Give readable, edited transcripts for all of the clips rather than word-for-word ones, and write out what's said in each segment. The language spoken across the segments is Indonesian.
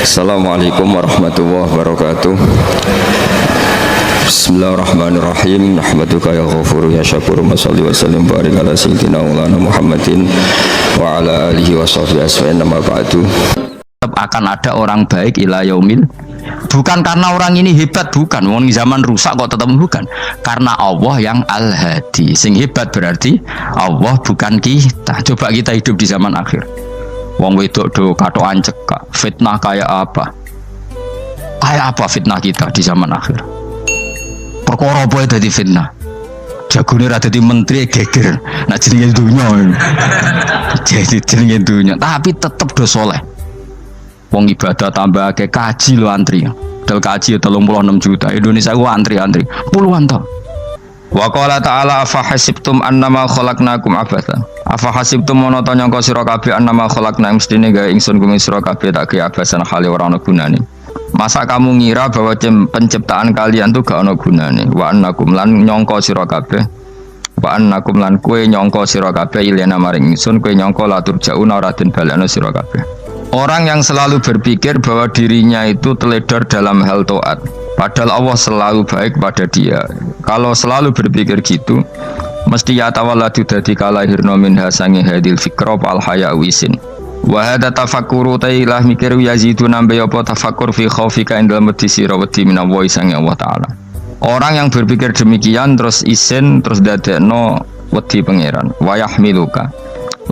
Assalamualaikum warahmatullahi wabarakatuh. Bismillahirrahmanirrahim. Nahmaduka ya ghafuru ya syakuru. Mashalli wa sallim barik ala sayyidina maulana Muhammadin wa ala alihi wa sahbihi asma'in. Nama ba'du. Tetap akan ada orang baik ila yaumil. Bukan karena orang ini hebat, bukan. Wong zaman rusak kok tetap bukan. Karena Allah yang Al-Hadi. Sing hebat berarti Allah, bukan kita. Coba kita hidup di zaman akhir. Wong wedok do katokan cekak. Fitnah kayak apa? Kayak apa fitnah kita di zaman akhir? Perkara apa dadi fitnah? Jagone ra dadi menteri geger. Nak jenenge dunya. Jadi jenenge dunya, tapi tetep do saleh. Wong ibadah tambah ke kaji lo antri. Del kaji 36 juta. Indonesia ku antri-antri puluhan tahun. Wa qala ta'ala afa hasibtum annama khalaqnakum abatha. Afa hasibtum monoton nyangka sira kabeh annama khalaqna mestine gawe ingsun kuwi sira kabeh tak gawe abasan hale ora ana gunane. Masa kamu ngira bahwa penciptaan kalian tuh gak ana gunane? Wa annakum lan nyangka sira kabeh. Wa annakum lan kowe nyangka sira kabeh ilena maring ingsun kowe nyangka latur jauna ora den balekno sira kabeh. Orang yang selalu berpikir bahwa dirinya itu teledor dalam hal taat, padahal Allah selalu baik pada dia. Kalau selalu berpikir gitu, mesti ya tawalladu dadi kalahirna minha sangi hadil fikra al haya wisin. Wa hadza tafakkuru tailah mikir yazidu nambe apa tafakkur fi khaufika indal mudisi rawati minallahi sangi Allah taala. Orang yang berpikir demikian terus isin terus dadekno wedi pangeran. Wa yahmiluka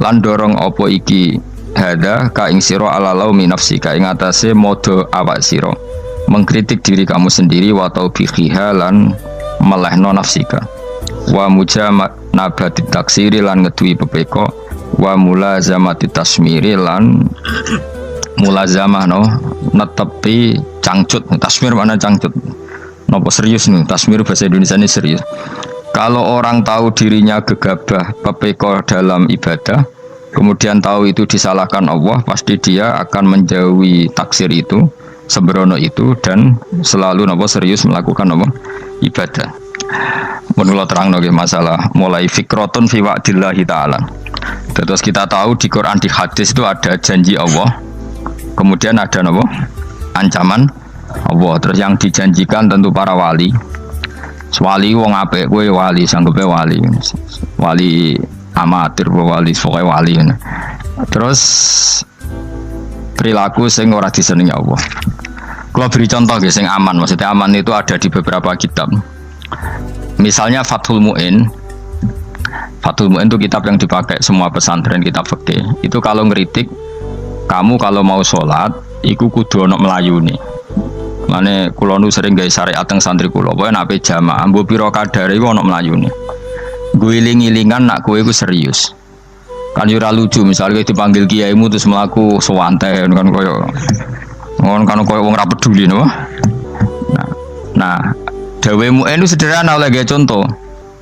lan dorong apa iki hada ka ing sira ala laumi nafsika ing atase modo awak sira mengkritik diri kamu sendiri wa taubihiha lan melehno nafsika wa mujamanabati taksiri lan ngeduwi pepeko wa mulazamati tasmiri lan mulazamah netepi cangcut. Tasmir mana cangcut napa serius nih tasmir bahasa Indonesia ini serius. Kalau orang tahu dirinya gegabah pepeko dalam ibadah kemudian tahu itu disalahkan Allah, pasti dia akan menjauhi taksir itu, sembrono itu, dan selalu serius melakukan ibadah. Menurut terang masalah mulai fikrotun fi wa'dillahi ta'ala. Terus kita tahu di Quran, di hadis itu ada janji Allah, kemudian ada ancaman Allah. Terus yang dijanjikan tentu para wali. Wali wong apik kowe wali, sanggepe wali. Wali amatir wali pokoknya wali. Terus perilaku sing ora disenengi Allah. Kalau beri contoh sing aman, maksudnya aman itu ada di beberapa kitab. Misalnya Fathul Mu'in. Fathul Mu'in itu kitab yang dipakai semua pesantren, kitab fikih. Itu kalau ngeritik kamu kalau mau sholat iku kudu ana melayuni. Mane kula nu sering gawe syariat teng santri kula, pokoke nek jamaah mbuh pira kadare iku ana melayuni. Guling-gilingan nak kowe iku serius. Kan yo ora lucu misalnya dipanggil kiaimu terus mlaku sewantai kan koyo wong ora peduli no. Nah, dawemu itu sederhana oleh contoh.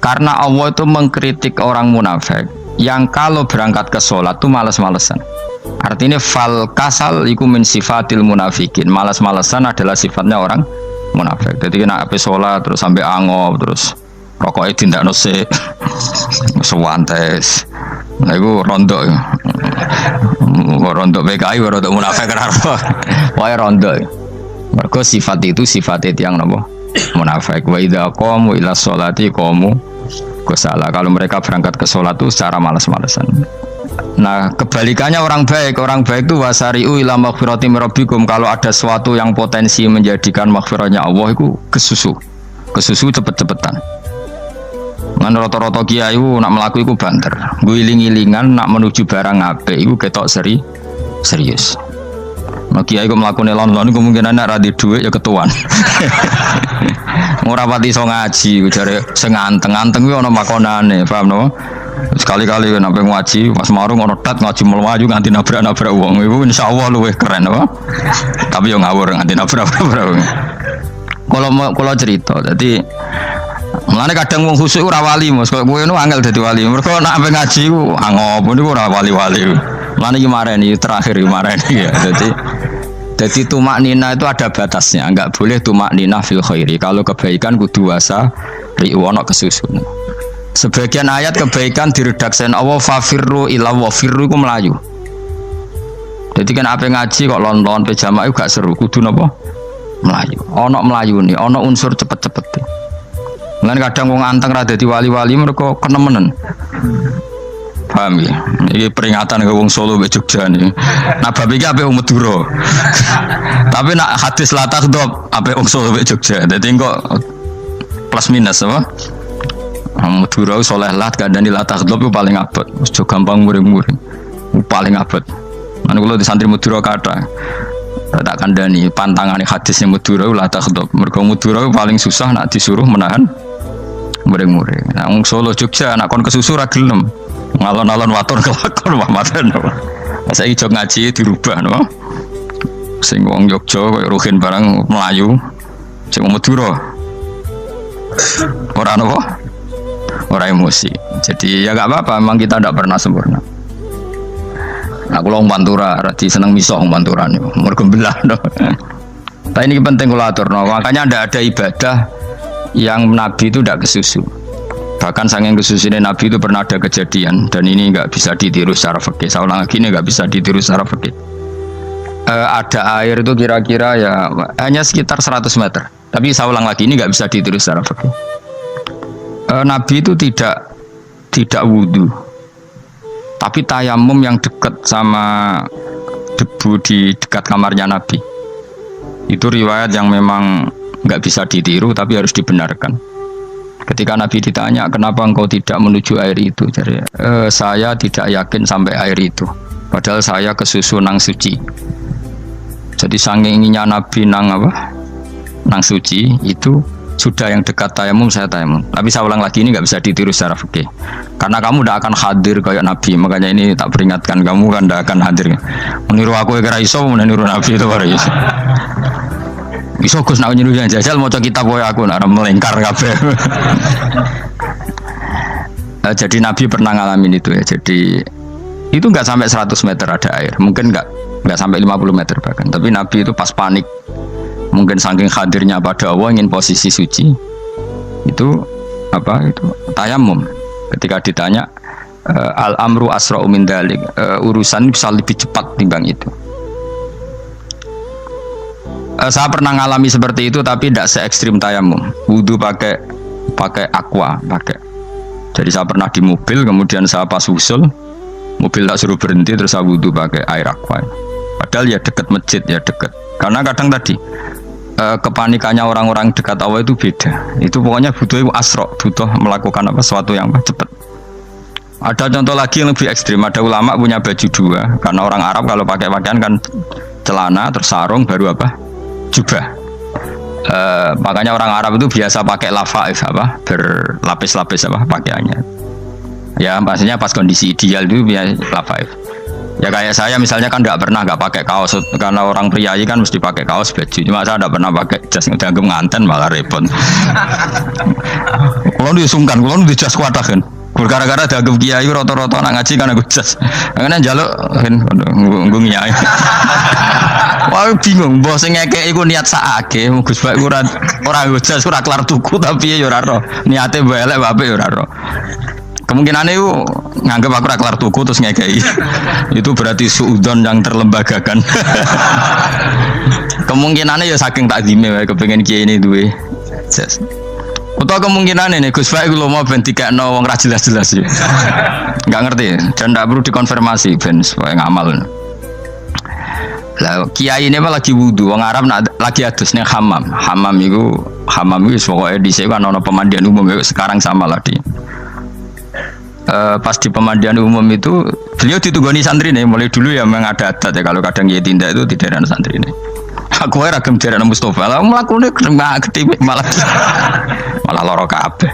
Karena Allah itu mengkritik orang munafik yang kalau berangkat ke sholat tuh malas-malesan. Artinya fal kasal iku min sifatil munafikin. Malas-malesan adalah sifatnya orang munafik. Jadi nek ape sholat terus sampai angop terus rokoknya tindak nose sewantes. Nah itu rondo PKI rondo munafik kenapa? Wah rondo. Mereka sifat itu sifatnya yang munafik. Wa idza qamu ila sholati qamu kusala. Kalau mereka berangkat ke sholat itu secara malas-malesan. Nah kebalikannya orang baik itu wasari'u ila maghfirati rabbikum. Kalau ada sesuatu yang potensi menjadikan maghfirahnya Allah itu kesusu cepet-cepetan. Ngan rata-rata kiai ku nak melaku iku banter. Guling-gilingan nak menuju barang apik iku ketok serius. Nek kiai ku mlakune lon-lon kemungkinan nek ra di dhuwit ya ketuan. Ora pati iso ngaji jare sing anteng-anteng kuwi ana makonane, paham no? Sekali-kali nek ngaji pas marung ana tat ngaji mlayu nganti nabrak-nabrak wong. Iku insyaallah luwih keren apa? Tapi yo ngawur nganti nabrak-nabrak wong. Kalau cerita, jadi mulane kadang wong khusuk ora wali Mas, kowe ngono angel dadi wali. Mergo nek ampe ngaji ku angop niku ora wali-wali. Mulane iki mareni terakhir iki mareni ya. Jadi tumak nina itu ada batasnya, enggak boleh tumak nina fil khairi. Kalau kebaikan kudu wasa riwana kesusun. Sebagian ayat kebaikan diredaksikan Allah fafirru ila wa firru ku melayu. Jadi kan apa ngaji kok lon-lon pejama itu gak seru. Kudu napa? Melayu. Ono melayu nih, ono unsur cepet-cepet. Lan kadang wong anteng ra dadi wali-wali mereka kenemenen. Paham ya? Ini peringatan ke wong Solo mbek Jogja nih. Nah bab iki ape wong Madura. Tapi nak hadis la takhdhab ape wong Solo mbek Jogja. Dadi kok plus minus apa? Madura soleh lah kandhani la takhdhab itu paling abot. Wis gampang muring-muring. Paling abot. Mana kalau di santri Madura kata, tak kandani pantangan hadisnya Madura lah takhdhab. Mergo Madura paling susah nak disuruh menahan muring-muring. Nah, wong Solo Jogja nak kon kesusu ra gelem. Ngalon-alon waton kelakon Muhammadan. Saiki jog ngaji dirubah no. Sing wong Jogja koyo Ruhin barang Melayu, sing Madura. Ora napa? Ora emosi. Jadi ya gak apa-apa, memang kita tidak pernah sempurna. Aku long Pantura, rati seneng miso wong Pantura niku. Mergo belah no. Tapi ini penting kula aturno, makanya ada ibadah yang Nabi itu tidak kesusu. Bahkan saking kesusunya Nabi itu pernah ada kejadian dan ini nggak bisa ditiru secara fikih. Saya ulang lagi ini nggak bisa ditiru secara fikih. Ada air itu kira-kira ya hanya sekitar 100 meter. Tapi saya ulang lagi ini nggak bisa ditiru secara fikih. Nabi itu tidak wudhu, tapi tayamum yang dekat sama debu di dekat kamarnya Nabi. Itu riwayat yang memang nggak bisa ditiru tapi harus dibenarkan. Ketika Nabi ditanya kenapa engkau tidak menuju air itu, jadi saya tidak yakin sampai air itu. Padahal saya kesusu nang suci. Jadi saking inginnya Nabi nang suci itu sudah yang dekat tayamum saya tayamum. Tapi saya ulang lagi ini nggak bisa ditiru secara fikih. Karena kamu tidak akan hadir kayak Nabi. Makanya ini tak peringatkan kamu kan tidak akan hadir. Meniru aku kira iso, meniru Nabi itu baru iso. Iso Gus nak nyuruh yang jajal mau kitab boy aku nak melingkar kabeh. Jadi Nabi pernah ngalamin itu ya. Jadi itu nggak sampai 100 meter ada air. Mungkin nggak sampai 50 meter bahkan. Tapi Nabi itu pas panik. Mungkin saking hadirnya pada Allah ingin posisi suci. Itu tayamum. Ketika ditanya al-amru asra'u min dzalik, urusan bisa lebih cepat timbang itu. Saya pernah ngalami seperti itu tapi tidak se ekstrim tayamum. Wudu pakai aqua, pakai. Jadi saya pernah di mobil, kemudian saya pas usul, mobil tak suruh berhenti terus saya wudu pakai air aqua. Padahal ya dekat masjid ya dekat. Karena kadang tadi kepanikannya orang-orang dekat Allah itu beda. Itu pokoknya butuh asro, butuh melakukan sesuatu yang cepat. Ada contoh lagi yang lebih ekstrim. Ada ulama punya baju dua. Karena orang Arab kalau pakai pakaian kan celana terus sarung baru jubah. Makanya orang Arab itu biasa pakai lafaif berlapis-lapis pakaiannya. Ya pastinya pas kondisi ideal itu biasa lafaif. Ya kayak saya misalnya kan nggak pakai kaos karena orang priayi kan mesti pakai kaos baju. Cuma saya nggak pernah pakai jas udah nganten malah repot. Kalau disungkan, kalau di jas kuatah kan. Gara-gara dagem kiai rata-rata nak ngaji kan aku jas. Karena jaluk kan nggung nyai. Wah bingung, bos ngekek iku niat sakake, Gus Baik ora jas ora kelar tuku tapi ya ora roh. Niate elek bape ya ora roh. Kemungkinan itu nganggep aku ora kelar tuku terus ngekei. Itu berarti suudzon yang terlembagakan. Kemungkinannya ya saking takzime wae kepengin kiai ini duwe jas. Atau kemungkinan ini Gus Baik lu mau ben dikekno wong ra jelas-jelas ya. Enggak ngerti dan enggak perlu dikonfirmasi ben supaya ngamal. Lah kiai ini lagi wudu, wong Arab lagi adus ning hammam. Hammam itu pokoke dhisik kan ana pemandian umum sekarang sama lah di. Pas di pemandian umum itu beliau ditunggoni santri nih, mulai dulu ya memang ada adat ya kalau kadang dia tindak itu tidak ada santri nih. Aku era kemudian Mustafa lah melakukan gede malah loro kabeh.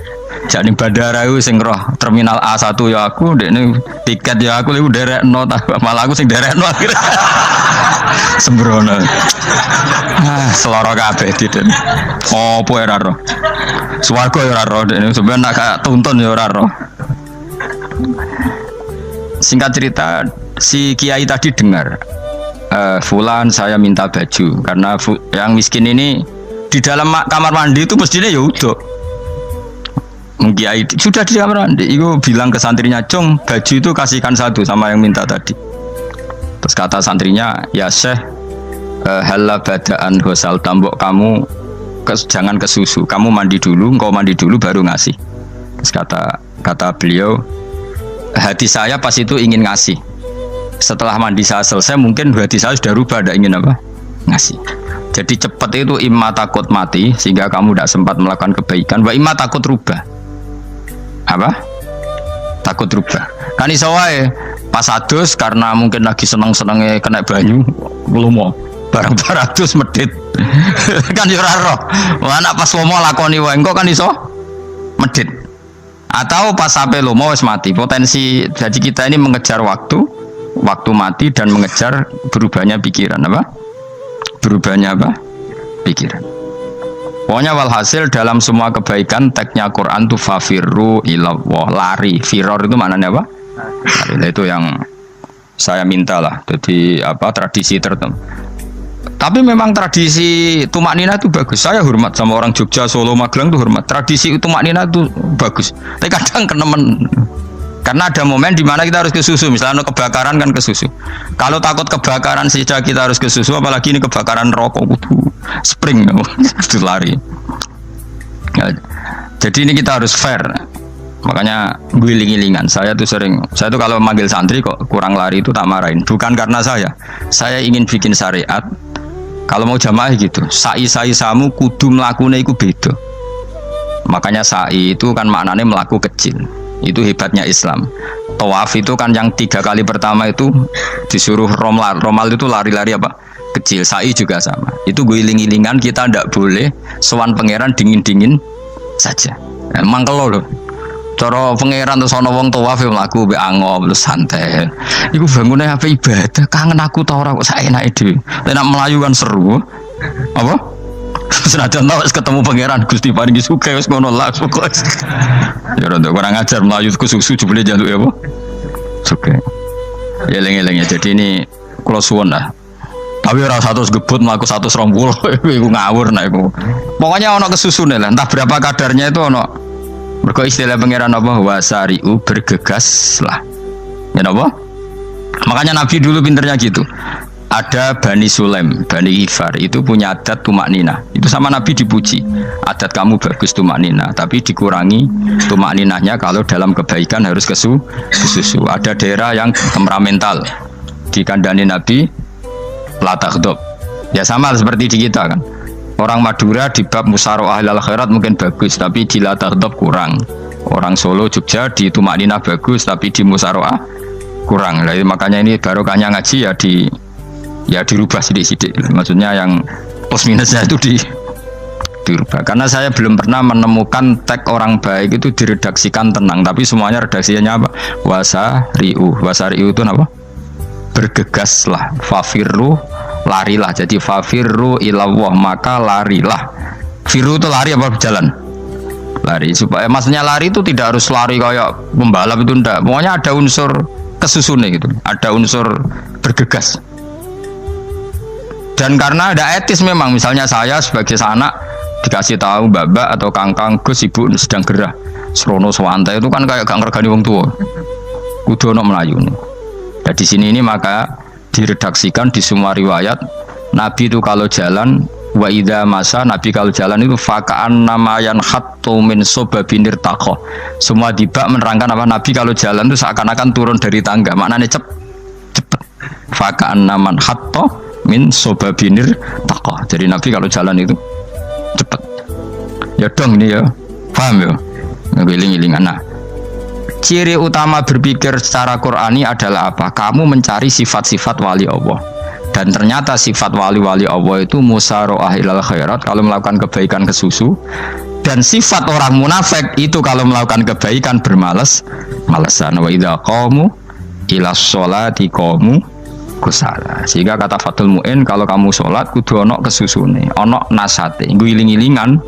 Jadi bandara itu sing roh terminal A1 ya aku, dekne tiket ya aku liku derekno malah aku sing derekno akhirnya. Sembrono. Seloro kabeh diden. Opo ora roh. Swarga ya ora roh dekne sampeyan nak tuntun ya ora roh. Singkat cerita si kiai tadi dengar fulan saya minta baju karena yang miskin ini di dalam kamar mandi itu mestinya ya udah kiai sudah di kamar mandi itu bilang ke santrinya Cong baju itu kasihkan satu sama yang minta tadi Terus kata santrinya, ya Syekh, halla badaan hosal tambok kamu jangan ke susu, kamu mandi dulu, engkau mandi dulu baru ngasih. Terus kata beliau, hati saya pas itu ingin ngasih. Setelah mandi saya selesai, mungkin hati saya sudah rubah, tidak ingin apa? Ngasih. Jadi cepat itu imma takut mati sehingga kamu tidak sempat melakukan kebaikan, wa imma takut rubah. Apa? Takut rubah. Kan iso wae pas adus karena mungkin lagi seneng-senenge kena banyu, lumo. Barang 200 medit. Kan yo ora roh. Wah anak pas lomo lakoni wae engko kan iso medit. Atau pas sampai lomo wis mati. Potensi jadi kita ini mengejar waktu mati dan mengejar berubahnya pikiran apa? Berubahnya apa? Pikiran. Pokoknya walhasil dalam semua kebaikan teksnya Quran tuh fafirru ilallah, lari. Firor itu maknanya apa? Lari. Itu yang saya minta lah. Jadi apa tradisi tertentu. Tapi memang tradisi tumak nina itu bagus. Saya hormat sama orang Jogja, Solo, Magelang tuh hormat. Tradisi tumak nina itu bagus. Tapi kadang kenemen. Karena ada momen di mana kita harus ke susu, misalnya kebakaran kan ke susu. Kalau takut kebakaran saja kita harus ke susu, apalagi ini kebakaran rokok, spring, itu lari. Ya, jadi ini kita harus fair. Makanya guling-gilingan. Saya tuh kalau manggil santri kok kurang lari itu tak marahin. Bukan karena saya ingin bikin syariat. Kalau mau jamaah gitu, sa'i samu kudu mlakune iku beda. Makanya sa'i itu kan maknanya melaku kecil. Itu hebatnya Islam. Tawaf itu kan yang 3 kali pertama itu disuruh romal itu lari-lari apa? Kecil. Sa'i juga sama. Itu guling-gilingan, kita ndak boleh sowan pangeran dingin-dingin saja. Emang kalau loh. Cara pangeran terus ana wong tawaf mlaku mbek angop terus santai. Iku bangune apa ibadah? Kangen aku ta ora kok saenake dhewe. Nek melayu kan seru. Apa? Senajan tau ketemu pangeran Gusti paringi sugih wis ngono lah pokoke. Ya ora kurang ajar melayu ku susu jebule jaluk ya apa? Sugih. Ya eling-eling ya. Jadi ini kula suwun lah. Tapi ora 100 gebut mlaku 120 iku ngawur nek iku. Pokoknya ana kesusune lah, entah berapa kadarnya itu ana. Mergo istilah pangeran apa wasari'u bergegas lah. Ya apa? Makanya Nabi dulu pinternya gitu. Ada Bani Sulaim, Bani Ghifar itu punya adat tumak nina. Itu sama Nabi dipuji. Adat kamu bagus tumak nina, tapi dikurangi tumak ninahnya kalau dalam kebaikan harus ke susu. Ada daerah yang temperamental. Dikandani Nabi la taghdab. Ya sama seperti di kita kan. Orang Madura di bab musyawarah ahlul khairat mungkin bagus, tapi di la taghdab kurang. Orang Solo, Jogja di tumak nina bagus, tapi di musyawarah kurang. Jadi makanya ini barokahnya ngaji ya dirubah sidik-sidik. Maksudnya yang plus minusnya itu dirubah. Karena saya belum pernah menemukan teks orang baik itu diredaksikan tenang, tapi semuanya redaksinya apa? Wasari'u itu apa? Bergegaslah, fafirru, larilah. Jadi fafirru ilallah, maka larilah. Firu itu lari apa berjalan? Lari. Supaya maksudnya lari itu tidak harus lari kayak pembalap itu enggak. Pokoknya ada unsur kesusunnya gitu. Ada unsur bergegas. Dan karena ada etis memang, misalnya saya sebagai anak dikasih tahu babak atau kangkang Gus ibu sedang gerah serono swantai itu kan kayak gak ngergani wong tua kudu ono melayu nih. Dan di sini ini maka diredaksikan di semua riwayat Nabi itu kalau jalan wa idza masa, Nabi kalau jalan itu faka'an namayan khattu min sobabinir taqo. Semua dibak menerangkan apa Nabi kalau jalan itu seakan-akan turun dari tangga, maknanya cepet. Faka'an naman khattu min sobabinir taqo. Jadi Nabi kalau jalan itu cepet. Ya dong ini ya, paham ya? Ngegiling-gilingan. Nah, ciri utama berpikir secara Qur'ani adalah apa? Kamu mencari sifat-sifat wali Allah. Dan ternyata sifat wali-wali Allah itu musyaroah ilal khairat, kalau melakukan kebaikan ke susu. Dan sifat orang munafik itu kalau melakukan kebaikan bermalas-malasan. Wa idza qamu ilas sholati qamu kusala. Sehingga kata Fathul Mu'in, kalau kamu sholat kudu ono kesusune, ono nasate, ngiling-ngilingan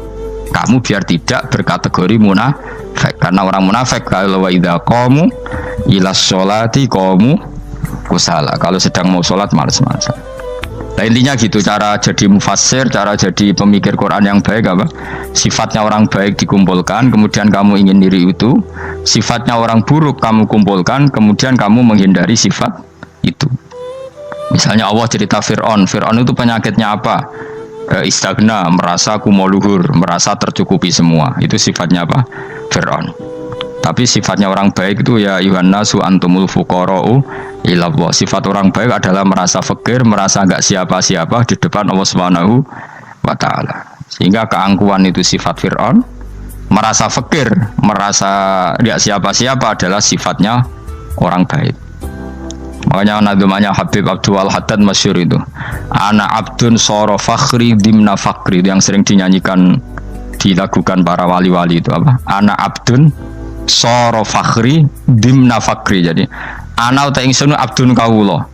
kamu biar tidak berkategori munafik. Karena orang munafik kalau wa idza qamu ilas sholati qamu kusala, kalau sedang mau sholat malas-malasan. Nah intinya gitu, cara jadi mufassir, cara jadi pemikir Quran yang baik apa? Sifatnya orang baik dikumpulkan, kemudian kamu ingin diri itu. Sifatnya orang buruk kamu kumpulkan, kemudian kamu menghindari sifat itu. Misalnya Allah cerita Fir'aun itu penyakitnya apa? Istagna, merasa kumoluhur, merasa tercukupi semua. Itu sifatnya apa? Fir'aun. Tapi sifatnya orang baik itu ya Yuhannasu antumul fuqara'u ilallah. Sifat orang baik adalah merasa fakir, merasa enggak siapa-siapa di depan Allah Subhanahu wa taala. Sehingga keangkuhan itu sifat Fir'aun, merasa fakir, merasa enggak siapa-siapa adalah sifatnya orang baik. Makanya nadumanya Habib Abdul Haddad masyhur itu. Ana abdun soro fakhri dimna fakri, itu yang sering dinyanyikan dilakukan para wali-wali itu apa? Ana abdun soro fakhri dimna fakri. Jadi ana uta ingsun abdun kawula.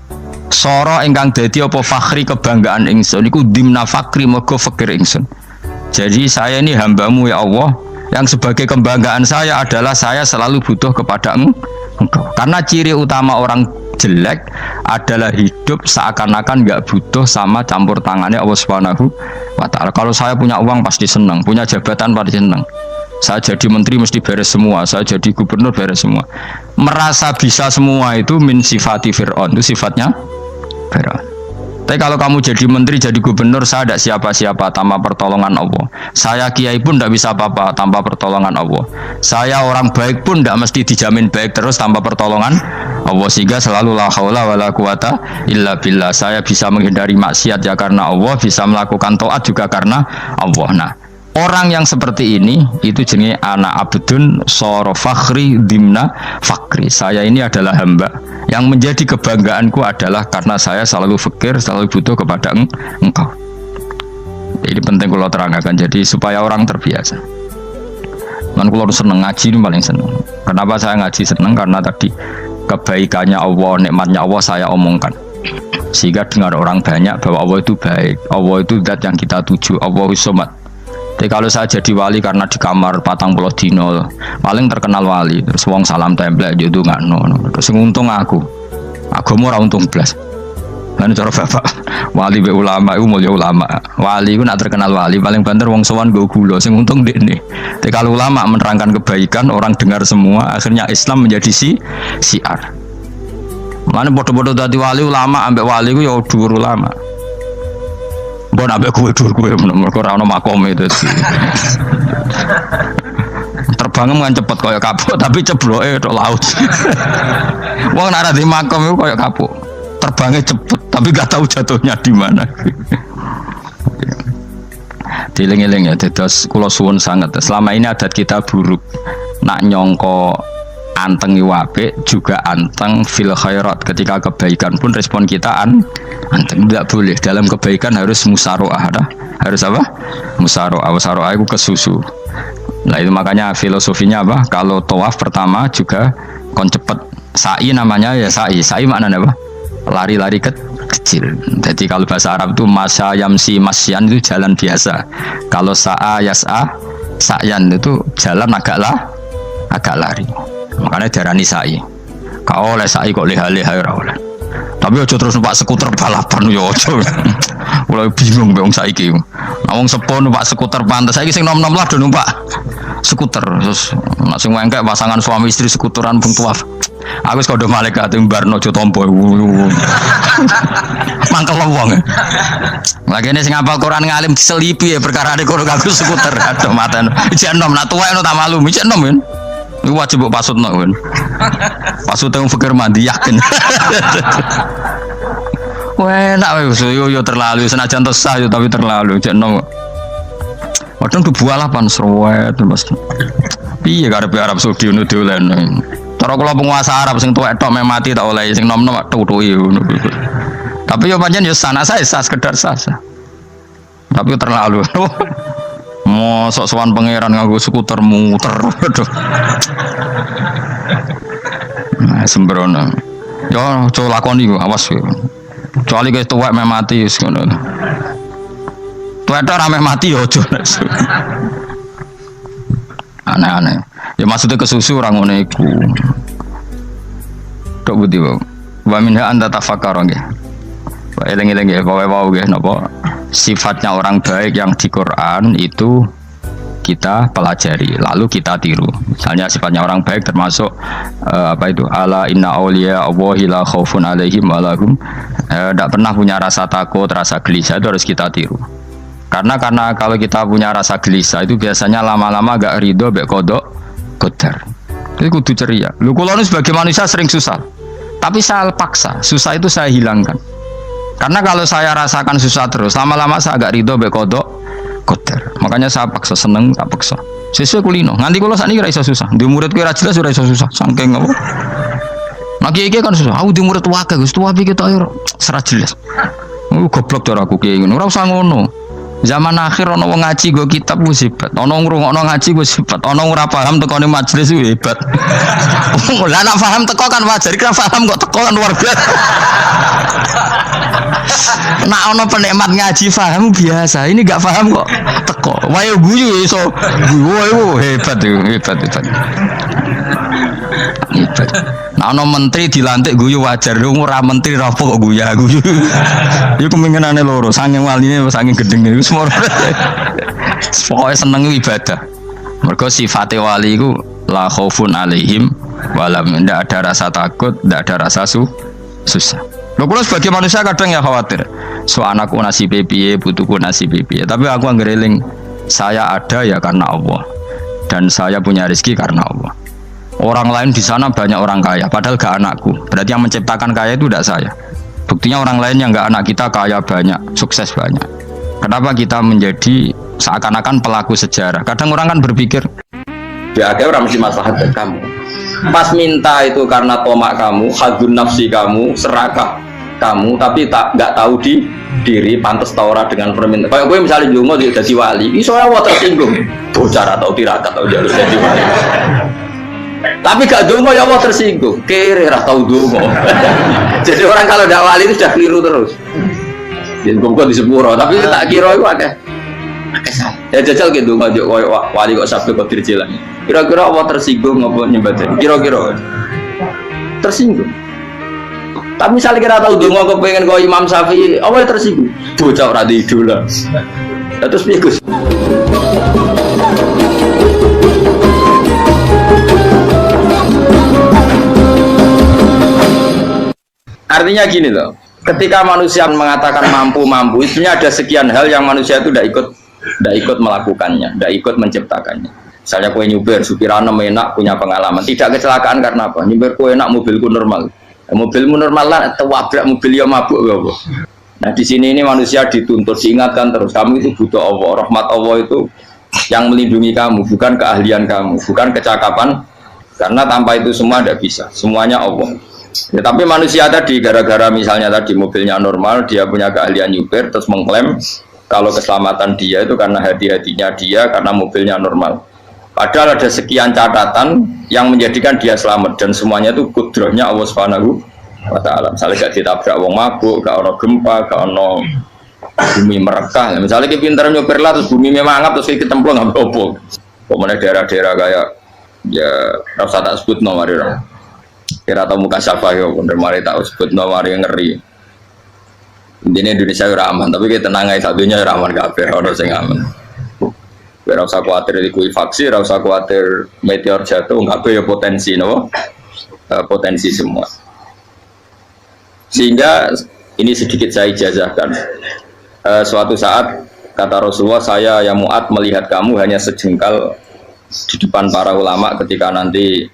Soro ingkang dadi apa fakhri kebanggaan ingsun iku dimna fakri mergo fakir ingsun. Jadi saya ini hambamu ya Allah, yang sebagai kebanggaan saya adalah saya selalu butuh kepada Engkau. Karena ciri utama orang jelek adalah hidup seakan-akan nggak butuh sama campur tangannya Allah Subhanahu wa taala. Kalau saya punya uang pasti senang, punya jabatan pasti senang. Saya jadi menteri mesti beres semua, saya jadi gubernur beres semua. Merasa bisa semua itu min sifati Fir'aun, itu sifatnya Fir'aun. Tapi kalau kamu jadi menteri, jadi gubernur, saya tidak siapa-siapa tanpa pertolongan Allah. Saya kiai pun tidak bisa apa-apa tanpa pertolongan Allah. Saya orang baik pun tidak mesti dijamin baik terus tanpa pertolongan Allah. Sehingga selalu la haula wala quwata illa billah. Saya bisa menghindari maksiat ya karena Allah, bisa melakukan taat juga karena Allah. Nah, orang yang seperti ini itu jenis anak abdun soro fakhri dimna fakri. Saya ini adalah hamba yang menjadi kebanggaanku adalah karena saya selalu fakir, selalu butuh kepada Engkau. Ini penting kalau terangkan, jadi supaya orang terbiasa. Man kalau seneng ngaji ini paling seneng. Kenapa saya ngaji seneng? Karena tadi kebaikannya Allah, nikmatnya Allah saya omongkan. Sehingga dengar orang banyak bahwa Allah itu baik, Allah itu zat yang kita tuju, Allahus Somad. Tapi kalau saya jadi wali karena di kamar 40 dino paling terkenal wali, terus wong salam template gitu nggak terus untung aku mau untung belas. Kan cara bapak wali be ulama itu mulia ulama, wali itu nak terkenal wali paling banter wong sowan go gula, sing untung dekne. Tapi kalau ulama menerangkan kebaikan orang dengar semua, akhirnya Islam menjadi siar. Mana bodoh-bodoh tadi wali ulama ambek wali itu ya dhuwur ulama. Mbok ambek kowe dhuwur kowe mergo ora ono makom itu. Terbang kan cepet kayak kapuk tapi cebloke tok laut. Wong nek ora di makom iku kayak kapuk. Terbangnya cepet tapi gak tahu jatuhnya di mana. Dieling-eling ya, dados kula suwun sangat. Selama ini adat kita buruk. Nak nyongko anteng apik juga anteng fil khairat. Ketika kebaikan pun respon kita anteng. Tidak boleh. Dalam kebaikan harus musaroah. Harus apa? Musaroah. Musaroah itu kesusu. Nah itu makanya filosofinya apa? Kalau tawaf pertama juga kon cepet. Sa'i namanya ya sa'i. Sa'i maknanya apa? Lari-lari kecil. Jadi kalau bahasa Arab itu masya yamsi masyan itu jalan biasa. Kalau sa'a yas'a sa'yan itu jalan agak lari. Makanya darani sa'i. Kau oleh sa'i kok leha-leha ora oleh. Tapi ojo terus numpak skuter balapan yo ojo. Mulai bingung wong saiki. Nah wong sepo numpak skuter pantes saiki sing nom-nom lah do numpak skuter. Terus sing wengkek pasangan suami istri skuteran pun tuaf. Aku wis kodho malaikat mbarno aja tampa. Mangkel wong. Lagi ini sing hafal Quran ngalim diselipi ya perkara nek kono kanggo skuter. Aduh maten. Ijek nom nak tuwek tak malu. Ijek nom kan. Iku wajib mbok pasutno kan. Pasute wong fikir mandi yakin. Wah, nak wis yo terlalu senajan to sah yo tapi terlalu ijek nom. Padahal kebualapan serwet Mas. Piye karepe Arab Saudi ngono dolen. Cara kula penguasa Arab sing tuwek tok mati tak oleh sing nom-nom tutuki ngono. Tapi yo pancen yo sana saya sah sekedar sah. Tapi terlalu. Mosok sowan pangeran nganggo skuter muter. Aduh. Nah, sembrono. Yo coba lakoni yo awas yo. Kecuali guys tuwek mati wis ngono. Tuwek tok rame mati yo aja. Aneh-aneh. Ya maksudnya kesusu orang ngono iku. Tok budi wae. Wa minha anta tafakkar nggih. Wa eling-eling nggih, wae napa sifatnya orang baik yang di Quran itu kita pelajari, lalu kita tiru. Misalnya sifatnya orang baik termasuk apa itu? Ala inna auliya Allahi la khaufun alaihim wa lahum tidak pernah punya rasa takut, rasa gelisah, itu harus kita tiru. Karena kalau kita punya rasa gelisah itu biasanya lama-lama gak ridho mbek kodok qadar. Itu kudu ceria. Lu kula nu sebagai manusia sering susah. Tapi saya paksa, susah itu saya hilangkan. Karena kalau saya rasakan susah terus, lama-lama saya agak ridho mbek kodok qadar. Makanya saya paksa, seneng tak paksa. Sesuai kulino. Nganti kula sakniki ora iso susah. Di murid kowe ora jelas ora iso susah. Saking apa? Nah kiai kan susah. Aku di murid wae Gus, tuwa iki ketok ora jelas. Goblok cara aku kiai ngono. Ora usah ngono. Zaman akhir ono wong ngaji go kitab ku hebat. Ono ngrungokno ngaji ku hebat. Ono ora paham tekone majelis ku hebat. Lah nek paham teko kan wajar, kira paham kok teko kan luar biasa. Nak ono penikmat ngaji paham biasa. Ini enggak paham kok teko. Wae guyu iso. Guyu hebat itu, hebat. Nah, ono menteri dilantik guyu wajar, ora menteri rapo kok guyu. Iku kemungkinane loro, saking waline saking gedeng iku semua. Pokoke seneng ibadah. Mergo sifate wali iku la khaufun alaihim walam, ndak ada rasa takut, ndak ada rasa susah. Lho kula sebagai manusia kadang ya khawatir. So anakku nasibe piye, putuku nasibe piye. Tapi aku anggereling saya ada ya karena Allah. Dan saya punya rezeki karena Allah. Orang lain di sana banyak orang kaya, padahal gak anakku. Berarti yang menciptakan kaya itu tidak saya. Buktinya orang lain yang gak anak kita kaya banyak, sukses banyak. Kenapa kita menjadi seakan-akan pelaku sejarah? Kadang orang kan berpikir, ya orang mesti maslahat buat kamu. Pas minta itu karena tomak kamu, hadun nafsi kamu, serakah kamu, tapi nggak tahu diri, pantas taura dengan permintaan. Kayak gue misalnya Jungo jadi wali, ini soalnya Allah tersinggung, bocor atau tirakat atau harus jadi wali. Tapi gak dungo ya Allah tersinggung, kere tahu dungo. Jadi orang kalau tidak wali itu sudah keliru terus. Jadi kok di sepuro, tapi tak kira itu akeh. Ya jajal gitu ngajak wali kok sabtu kok dirjelan. Kira-kira Allah tersinggung ngapa nyembadani? Kira-kira tersinggung. Tapi misalnya kira tahu dungo kok pengen kau Imam Syafi'i, Allah tersinggung. Bocah ora di idola. Terus piye Gus? Artinya gini loh, ketika manusia mengatakan mampu, sebenarnya ada sekian hal yang manusia itu tidak ikut melakukannya, tidak ikut menciptakannya. Misalnya kue nyuber, supirana enak, punya pengalaman, tidak kecelakaan karena apa? Nyuber kue enak, mobilku normal, mobilmu normal lah, tewabrak mobil yang mabuk, apa? Nah di sini ini manusia dituntut, diingatkan terus, kamu itu butuh Allah, rahmat Allah itu yang melindungi kamu, bukan keahlian kamu, bukan kecakapan, karena tanpa itu semua tidak bisa, semuanya Allah. Ya, tapi manusia tadi gara-gara misalnya tadi mobilnya normal, dia punya keahlian nyupir, terus mengklaim kalau keselamatan dia itu karena hati-hatinya dia, karena mobilnya normal. Padahal ada sekian catatan yang menjadikan dia selamat dan semuanya itu kudrahnya Allah Subhanahu wa Ta'ala. Misalnya gak ditabrak wong mabuk, gak ono gempa, gak ono bumi merekah. Misalnya kita pintar nyupir lah, terus bumi memangap, terus kita kecemplung nggak apa-apa. Pokoknya daerah-daerah kayak ya rasa tak sebut nomor orang. Kira tahu muka siapa ya, bener mari tak sebut nomor yang ngeri. Intinya Indonesia ora aman, tapi kita tenang aja satunya ora aman kabeh, ora sing aman. Ora usah kuwatir likuifaksi, ora usah kuwatir meteor jatuh, kabeh ya potensi no? Potensi semua. Sehingga ini sedikit saya ijazahkan. Suatu saat kata Rasulullah, saya ya Mu'ad melihat kamu hanya sejengkal di depan para ulama ketika nanti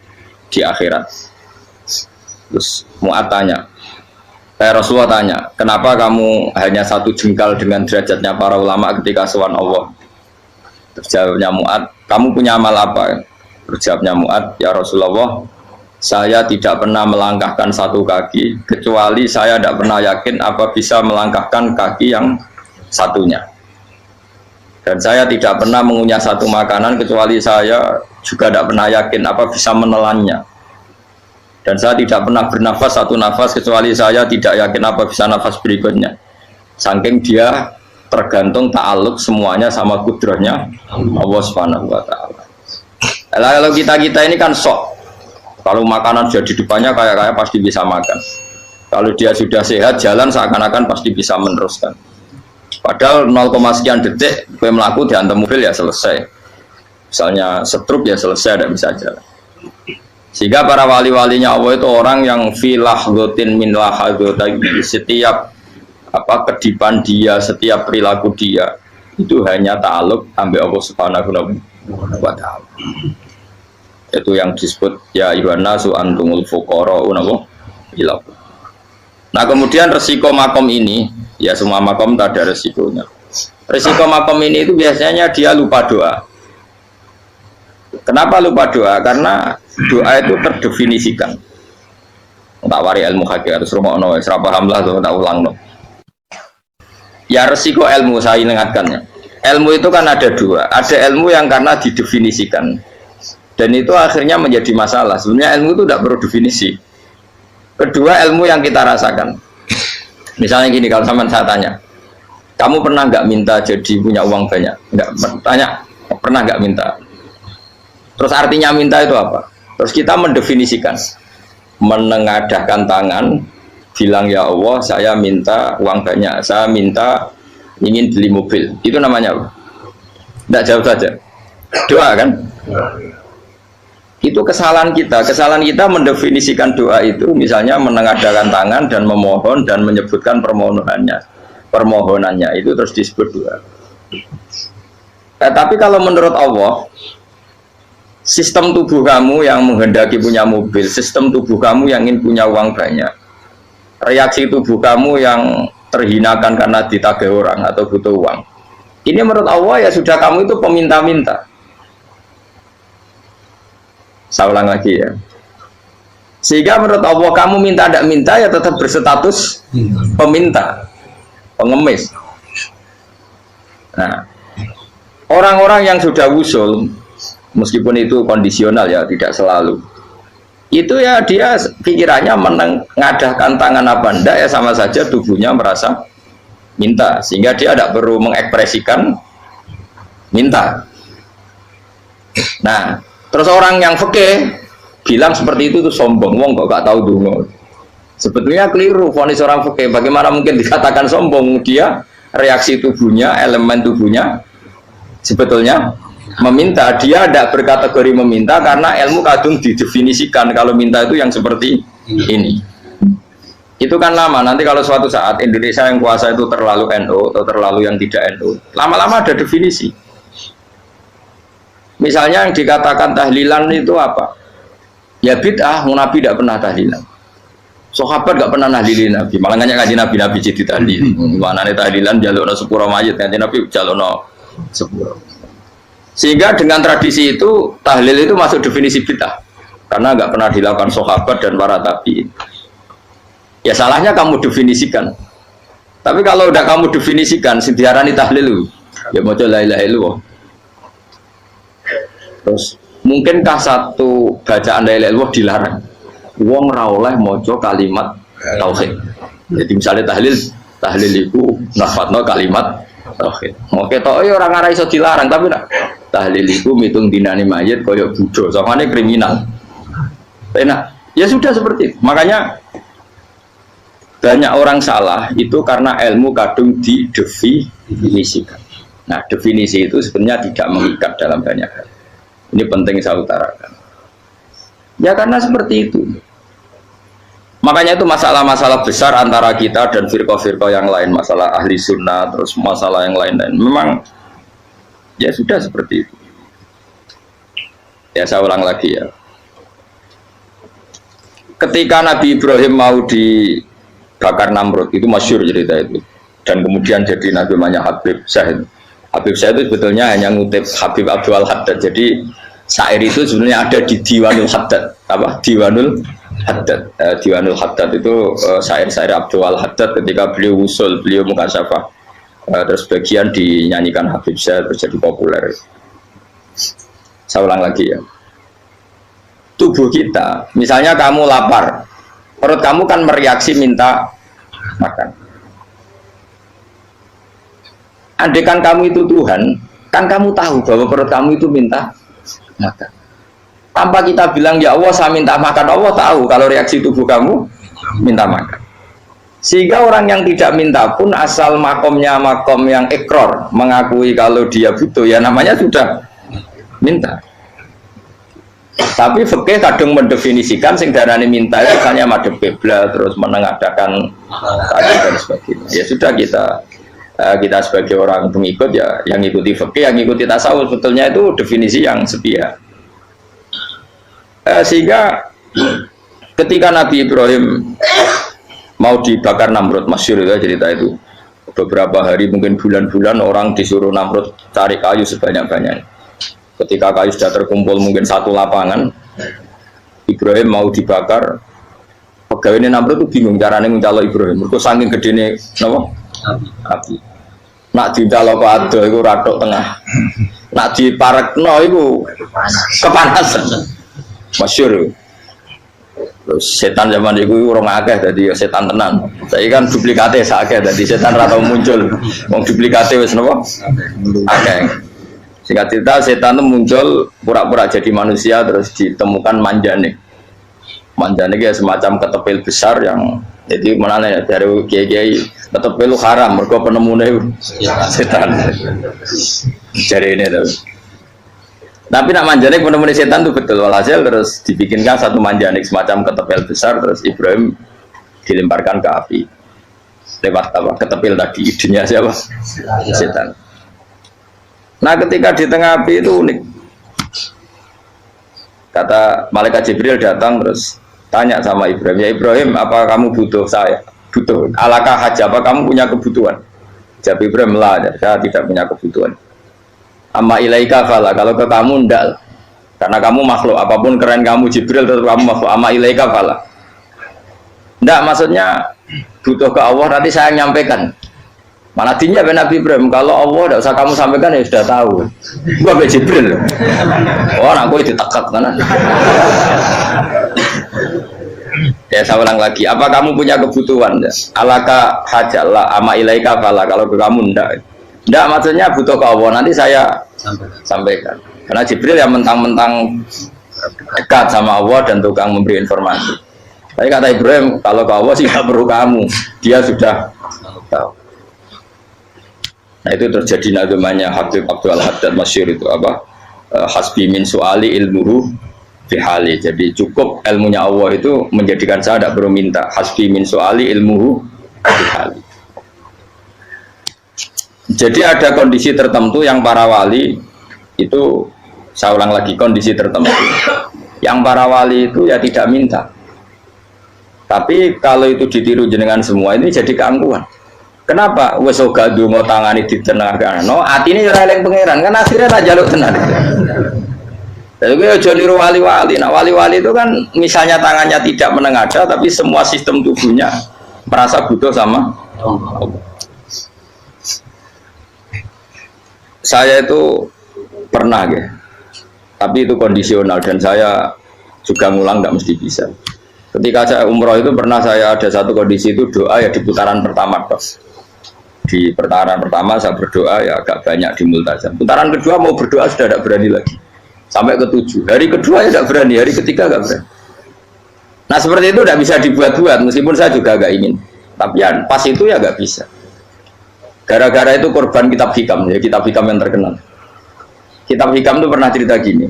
di akhirat. Terus Mu'ad tanya, Rasulullah tanya, kenapa kamu hanya satu jengkal dengan derajatnya para ulama ketika sowan Allah? Terus jawabnya Mu'ad, kamu punya amal apa? Terus jawabnya Mu'ad, ya Rasulullah, saya tidak pernah melangkahkan satu kaki, kecuali saya tidak pernah yakin apa bisa melangkahkan kaki yang satunya. Dan saya tidak pernah mengunyah satu makanan, kecuali saya juga tidak pernah yakin apa bisa menelannya. Dan saya tidak pernah bernafas satu nafas kecuali saya tidak yakin apa bisa nafas berikutnya. Saking dia tergantung ta'aluk semuanya sama kudrahnya Allah Subhanahu wa Ta'ala. Kalau kita ini kan sok. Kalau makanan sudah di depannya kayak pasti bisa makan. Kalau dia sudah sehat jalan seakan-akan pasti bisa meneruskan. Padahal 0, sekian detik gue melaku dihantam mobil ya selesai. Misalnya stroke ya selesai, tidak bisa jalan. Sehingga para wali-walinya Allah itu orang yang filah gotin min lahadotagi, setiap kedipan dia, setiap perilaku dia itu hanya ta'aluk ambil Allah Subhanahu wa ta'ala. Itu yang disebut ya ayyuhan nasu antumul fuqara'u ila. Nah kemudian resiko makom ini, ya semua makom tak ada resikonya. Resiko makom ini itu biasanya dia lupa doa. Kenapa lupa doa? Karena doa itu terdefinisikan. Tak wari ilmu hakikat terus rumono wis ra paham lah tak ulangno. Ya resiko ilmu saya ingatkannya. Ilmu itu kan ada dua. Ada ilmu yang karena didefinisikan. Dan itu akhirnya menjadi masalah. Sebenarnya ilmu itu tidak perlu definisi. Kedua ilmu yang kita rasakan. Misalnya gini, kalau sama saya tanya, kamu pernah nggak minta jadi punya uang banyak? Nggak tanya, pernah nggak minta? Terus artinya minta itu apa? Terus kita mendefinisikan, menengadahkan tangan, bilang ya Allah, saya minta uang banyak, saya minta ingin beli mobil. Itu namanya apa? Tidak jauh saja. Doa kan? Itu kesalahan kita. Kesalahan kita mendefinisikan doa itu, misalnya menengadahkan tangan dan memohon dan menyebutkan permohonannya itu terus disebut doa. Tapi kalau menurut Allah, sistem tubuh kamu yang menghendaki punya mobil, sistem tubuh kamu yang ingin punya uang banyak, reaksi tubuh kamu yang terhinakan karena ditagih orang atau butuh uang, ini menurut Allah ya sudah kamu itu peminta-minta. Saya ulang lagi ya. Sehingga menurut Allah kamu minta tidak minta ya tetap berstatus peminta, pengemis. Nah, orang-orang yang sudah wusul, meskipun itu kondisional ya, tidak selalu. Itu ya dia pikirannya menengadahkan tangan apa enggak ya sama saja tubuhnya merasa minta, sehingga dia tidak perlu mengekspresikan minta. Nah, terus orang yang fikih bilang seperti itu tuh sombong, wong kok gak tahu dungo. Sebetulnya keliru vonis orang fikih. Bagaimana mungkin dikatakan sombong? Dia reaksi tubuhnya, elemen tubuhnya sebetulnya meminta. Dia tidak berkategori meminta karena ilmu kadung didefinisikan kalau minta itu yang seperti ini. Itu kan lama. Nanti kalau suatu saat Indonesia yang kuasa itu terlalu NU atau terlalu yang tidak NU, lama-lama ada definisi. Misalnya yang dikatakan tahlilan itu apa? Ya bid'ah, Nabi tidak pernah tahlilan. Sahabat tidak pernah nahlilin Nabi. Malah nggak ngaji Nabi jadi tahlil. Mana nih tahlilan jalurno sepuro mayit, ngaji Nabi jalurno sepuro. Sehingga dengan tradisi itu tahlil itu masuk definisi bid'ah karena nggak pernah dilakukan sahabat dan para tabi'in. Ya salahnya kamu definisikan. Tapi kalau udah kamu definisikan, diarani tahlil, ya mau la ilaha illallah. Terus mungkinkah satu bacaan la ilaha illallah dilarang? Wong ra oleh maca kalimat tauhid. Jadi misalnya tahlil itu nafadno kalimat tauhid. Oke tok ya ora ngara iso dilarang, tapi nak tahlil itu mitung dinane mayit koyo budo, sangane kriminal. Enak. Ya sudah seperti itu. Makanya banyak orang salah itu karena ilmu kadung didefinisikan. Nah, definisi itu sebenarnya tidak mengikat dalam banyak hal. Ini penting saya utarakan. Ya karena seperti itu. Makanya itu masalah-masalah besar antara kita dan firqah-firqah yang lain, masalah ahli sunnah, terus masalah yang lain-lain. Memang ya sudah seperti itu. Ya saya ulang lagi ya. Ketika Nabi Ibrahim mau dibakar Namrud, itu masyhur cerita itu. Dan kemudian jadi Nabi namanya Habib Syahid. Habib Syahid itu sebetulnya hanya ngutip Habib Abdul Haddad. Jadi syair itu sebenarnya ada di Diwanul Haddad. Apa? Diwanul Haddad. Diwanul Haddad itu syair-syair Abdul Haddad ketika beliau usul, beliau mukasyafah. Terus bagian dinyanyikan Habib Syahid terus jadi populer. Saya ulang lagi ya. Tubuh kita, misalnya kamu lapar, perut kamu kan mereaksi minta makan. Andaikan kamu itu Tuhan, kan kamu tahu bahwa perut kamu itu minta makan. Tanpa kita bilang ya Allah saya minta makan, Allah tahu kalau reaksi tubuh kamu minta makan. Sehingga orang yang tidak minta pun asal makomnya makom yang ikror, mengakui kalau dia butuh, ya namanya sudah minta. Tapi fikih kadang mendefinisikan sing darani minta itu hanya madhep kiblat terus menengadakan tadi dan sebagainya. Ya sudah kita sebagai orang pengikut ya yang ikuti fikih, yang ikuti tasawuf sebetulnya itu definisi yang sepihak. Sehingga ketika Nabi Ibrahim mau dibakar Namrud, masyhur itu cerita itu. Beberapa hari mungkin bulan-bulan orang disuruh Namrud cari kayu sebanyak-banyaknya. Ketika kayu sudah terkumpul mungkin satu lapangan, Ibrahim mau dibakar. Pegawai ini Namrud itu bingung caranya mencalok Ibrahim. Mereka saking gedene napa? Api. Nak dicalok kok ada iku ratok tengah. Nak diparekno iku kepanasan. Masyhur. Terus setan zaman itu orang akeh tadi setan tenan. Saya kan duplikate sakeh tadi setan ra tau muncul. Wong duplikate wis napa? Akeh. Singkat cerita setan itu muncul pura-pura jadi manusia terus ditemukan manjane. Manjane itu semacam ketepil besar yang jadi mana nih dari kiai-kiai ketepil itu haram mergo penemune setan. Jadi ini tuh. Tapi nak manjanik penemune setan itu betul walhasil terus dibikinkan satu manjanik semacam ketepil besar terus Ibrahim dilemparkan ke api. Lewat apa? Ketepil tadi idenya siapa? Setan. Nah ketika di tengah api itu unik. Kata malaikat Jibril datang terus tanya sama Ibrahim, ya Ibrahim apa kamu butuh saya? Butuh. Alakah haja apa kamu punya kebutuhan? Jawab Ibrahim lah, saya tidak punya kebutuhan. Amma ilaika fala, kalau ke kamu ndak. Karena kamu makhluk, apapun keren kamu Jibril tetap kamu makhluk. Amma ilaika fala. Ndak maksudnya butuh ke Allah nanti saya nyampaikan. Mana dinya Nabi Ibrahim kalau Allah tidak usah kamu sampaikan ya sudah tahu. Gua be Jibril. Oh, aku itu tekak kan. Ya saya ulang lagi. Apa kamu punya kebutuhan? Alaka hajalla ama ilaika fala kalau ke kamu ndak. Ndak maksudnya butuh ke Allah nanti saya sampaikan. Karena Jibril yang mentang-mentang dekat sama Allah dan tukang memberi informasi. Tapi kata Ibrahim kalau ke Allah sih nggak perlu kamu. Dia sudah tahu. Nah itu terjadi nazamanya Habib Abdul Haddad masyhur itu apa? Hasbi min su'ali ilmuhu bihali. Jadi cukup ilmunya Allah itu menjadikan saya tidak perlu minta. Hasbi min su'ali ilmuhu bihali. Jadi ada kondisi tertentu yang para wali itu, saya ulang lagi, kondisi tertentu yang para wali itu ya tidak minta. Tapi kalau itu ditiru jenengan semua ini jadi keangkuhan. Kenapa? Wes ora ndonga tangane ditenangkan. No, atine ora eling pangeran kan akhirnya tak jaluk tenan. Jadi gue aja niru wali-wali. Nah wali-wali itu kan misalnya tangannya tidak menengadah tapi semua sistem tubuhnya merasa butuh sama Allah. Saya itu pernah ya. Tapi itu kondisional dan saya juga ngulang nggak mesti bisa. Ketika saya umroh itu pernah saya ada satu kondisi itu doa ya di putaran pertama tos. Di putaran pertama saya berdoa ya agak banyak di multazam. Putaran kedua mau berdoa sudah tidak berani lagi. Sampai ke-7. Hari kedua ya tidak berani, hari ketiga tidak berani. Nah seperti itu tidak bisa dibuat-buat meskipun saya juga agak ingin. Tapi ya pas itu ya nggak bisa. Gara-gara itu korban kitab hikam ya, kitab hikam yang terkenal. Kitab hikam itu pernah cerita gini.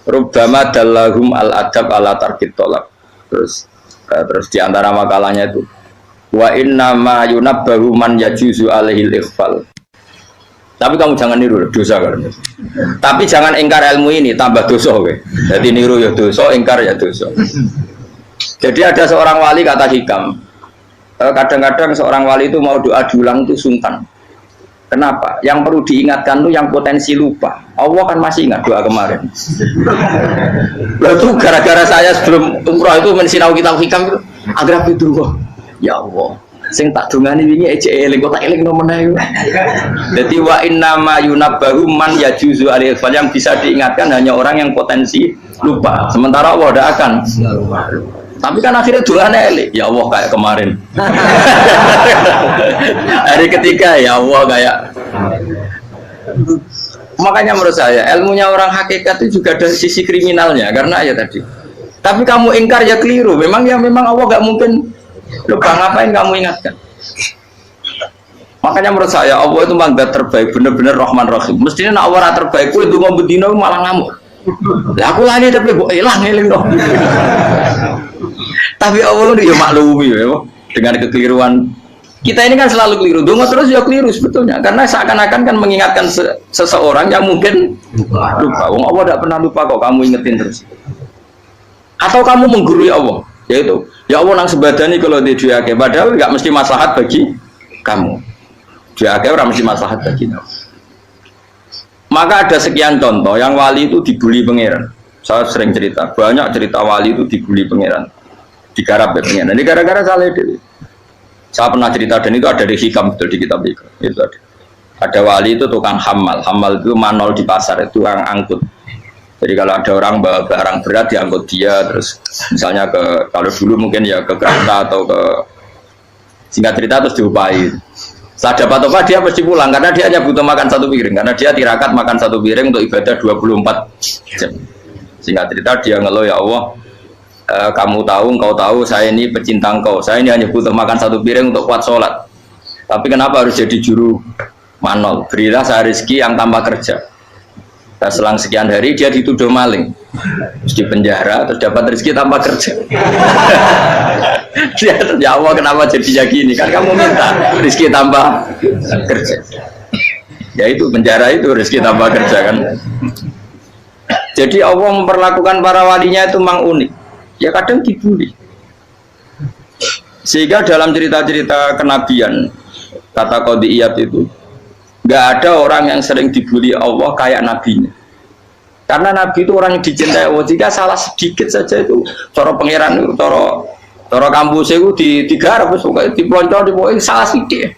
Rubbama dallahum al-adab ala tarkit tolak. Terus di antara makalahnya itu wa inna ma yunabbahu man yajuzu alaihil ikhfal. Tapi kamu jangan niru dosa kan. Tapi jangan ingkar ilmu ini tambah dosa kowe. Jadi niru ya dosa, ingkar ya dosa. Jadi ada seorang wali kata hikam. Kadang-kadang seorang wali itu mau doa diulang itu sungkan. Kenapa? Yang perlu diingatkan tuh yang potensi lupa. Allah kan masih ingat doa kemarin. Lalu gara-gara saya sebelum umrah itu mensinau kitab hikam itu agar itu ya Allah, sing tak dungani wingi ejek eling kok tak eling nomen ae. Dadi wa inna ma yunabbahu man yajuzu alil fal, yang bisa diingatkan hanya orang yang potensi lupa. Sementara Allah tidak akan. Tapi kan akhirnya doanya eling. Ya Allah kayak kemarin. Hari ketiga ya Allah kayak. Makanya menurut saya ilmunya orang hakikat itu juga ada sisi kriminalnya karena ya tadi. Tapi kamu ingkar ya keliru. Memang Allah nggak mungkin lupa, ngapain kamu ingatkan? Makanya menurut saya Allah itu manggat terbaik, bener-bener Rahman Rahim. Mestinya nak Allah terbaik, itu mau bedino malah ngamuk. Lah aku lali tapi kok hilang dong. Tapi Allah itu ya maklumi ya, dengan kekeliruan. Kita ini kan selalu keliru, dongo terus ya keliru sebetulnya. Karena seakan-akan kan mengingatkan seseorang yang mungkin lupa. Wong Allah tidak pernah lupa kok, kamu ingetin terus. Atau kamu menggurui Allah, yaitu ya Allah nang sebadani kalau di diake, padahal nggak mesti maslahat bagi kamu. Diake orang mesti maslahat bagi kamu. Maka ada sekian contoh yang wali itu dibully pangeran. Saya sering cerita, banyak cerita wali itu dibully pangeran, digarap ya pangeran. Ini gara-gara salah itu. Saya pernah cerita dan itu ada di hikam betul di kitab itu. Itu ada wali itu tukang hamal itu manol di pasar itu tukang angkut. Jadi kalau ada orang bawa barang berat diangkut dia, terus misalnya kalau dulu mungkin ya ke kereta atau ke singkat cerita terus diupahi. Saat dapat apa dia pasti pulang karena dia hanya butuh makan satu piring karena dia tirakat makan satu piring untuk ibadah 24 jam. Singkat cerita dia ngeluh ya Allah. Kamu tahu, engkau tahu, saya ini pecinta engkau. Saya ini hanya butuh makan satu piring untuk kuat sholat. Tapi kenapa harus jadi juru manol? Berilah saya rezeki yang tanpa kerja. Dan selang sekian hari dia dituduh maling, terus di penjara, terus dapat rezeki tanpa kerja. Dia ya Allah kenapa jadinya gini? Kan kamu minta rezeki tanpa kerja. Ya itu penjara itu rezeki tanpa kerja kan. Jadi Allah memperlakukan para walinya itu memang unik. Ya kadang dibully. Sehingga dalam cerita-cerita kenabian kata Qadiyat itu nggak ada orang yang sering dibully Allah kayak nabinya. Karena nabi itu orang yang dicintai Allah. Jika salah sedikit saja itu cara pangeran itu cara kampus itu digarap suka dipelonco dipoin salah sedikit.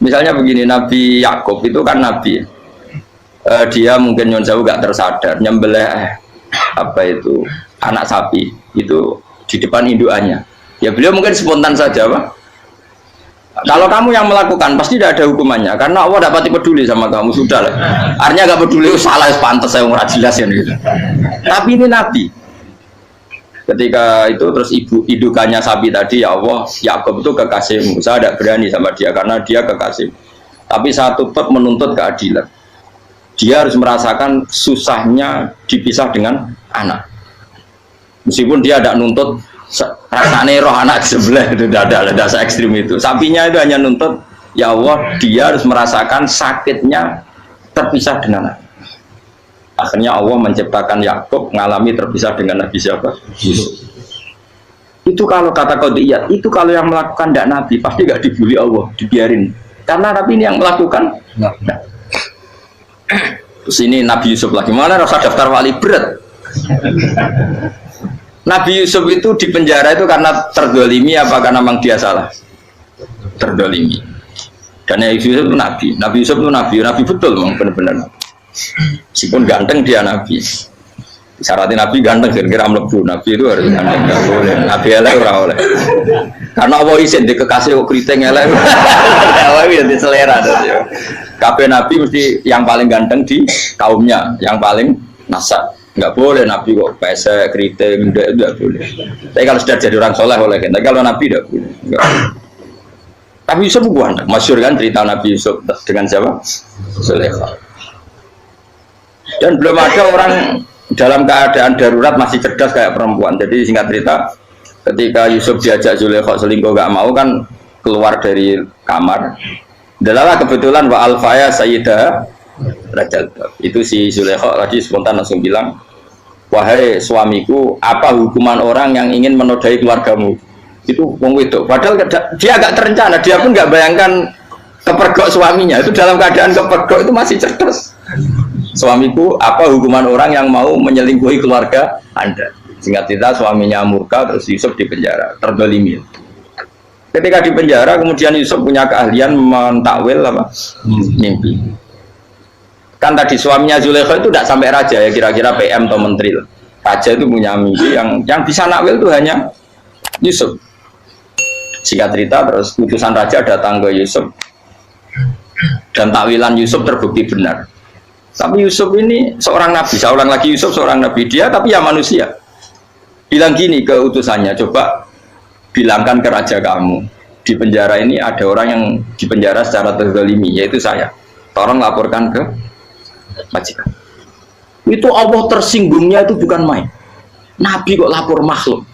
Misalnya begini, Nabi Yakub itu kan nabi. Dia mungkin nyon jauh nggak tersadar nyembelih apa itu anak sapi itu di depan indukannya. Ya beliau mungkin spontan saja, Pak. Kalau kamu yang melakukan pasti tidak ada hukumannya karena Allah dapat peduli sama kamu sudah lah. Artinya nggak peduli salah pantas saya nggak jelas ya gitu. Tapi ini Nabi. Ketika itu terus indukannya sapi tadi ya Allah Yakub itu kekasihmu. Saya tidak berani sama dia karena dia kekasih. Tapi saya tetap menuntut keadilan. Dia harus merasakan susahnya dipisah dengan anak. Meskipun dia tidak nuntut rasanya roh anak sebelah itu tidak ada se ekstrim itu. Sapinya itu hanya nuntut ya Allah dia harus merasakan sakitnya terpisah dengan anak. Akhirnya Allah menciptakan Yakub mengalami terpisah dengan Nabi siapa? Yusuf. Itu kalau kata Qadiyat, itu kalau yang melakukan tidak Nabi pasti nggak dibully Allah, dibiarin. Karena Nabi ini yang melakukan. Nah. Terus ini Nabi Yusuf lagi mana rasa daftar wali berat. Nabi Yusuf itu di penjara itu karena terdolimi apa karena memang dia salah? Terdolimi. Dan Yusuf itu Nabi. Nabi Yusuf itu Nabi betul memang benar-benar. Meskipun ganteng dia Nabi. Syaratnya Nabi ganteng kira-kira mlebu. Nabi itu harus ganteng, nggak boleh. Nabi elek ora oleh. Karena Allah izin di kekasih kok kriting elek. Allah itu di selera tuh. Kabeh Nabi mesti yang paling ganteng di kaumnya, yang paling nasab. Nggak boleh Nabi kok pesek, kriting, enggak boleh. Tapi kalau sudah jadi orang soleh boleh. Tapi kalau Nabi tidak boleh. Tapi Yusuf bukan. Masyhur kan cerita Nabi Yusuf dengan siapa? Zulaikha. Dan belum ada orang dalam keadaan darurat masih cerdas kayak perempuan. Jadi singkat cerita, ketika Yusuf diajak Zulaikha selingkuh nggak mau kan keluar dari kamar. Adalah kebetulan wa alfaya sayyidah Rajal. Itu si Zulaikha tadi spontan langsung bilang, wahai suamiku, apa hukuman orang yang ingin menodai keluargamu? Itu wong wedok. Padahal dia agak terencana, dia pun nggak bayangkan kepergok suaminya. Itu dalam keadaan kepergok itu masih cerdas. Suamiku, apa hukuman orang yang mau menyelingkuhi keluarga Anda? Singkat cerita suaminya murka, terus Yusuf di penjara, terdolimi. Ketika di penjara, kemudian Yusuf punya keahlian mentakwil apa? Mimpi. Kan tadi suaminya Zulaikha itu tidak sampai raja ya, kira-kira PM atau menteri. Raja itu punya mimpi yang bisa nakwil itu hanya Yusuf. Singkat cerita, terus utusan raja datang ke Yusuf dan takwilan Yusuf terbukti benar. Tapi Yusuf ini seorang nabi, saya ulang lagi Yusuf seorang nabi dia, tapi ya manusia. Bilang gini ke utusannya, coba bilangkan ke raja kamu, di penjara ini ada orang yang di penjara secara terzalimi, yaitu saya. Tolong laporkan ke majikan. Itu Allah tersinggungnya itu bukan main. Nabi kok lapor makhluk.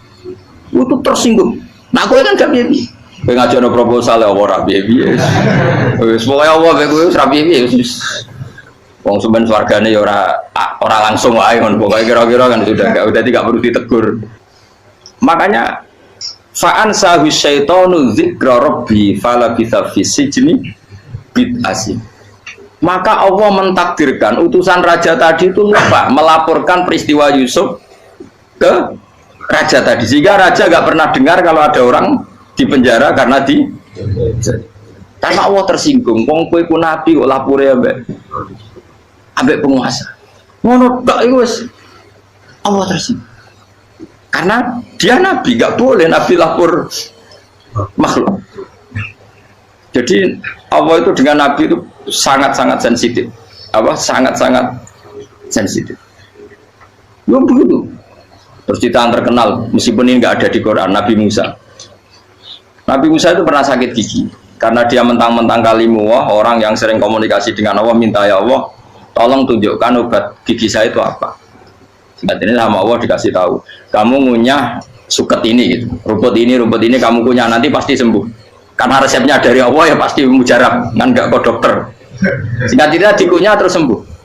Itu tersinggung. Nah, aku kan gak bibi. Kowe ngajono proposal ya ora bibi. Wis pokoke Allah kowe wis ra bibi wis. Wong sampean swargane ya ora langsung wae ngono. Pokoke kira-kira kan udah tidak perlu ditegur. Makanya fa'an sahu syaitanu dzikra rabbi falabitha fi sijni bid'asin. Maka Allah mentakdirkan utusan raja tadi itu lupa melaporkan peristiwa Yusuf ke raja tadi, sehingga raja gak pernah dengar kalau ada orang di penjara karena Allah tersinggung. Wong kowe ku nabi kok lapore ambek penguasa. Ngono tok iku wis Allah tersinggung. Karena dia nabi, gak boleh nabi lapor makhluk. Jadi Allah itu dengan nabi itu sangat-sangat sensitif. Sangat-sangat sensitif. Ya begitu. Terus cerita terkenal, meskipun ini nggak ada di Quran, Nabi Musa. Nabi Musa itu pernah sakit gigi karena dia mentang-mentang kalimullah, orang yang sering komunikasi dengan Allah, minta ya Allah, tolong tunjukkan obat gigi saya itu apa. Singkat ini sama Allah dikasih tahu, kamu ngunyah suket ini, gitu. rumput ini kamu kunyah, nanti pasti sembuh. Karena resepnya dari Allah ya pasti mujarab, kan nggak ke dokter. Singkat cerita dikunyah terus sembuh.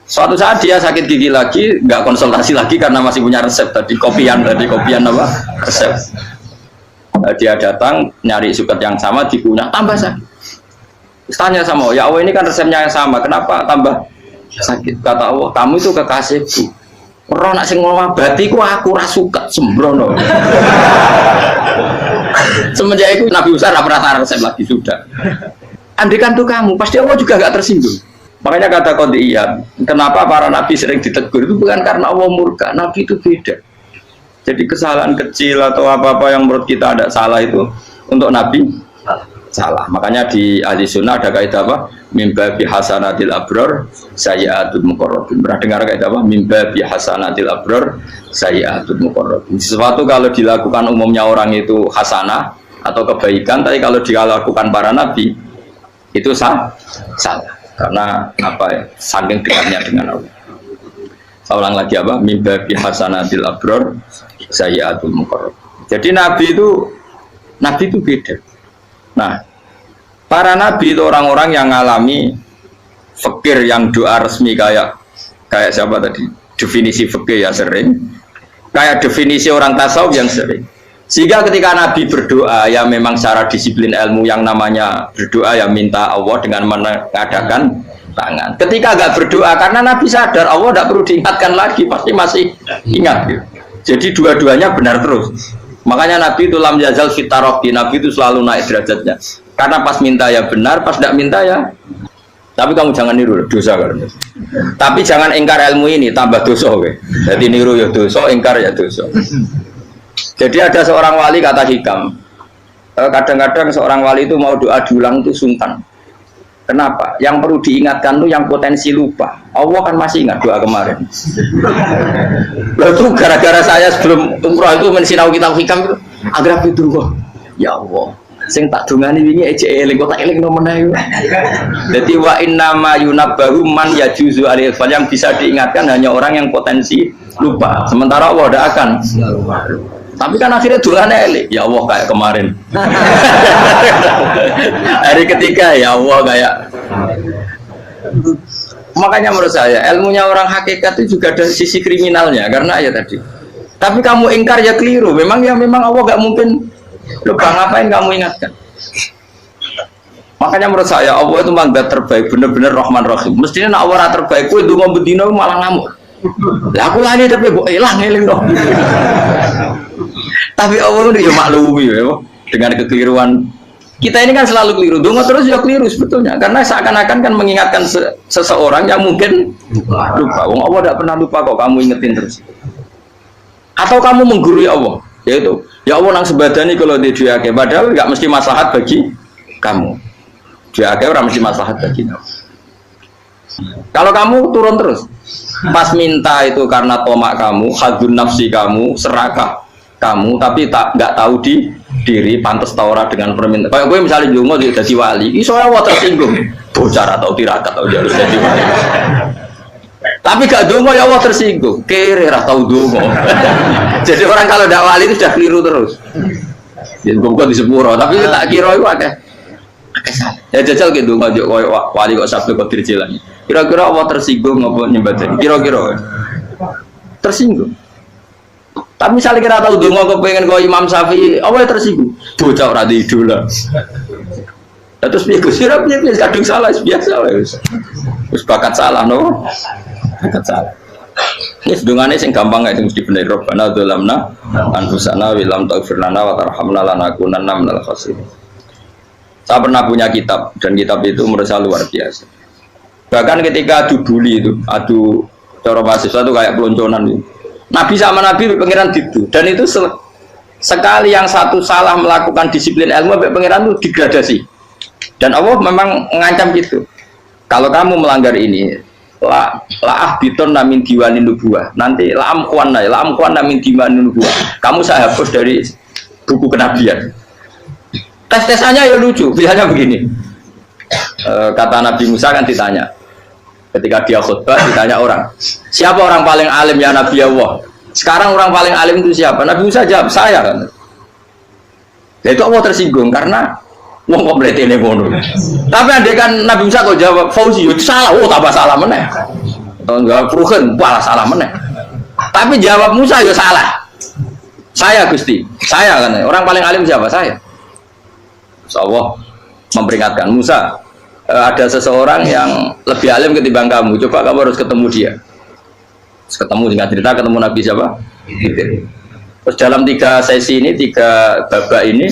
Suatu saat dia sakit gigi lagi, nggak konsultasi lagi karena masih punya resep tadi kopian apa resep. Dia datang nyari suket yang sama dikunyah tambah sakit. Tanya sama Allah, ya Allah ini kan resepnya yang sama, kenapa tambah sakit? Kata Allah, kamu itu kekasihku. Orang nak sing ngobati ku aku ra suket sembrono. Semenjak itu Nabi Musa pernah resep lagi sudah. Andikan tuh kamu, pasti Allah juga gak tersinggung. Makanya kata Qadiyat, kenapa para nabi sering ditegur itu bukan karena Allah murka, nabi itu beda. Jadi kesalahan kecil atau apa-apa yang menurut kita ada salah itu untuk nabi salah. Makanya di ahli sunnah ada kaidah apa? Mimba bihasanatil abror sayyi'atul muqarrabin. Pernah dengar kaidah apa? Mimba bihasanatil abror sayyi'atul muqarrabin. Sesuatu kalau dilakukan umumnya orang itu hasanah atau kebaikan, tapi kalau dilakukan para nabi itu salah. Karena apa ya? Saking dekatnya dengan Allah. Saya ulang lagi apa? Mimba bihasanatil abror sayyi'atul muqarrabin. Jadi nabi itu beda. Nah, para nabi itu orang-orang yang mengalami fikir yang doa resmi kayak siapa tadi? Definisi fikir ya sering. Kayak definisi orang tasawuf yang sering. Sehingga ketika Nabi berdoa ya memang secara disiplin ilmu yang namanya berdoa ya minta Allah dengan mengadakan tangan. Ketika agak berdoa karena Nabi sadar Allah tidak perlu diingatkan lagi, pasti masih ingat. Gitu. Jadi dua-duanya benar terus. Makanya Nabi itu lam yazal fitaroki, Nabi itu selalu naik derajatnya. Karena pas minta ya benar, pas tidak minta ya. Tapi kamu jangan niru dosa kan. Tapi jangan ingkar ilmu ini tambah dosa. Okay? Jadi niru ya dosa, ingkar ya dosa. Jadi ada seorang wali kata hikam, kadang-kadang seorang wali itu mau doa diulang itu sungkan. Kenapa? Yang perlu diingatkan itu yang potensi lupa. Allah kan masih ingat doa kemarin. Lalu gara-gara saya sebelum umroh itu mensinau kitab hikam itu agar itu ya Allah. Sing tak dungani wingi eling kok tak eling nomene yo. Dadi wa inna ma yunabbahu man yajuzu alil fal, yang bisa diingatkan hanya orang yang potensi lupa. Sementara Allah tidak akan. Tapi kan akhirnya dungane eling. Ya Allah kayak kemarin. Hari ketiga ya Allah kayak. Makanya menurut saya ilmunya orang hakikat itu juga ada sisi kriminalnya karena ya tadi. Tapi kamu ingkar ya keliru. Memang Allah gak mungkin lupa, ngapain kamu ingatkan? Makanya menurut saya Allah itu mangga terbaik, bener-bener Rahman Rahim. Mestinya nak orang terbaik, kue itu mau bedino malah ngamuk. Lah aku lari tapi kok hilang ngeling dong. Tapi Allah itu ya maklumi ya, dengan kekeliruan. Kita ini kan selalu keliru, dongo terus ya keliru sebetulnya. Karena seakan-akan kan mengingatkan seseorang yang mungkin lupa. Wong Allah tidak pernah lupa kok, kamu ingetin terus. Atau kamu menggurui Allah, yaitu ya Allah nang sebadani kalau di diake, padahal nggak mesti maslahat bagi kamu. Diake orang mesti maslahat bagi kamu. Kalau kamu turun terus, pas minta itu karena tomak kamu, hadun nafsi kamu, serakah kamu tapi nggak tahu diri pantas taura dengan permintaan. Kayak gue misalnya jongo jadi wali, iso Allah tersinggung. Bocah atau tirakat atau harus jadi wali. Tapi gak dongo ya Allah tersinggung. Kere ra tau dongo. Jadi orang kalau ndak wali itu sudah keliru terus. Ya bukan di sepuro, tapi tak kira itu akeh. Ya jajal gitu ngajak wali kok sabtu kok dirjelan. Kira-kira Allah tersinggung apa nyembah? Kira-kira tersinggung. Tapi misalnya kita tahu dongo kepengen kau Imam Syafi'i, Allah tersinggung. Bocah ora di idola. Terus piye Gus? Piye kadung salah biasa wis. Wis bakat salah no. Bakat salah. Ini sedungane sing gampang ae mesti bener Rabbana dzalamna anfusana wa lam taghfir lana wa tarhamna lanakunanna minal khasirin. Saya pernah punya kitab dan kitab itu menurut saya luar biasa. Bahkan ketika adu bully itu, adu cara mahasiswa itu kayak pelonconan itu. Nabi sama Nabi pangeran itu dan itu sekali yang satu salah melakukan disiplin ilmu sampai pangeran itu degradasi. Dan Allah memang mengancam gitu. Kalau kamu melanggar ini, la ahbiton namin diwanin nubuah. Nanti la amkuan namin diwanin nubuah. Kamu saya hapus dari buku kenabian. Tes-tesannya ya lucu. Biasanya begini. Kata Nabi Musa kan ditanya. Ketika dia khutbah ditanya orang, siapa orang paling alim ya Nabi Allah? Sekarang orang paling alim itu siapa? Nabi Musa jawab, saya kan. Ya itu Allah tersinggung karena wong kok berarti ini ngono. Tapi andai kan Nabi Musa kok jawab Fauzi, itu salah, tambah salah meneh. Atau enggak Pruhen, malah salah meneh. Tapi jawab Musa ya salah. Saya Gusti, saya kan. Orang paling alim siapa? Saya. Allah memperingatkan Musa, ada seseorang yang lebih alim ketimbang kamu. Coba kamu harus ketemu dia. Terus ketemu singkat cerita ketemu Nabi siapa? Terus dalam 3 sesi ini, 3 babak ini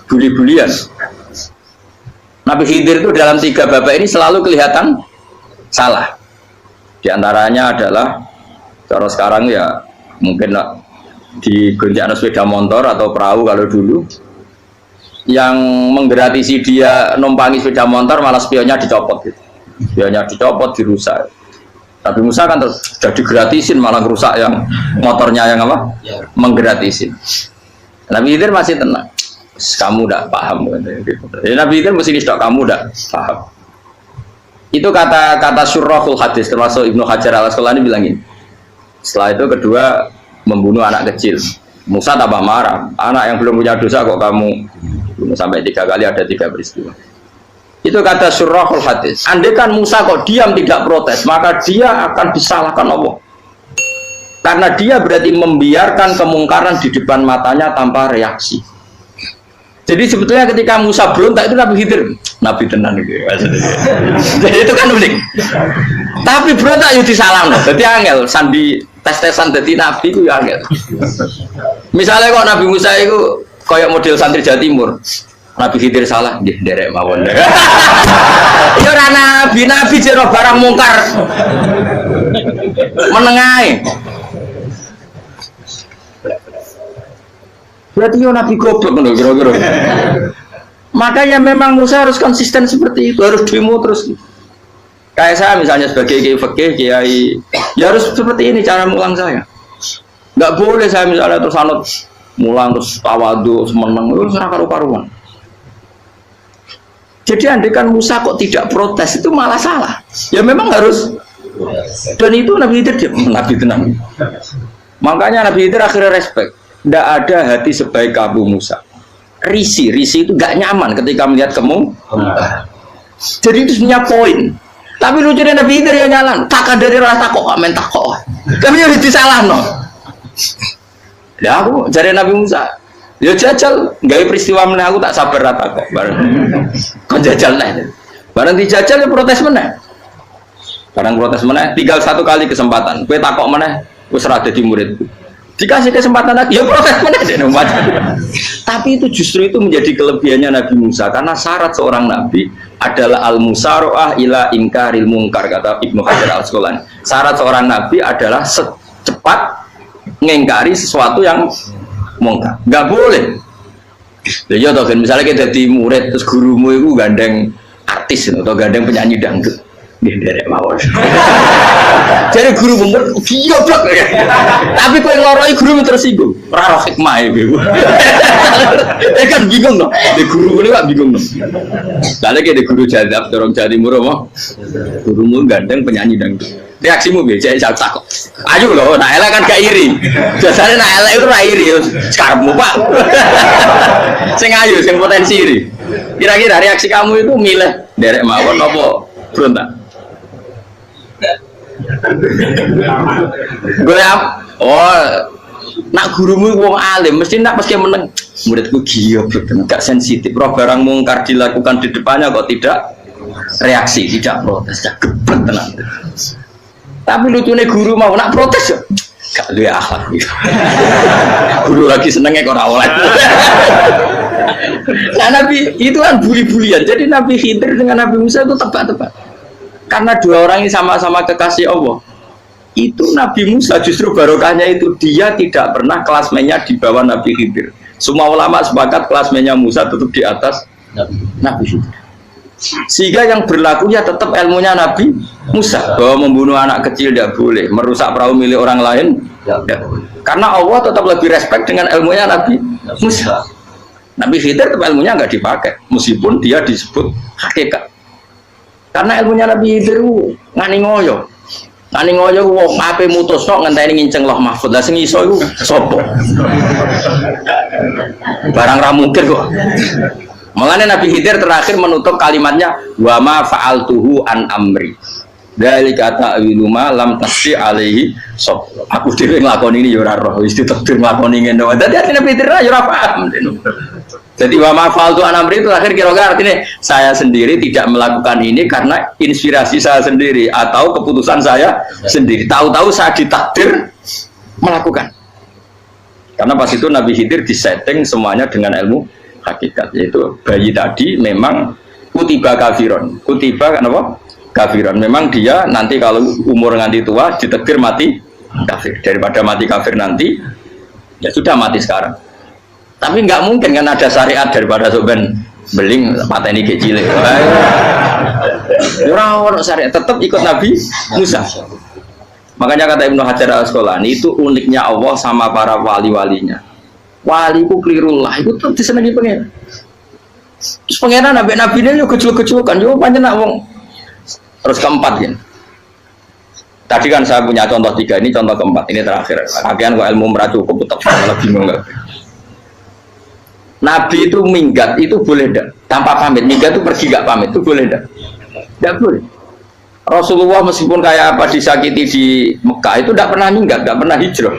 buli-bulian. Nabi Khidir itu dalam 3 babak ini selalu kelihatan salah. Di antaranya adalah cara sekarang ya mungkin di gonjak sepeda motor atau perahu kalau dulu yang menggratisi dia numpangi sepeda motor malah spionnya dicopot gitu. Spionnya dicopot, dirusak. Nabi Musa kan sudah digratisin malah rusak yang motornya yang apa? Menggratisin. Nabi Khidir masih tenang. Kamu tidak paham. Jadi Nabi Khidir mesti distok kamu tidak paham. Itu kata syurrahul hadis termasuk Ibnu Hajar al-Asqalani bilangin. Setelah itu kedua membunuh anak kecil. Musa tambah marah. Anak yang belum punya dosa kok kamu bunuh sampai 3 kali ada 3 peristiwa. Itu kata syurrahul hadis. Andai kan Musa kok diam tidak protes, maka dia akan disalahkan Allah. Karena dia berarti membiarkan kemungkaran di depan matanya tanpa reaksi. Jadi sebetulnya ketika Musa berontak itu Nabi Khidir, Nabi tenan gitu. Jadi itu kan unik. Tapi berontak itu disalahkan. Jadi angel sandi tes-tesan jadi Nabi itu ya angel. Misalnya kok Nabi Musa itu kayak model santri Jawa Timur. Nabi Khidir salah, nggih nderek mawon. Ya ora nabi jero barang mungkar. Menengae. Berarti yo nabi goblok ngono kira-kira. Makanya memang Musa harus konsisten seperti itu, harus demo terus. Kayak saya misalnya sebagai kiai fikih, kiai ya harus seperti ini cara mulang saya. Enggak boleh saya misalnya terus anut mulang terus tawadu, semeneng itu ora karu-karuan. Jadi andai kan Musa kok tidak protes itu malah salah. Ya memang harus. Dan itu Nabi Khidir Nabi tenang. Makanya Nabi Khidir akhirnya respect. Tidak ada hati sebaik Abu Musa. Risi itu gak nyaman ketika melihat kamu. Jadi itu punya poin. Tapi lucunya Nabi Khidir yang nyalan. Takkan dari rasa kok amen takok. Tapi harus disalah no. Ya aku cari Nabi Musa. Ya jajal, gawe peristiwa meneh aku tak sabar rata kok bareng. Kon jajal neh. Bareng dijajal ya protes meneh. Bareng protes meneh, tinggal 1 kali kesempatan. Kowe takok meneh wis ora dadi muridku. Dikasih kesempatan lagi, ya protes meneh dene umat. Tapi itu justru itu menjadi kelebihannya Nabi Musa karena syarat seorang nabi adalah al-musara'ah ila ingkaril munkar kata Ibnu Hajar al-Asqalani. Syarat seorang nabi adalah secepat mengingkari sesuatu yang mungkar. Nggak boleh. Ya toh kan misalnya kita jadi murid terus gurumu itu gandeng artis atau gandeng penyanyi dangdut. Nggih derek mawon. Jadi guru bener goblok. Tapi kowe ngloroi guru tersinggung. Ora hikmah iku. Kan bingung loh. Di guru ini kan bingung loh. Lalu kayak di guru jadab dorong jadi murah mah. Gurumu gandeng penyanyi dangdut. Reaksimu biasa saya takut. Ayo loh, nah elek kan gak iri. Biasanya nah elek itu ra iri. Sekarangmu Pak. Sing ayu, sing potensi iri. Kira-kira reaksi kamu itu milih derek mawon apa berontak? Gue nak gurumu wong alim mesti nak pasti meneng muridku giyoblok gak sensitif roh barang mungkar dilakukan di depannya kok tidak reaksi tidak protes gak gebet tenang tapi lucunya guru mau nak protes ya gak luwe akhlak guru lagi senengnya kok ora oleh nah Nabi itu kan buli-bulian jadi Nabi Khidir dengan Nabi Musa itu tebak-tebak karena dua orang ini sama-sama kekasih Allah itu Nabi Musa justru barokahnya itu dia tidak pernah kelasmennya di bawah Nabi Khidir. Semua ulama sepakat kelasmennya Musa tetap di atas Nabi Khidir. Sehingga yang berlaku ya tetap ilmunya Nabi Musa bahwa membunuh anak kecil tidak boleh, merusak perahu milik orang lain tidak boleh. Karena Allah tetap lebih respect dengan ilmunya Nabi Musa. Nabi Khidir tetap ilmunya nggak dipakai meskipun dia disebut hakikat. Karena ilmunya Nabi Khidir ngani ngoyo. Nani ngoyo wong ape mutusno ngenteni nginceng Loh Mahfud. Lah sing iso iku sapa? Barang ra mungkin kok. Mulane Nabi Khidir terakhir menutup kalimatnya wa ma fa'altuhu an amri. Dari kata wiluma lam tasdi alaihi sob. Aku dhewe nglakoni ini ya ora roh, wis ditakdir nglakoni ngene. Dadi Nabi Khidir ya ora paham. Jadi wa ma fa'altu an amri itu akhir kira-kira artinya saya sendiri tidak melakukan ini karena inspirasi saya sendiri atau keputusan saya sendiri. Tahu-tahu saya ditakdir melakukan. Karena pas itu Nabi Khidir disetting semuanya dengan ilmu hakikat, yaitu bayi tadi memang kutiba kafiron. Kutiba kan apa? Kafiron. Memang dia nanti kalau umur nganti tua ditakdir mati kafir. Daripada mati kafir nanti ya sudah mati sekarang. Tapi nggak mungkin kan ada syariat daripada soben beling pateni kecil. Orang syariat tetap ikut Nabi Musa. Makanya kata Ibnu Hajar Al-Asqalani itu uniknya Allah sama para wali-walinya. Waliku klirullah itu tetap disenangi pengen. Terus pengenan nabi-nabi ini juga kecil-kecilkan juga panjang nak wong. Terus keempat ya. Tadi kan saya punya contoh 3 ini contoh keempat ini terakhir. Akhirnya kok ilmu meracu tetap malah bingung nggak. Nabi itu minggat itu boleh enggak? Tanpa pamit, minggat itu pergi enggak pamit itu boleh enggak? Enggak boleh. Rasulullah meskipun kayak apa disakiti di Mekah itu enggak pernah minggat, enggak pernah hijrah.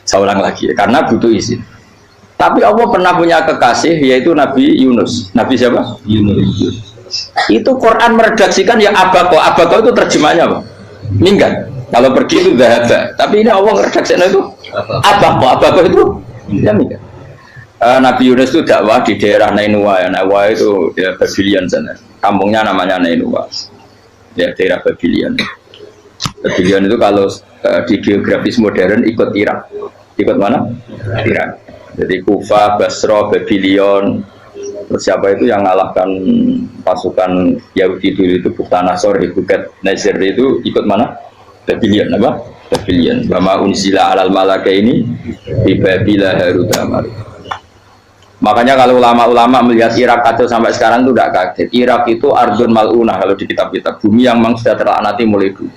Saya ulang lagi ya, karena butuh izin. Tapi Allah pernah punya kekasih yaitu Nabi Yunus. Nabi siapa? Yunus. Itu Quran meredaksikan ya abako. Abako itu terjemahnya apa? Minggat. Kalau pergi itu dahaba. Tapi ini Allah meredaksikan itu abako. Abako itu ya, Nabi Yunus itu dakwah di daerah Nainua ya. Nainua itu ya Babylon sana. Kampungnya namanya Nainua. Ya daerah Babylon. Babylon itu kalau di geografis modern ikut Irak. Ikut mana? Irak. Jadi Kufa, Basra, Babylon. Terus siapa itu yang mengalahkan pasukan Yahudi dulu itu Buktanasor, Bukat Nasir itu ikut mana? Babylon apa? Babylon. Bama unsila alal malaka ini di Babila Harudamar. Makanya kalau ulama-ulama melihat Irak kacau sampai sekarang itu tidak kaget. Irak itu ardun mal'unah kalau di kitab-kitab, bumi yang memang sudah terlaknati mulai dulu.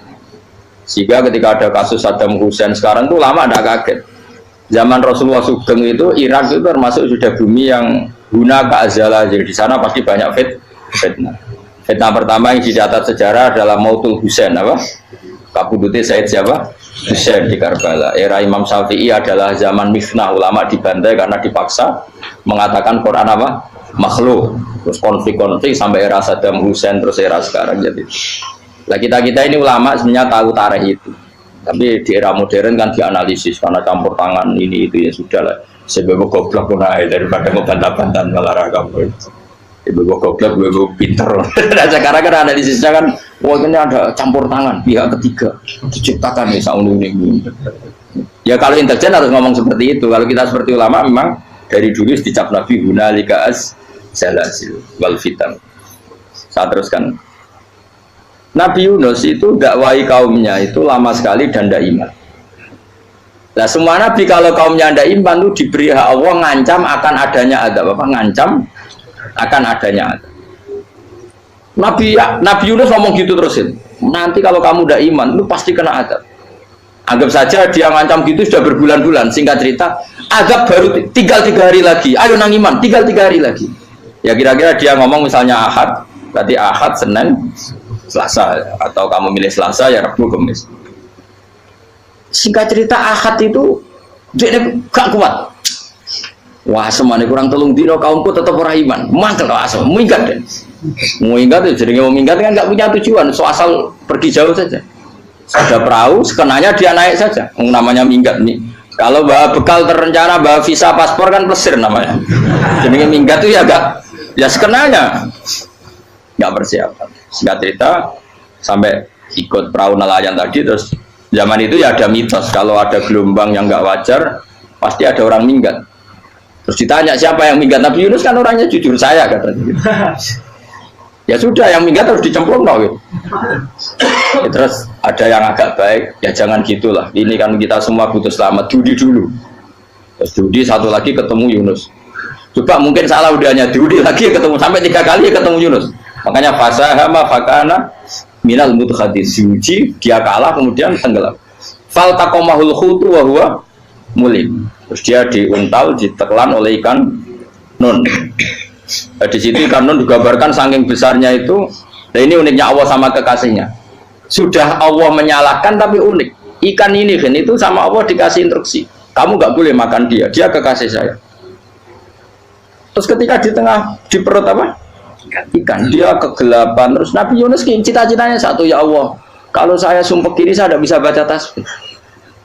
Sehingga ketika ada kasus Saddam Hussein sekarang itu ulama tidak kaget. Zaman Rasulullah Sugeng itu Irak itu termasuk sudah bumi yang guna keazalah. Jadi di sana pasti banyak fitnah. Fitnah pertama yang dicatat sejarah adalah Mautul Hussein apa? Kabudutnya Said siapa? Hussein di Karbala. Era Imam Syafi'i adalah zaman mifnah, ulama dibantai karena dipaksa mengatakan Quran apa? Makhluk. Terus konflik-konflik sampai era Saddam Hussein terus era sekarang jadi. Lah kita ini ulama sebenarnya tahu tarikh itu. Tapi di era modern kan dianalisis karena campur tangan ini itu ya sudah lah. Sebab goblok pun daripada ngebantah-bantah malah rakam. Ibu goblok, ibu pinter. Nah, sekarang kan analisisnya kan, wah ini ada campur tangan pihak ketiga diciptakan ya saung ini. Ya kalau intelijen harus ngomong seperti itu. Kalau kita seperti ulama memang dari dulu dicap Nabi hunalika az-zalasil wal fitan. Saya teruskan. Nabi Yunus itu dakwahi kaumnya itu lama sekali dan tidak iman. Nah semua nabi kalau kaumnya anda iman itu diberi hak Allah ngancam akan adanya adab apa? Ngancam akan adanya adab. Nabi Yunus ngomong gitu terusin. Nanti kalau kamu udah iman, lu pasti kena adab. Anggap saja dia ngancam gitu sudah berbulan-bulan. Singkat cerita, adab baru tinggal 3 hari lagi. Ayo nang iman, tinggal 3 hari lagi. Ya kira-kira dia ngomong misalnya Ahad, berarti Ahad, Senin, Selasa, atau kamu milih Selasa ya Rabu, Kamis. Singkat cerita Ahad itu dia gak kuat. Wah semuanya kurang telung dino kaumku tetap orang iman. Mangkel asal minggat deh. Minggat itu jadi minggat kan gak punya tujuan. So asal pergi jauh saja. Ada perahu, sekenanya dia naik saja. Namanya minggat nih. Kalau bawa bekal terencana, bawa visa paspor kan plesir namanya. Jadi minggat itu ya gak, ya sekenanya gak persiapan. Singkat cerita sampai ikut perahu nelayan tadi terus. Zaman itu ya ada mitos kalau ada gelombang yang nggak wajar pasti ada orang minggat. Terus ditanya siapa yang minggat, Nabi Yunus kan orangnya jujur saya katanya. Ya sudah yang minggat harus dicemplung gitu. Ya, terus ada yang agak baik ya jangan gitulah. Ini kan kita semua butuh selamat. Judi dulu. Terus judi satu lagi ketemu Yunus. Coba mungkin salah udahnya judi lagi ketemu sampai 3 kali ketemu Yunus. Makanya fasahama fakana minal mutkhadis diuji dia kalah kemudian tenggelam. Fal taqamahul khutu wa huwa mulim. Terus dia diuntal ditelan oleh ikan nun. Nah, di situ ikan nun digambarkan saking besarnya itu. Nah ini uniknya Allah sama kekasihnya. Sudah Allah menyalahkan tapi unik. Ikan ini kan itu sama Allah dikasih instruksi. Kamu nggak boleh makan dia. Dia kekasih saya. Terus ketika di tengah di perut apa? Ikan dia kegelapan. Terus Nabi Yunus cita-citanya satu, ya Allah kalau saya sumpah kiri saya tidak bisa baca tasbih.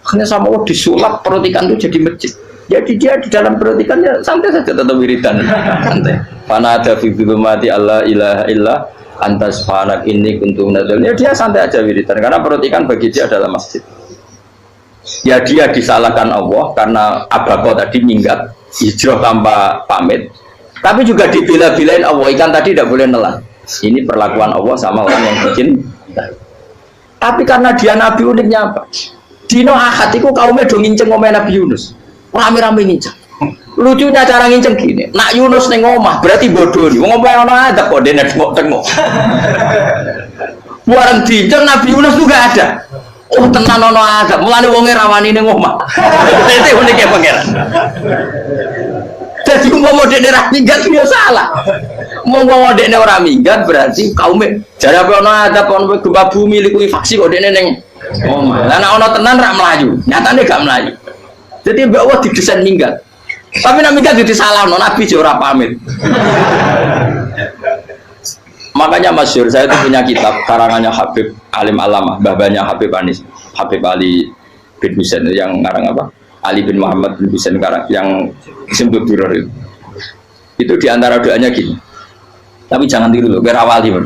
Akhirnya sama Allah disulap perut ikan itu jadi masjid. Jadi dia di dalam perut ikannya santai saja tetap wiridan santai. Fana ada fi dzulumati alla ilaha illa anta subhanak inni kuntu minadz dzalimin. Dia santai aja wiridan karena perut ikan bagi dia adalah masjid. Ya dia disalahkan Allah karena abako tadi minggat hijrah tanpa pamit. Tapi juga dibela-belain Allah, ikan tadi tidak boleh nelan. Ini perlakuan Allah sama orang yang bikin. Tapi karena dia Nabi uniknya apa? Dino Ahad itu kaumnya dong nginceng ngomel Nabi Yunus. Rame-rame nginceng. Lucunya cara nginceng gini. Nak Yunus neng omah berarti bodoh nih. Ngomel orang ada kok dia tengok. Buaran dinceng Nabi Yunus juga ada. Oh tenan ono ada. Mulane wonge rawani neng omah. Itu uniknya pangeran. Jadi mau dekne ora minggat dia salah. Mau dekne ora minggat berarti kaumnya jare apa ono ada ono gempa bumi liku faksi kok dekne ning omah. Lah nek ono tenan ra melayu, nyatane gak melayu. Jadi mbak Allah didesain minggat. Tapi nek minggat disalahno Nabi yo ora pamit. Makanya masyhur saya itu punya kitab karangannya Habib Alim Alama, babanya Habib Anis, Habib Ali bin Husain yang ngarang apa? Ali bin Muhammad bin Husain yang disebut duror itu diantara doanya gini. Tapi jangan tiru loh, biar awal nih.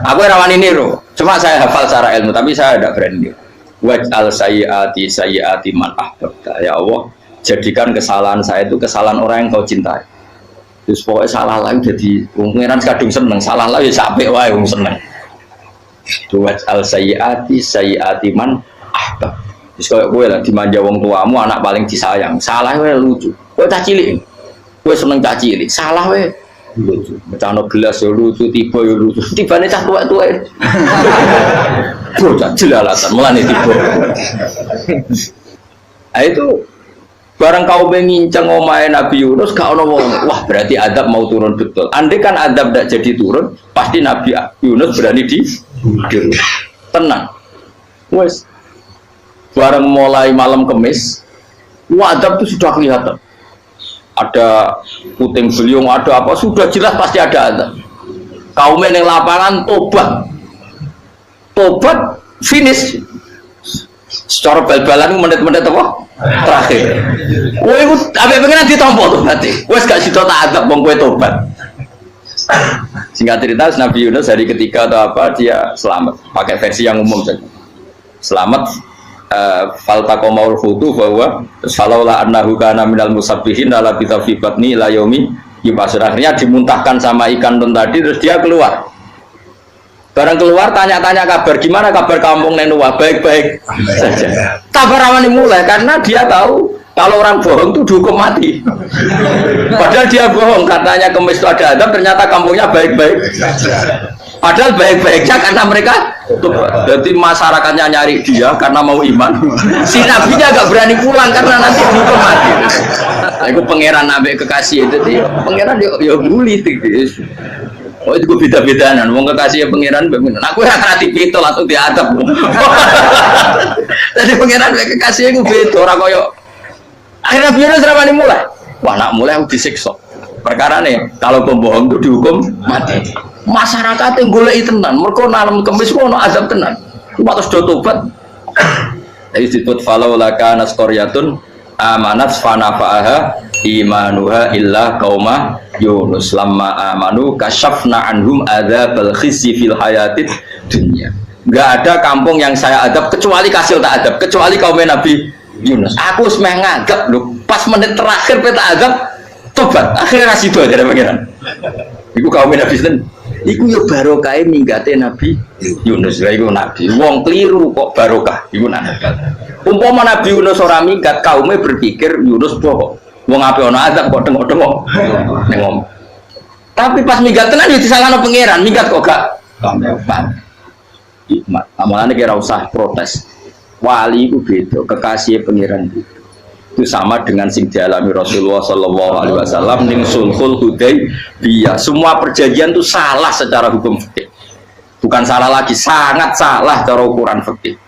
Aku rawan ini loh. Cuma saya hafal secara ilmu, tapi saya ada branding. Waj'al sayyiati man ahbabta. Ya Allah, jadikan kesalahan saya itu kesalahan orang yang kau cintai. Terus pokoknya salah lagi jadi pengiran kadung seneng, salah lagi sampai wae wong seneng. Waj'al sayyiati man ahbabta. Terus kayak gue lah dimanja wong tuamu anak paling disayang. Salah we lucu. Gue cah cilik. Gue seneng cah cilik. Salah we lucu. Mecano gelas yo lucu, tiba yo lucu. Tibane cah tuwek-tuwek. Bocah jelalatan melane tiba. Nah itu barang kau mengincang omahe Nabi Yunus gak ono wong. Wah, berarti adab mau turun betul. Andai kan adab tidak jadi turun, pasti Nabi Yunus berani di tenang. Wes bareng mulai malam Kamis, adab itu sudah kelihatan. Ada puting beliung, ada apa, sudah jelas pasti ada adab. Kaum yang lapangan tobat, finish. Secara bal-balan menit-menit apa? Terakhir. Kowe iku ape pengen ditampa to berarti. Wes gak sida tak adab wong kowe tobat. Singkat cerita Nabi Yunus hari ketiga atau apa dia selamat. Pakai versi yang umum saja. Selamat. Faltaqamaul khutu bahwa falaula annahu kana minal musabbihin la bi batni la yaumi yubasir. Akhirnya dimuntahkan sama ikan nun tadi terus dia keluar. Barang keluar tanya-tanya kabar, gimana kabar kampung Nenua? Baik-baik saja. Kabar awalnya mulai karena dia tahu kalau orang bohong itu dihukum mati. Padahal dia bohong, katanya kemis itu ada adab, ternyata kampungnya baik-baik. Padahal baik-baiknya karena mereka jadi masyarakatnya nyari dia karena mau iman. Si nabinya agak berani pulang karena nanti dihukum mati. Aku pangeran nabi kekasih itu, pangeran ya bully itu. Oh itu gue beda-bedaan, mau kekasih ya pangeran, aku yang hati itu langsung diadab. Jadi pangeran kekasih gue beda, orang koyo. Akhirnya Yunus ramai mulai, wah nak mulai aku disiksa. Perkara nih, kalau pembohong itu dihukum mati. Masyarakat yang golek tenan, mereka nalam kemis kono azab tenan. Cuma terus do tobat. Jadi disebut falau laka nasqoryatun amanat fanafa'aha imanuha illa qauma Yunus lamma amanu kasyafna anhum adzabal khizyi fil hayatid dunya. Enggak ada kampung yang saya adab kecuali kasil tak adab, kecuali kaum Nabi Yunus. Aku semeh ngadab lho, pas menit terakhir peta adab tobat, akhirnya ngasih doa dari pangeran. Iku kaum Nabi Yunus. Iku yo barokah minggate Nabi Yunus. Lah iku nabi. Wong keliru kok barokah. Iku nabi. Umpama Nabi Yunus ora minggat, kaume berpikir Yunus bohong. Wong ape ana azab kok tengok-tengok. Ning ngomong. Tapi pas minggat tenan yo disalahno pangeran, minggat kok gak gampang. Hikmat. Amalane kira usah protes. Wali itu beda, kekasih pangeran itu sama dengan sing dialami Rasulullah Shallallahu Alaihi Wasallam ning sulhul Hudaybiyah. Semua perjanjian itu salah secara hukum fikih, bukan salah lagi, sangat salah cara ukuran fikih.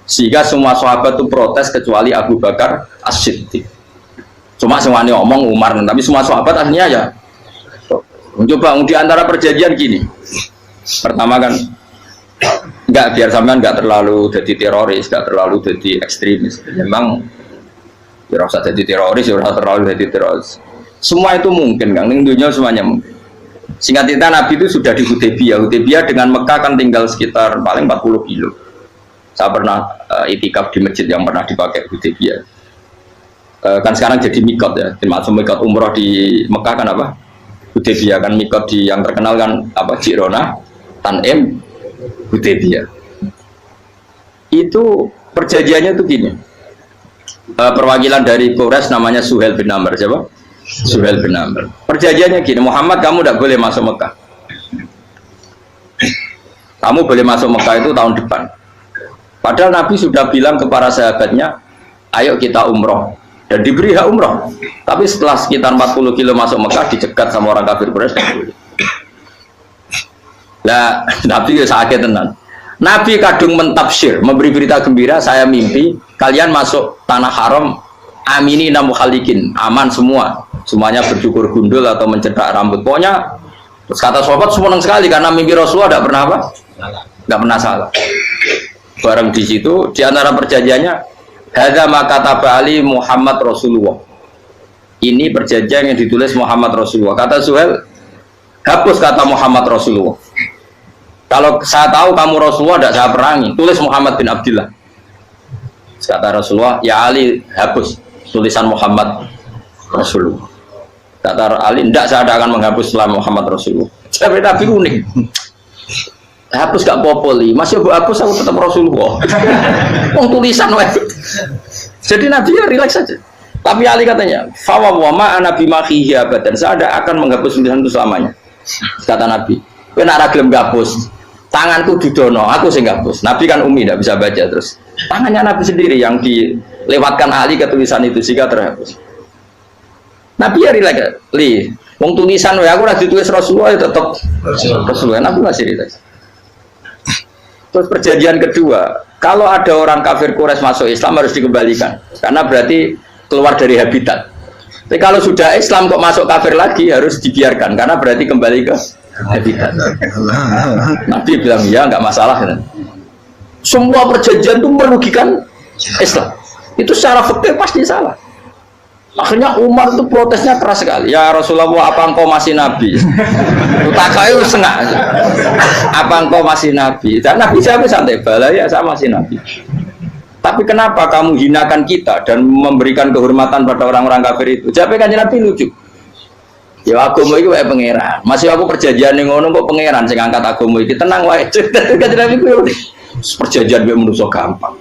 Sehingga semua sahabat itu protes kecuali Abu Bakar As-Siddiq. Cuma semuanya omong Umar, tapi semua sahabat akhirnya ya mencoba di antara perjanjian gini. Pertama kan enggak, biar sampean enggak terlalu jadi teroris, enggak terlalu jadi ekstremis. Memang ya rasa jadi teroris, ya rasa terlalu jadi teroris. Semua itu mungkin, Kang. Ning dunia semuanya mungkin. Singkat cerita Nabi itu sudah di Hudaybiyah. Hudaybiyah dengan Mekah kan tinggal sekitar paling 40 kilo. Saya pernah itikaf di masjid yang pernah dipakai Hudaybiyah. Kan sekarang jadi mikot ya, termasuk mikot umroh di Mekah kan apa? Hudaybiyah kan mikot di yang terkenal kan apa? Jirona, Tanim, Hudaybiyah. Itu perjanjiannya tuh gini. Perwakilan dari Quraisy namanya Suhail bin Amr, siapa? Suhail bin Amr. Perjanjiannya gini, Muhammad kamu tidak boleh masuk Mekah. Kamu boleh masuk Mekah itu tahun depan. Padahal Nabi sudah bilang kepada sahabatnya, ayo kita umroh. Dan diberi hak umroh. Tapi setelah sekitar 40 kilo masuk Mekah, dicegat sama orang kafir Quraisy. Nah, Nabi ya sakit tenan. Nabi kadung mentafsir, memberi berita gembira, saya mimpi kalian masuk tanah haram amini namukhalikin, aman semua, semuanya bercukur gundul atau mencetak rambut. Pokoknya terus kata sahabat senang sekali karena mimpi Rasulullah tidak pernah apa? Tidak pernah salah. Bareng di situ di antara perjanjiannya hadza ma kataba ali Muhammad Rasulullah. Ini perjanjian yang ditulis Muhammad Rasulullah. Kata Suhail, hapus kata Muhammad Rasulullah. Kalau saya tahu kamu Rasulullah tidak saya perangi, tulis Muhammad bin Abdullah. Kata Rasulullah, ya Ali hapus tulisan Muhammad Rasulullah. Kata Ali, tidak saya tidak akan menghapus setelah Muhammad Rasulullah. Tapi Nabi unik. Hapus gak popoli, masih aku hapus aku tetap Rasulullah. Tulisan web. Jadi Nabi ya rileks saja. Tapi Ali katanya, fawwama ana bimakhihi abadan. Saya tidak akan menghapus tulisan itu selamanya. Kata Nabi, kowe nek ora gelem ngapus, tanganku didono, aku sing ngapus. Nabi kan umi tidak bisa baca terus. Tangannya Nabi sendiri yang dilewatkan Ali ke tulisan itu sehingga terhapus. Nabi ya rileks. Li, wong tulisan wae aku ora ditulis Rasulullah ya tetap Rasulullah. Nabi masih rileks. Terus perjanjian kedua, kalau ada orang kafir Quraisy masuk Islam harus dikembalikan, karena berarti keluar dari habitat. Tapi kalau sudah Islam kok masuk kafir lagi harus dibiarkan, karena berarti kembali ke habitat. Nabi bilang ya nggak masalah. Semua perjanjian itu merugikan Islam. Itu secara fikih pasti salah. Akhirnya Umar itu protesnya keras sekali. Ya Rasulullah, apa engkau masih Nabi? Utakai sengak. Apa engkau masih Nabi? Dan Nabi jawab santai, bala ya saya masih Nabi. Tapi kenapa kamu hinakan kita dan memberikan kehormatan pada orang-orang kafir itu? Jawabnya kan Nabi lucu. Ya agama itu kayak pangeran. Masih aku perjanjian yang ngono kok pangeran sing angkat agama iki tenang wae. Kanjeng Nabi ku perjanjian mek manusa gampang.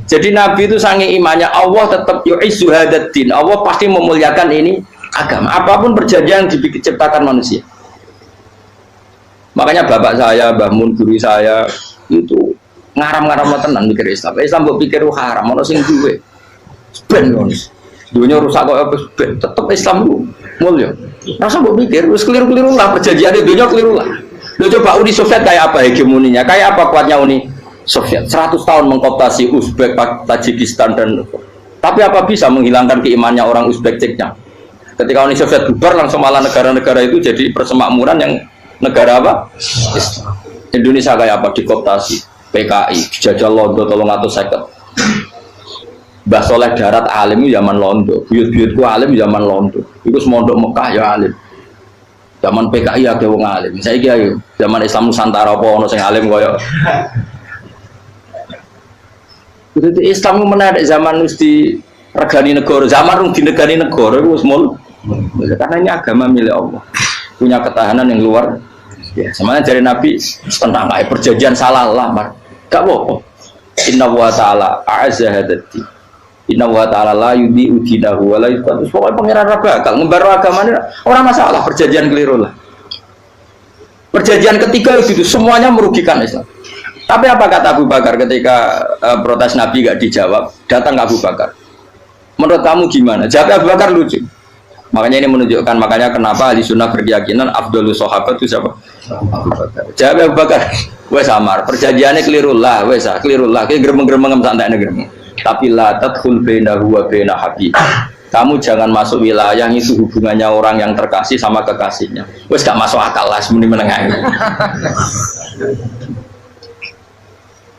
Jadi Nabi itu sange imannya Allah tetap yu'izzu hadaddin. Allah pasti memuliakan ini agama. Apapun perjanjian yang diciptakan manusia. Makanya bapak saya, Mbah Mun, guru saya itu ngaram-ngaram tenan mikir Islam. Islam mbok pikir haram, ono sing duwe. Ben ngono. Dunia rusak kok ben tetep Islam ku mulya. Rasa mbok pikir wis keliru-keliru lah perjanjian dunia keliru lah. Lo coba Uni Soviet kayak apa hegemoninya? Kayak apa kuatnya Uni Soviet? 100 tahun mengkooptasi Uzbek, Tajikistan dan tapi apa bisa menghilangkan keimannya orang Uzbek Ceknya? Ketika Uni Soviet bubar langsung malah negara-negara itu jadi persemakmuran yang negara apa? Islam. Indonesia kayak apa? Dikooptasi PKI, dijajah Londo 350. Mbah Soleh Darat alim zaman Londo, buyut-buyutku alim zaman Londo. Iku semondok Mekah ya alim. Zaman PKI ya wong alim. Saiki ayo zaman Islam Nusantara apa ono sing alim kaya. Jadi Islam menarik zaman mesti regani negara, zaman rung dinegani negara iku wis mul. Karena ini agama milik Allah. Punya ketahanan yang luar ya, semuanya dari Nabi tentang perjanjian salah lamar. Gak apa-apa. Inna wa ta'ala a'azza hadati. Inna wa ta'ala la yudhi udinahu wa la yudhi. Pokoknya pengiran bakal ngembar agamanya orang masalah perjanjian keliru lah. Perjanjian ketiga itu semuanya merugikan Islam. Tapi apa kata Abu Bakar ketika protes Nabi gak dijawab? Datang ke Abu Bakar. Menurut kamu gimana? Jawab Abu Bakar lucu. Makanya ini menunjukkan makanya kenapa ahli sunnah berkeyakinan Abdul Sahabat itu siapa? Abu Bakar. Jawab Abu Bakar. Wes samar, perjanjiannya keliru lah, wes keliru lah. Kayak geremeng-geremeng santai geremeng. Tapi la tadkhul bainahu wa baina habib. Kamu jangan masuk wilayah itu hubungannya orang yang terkasih sama kekasihnya. Wes gak masuk akal lah semuanya menengah.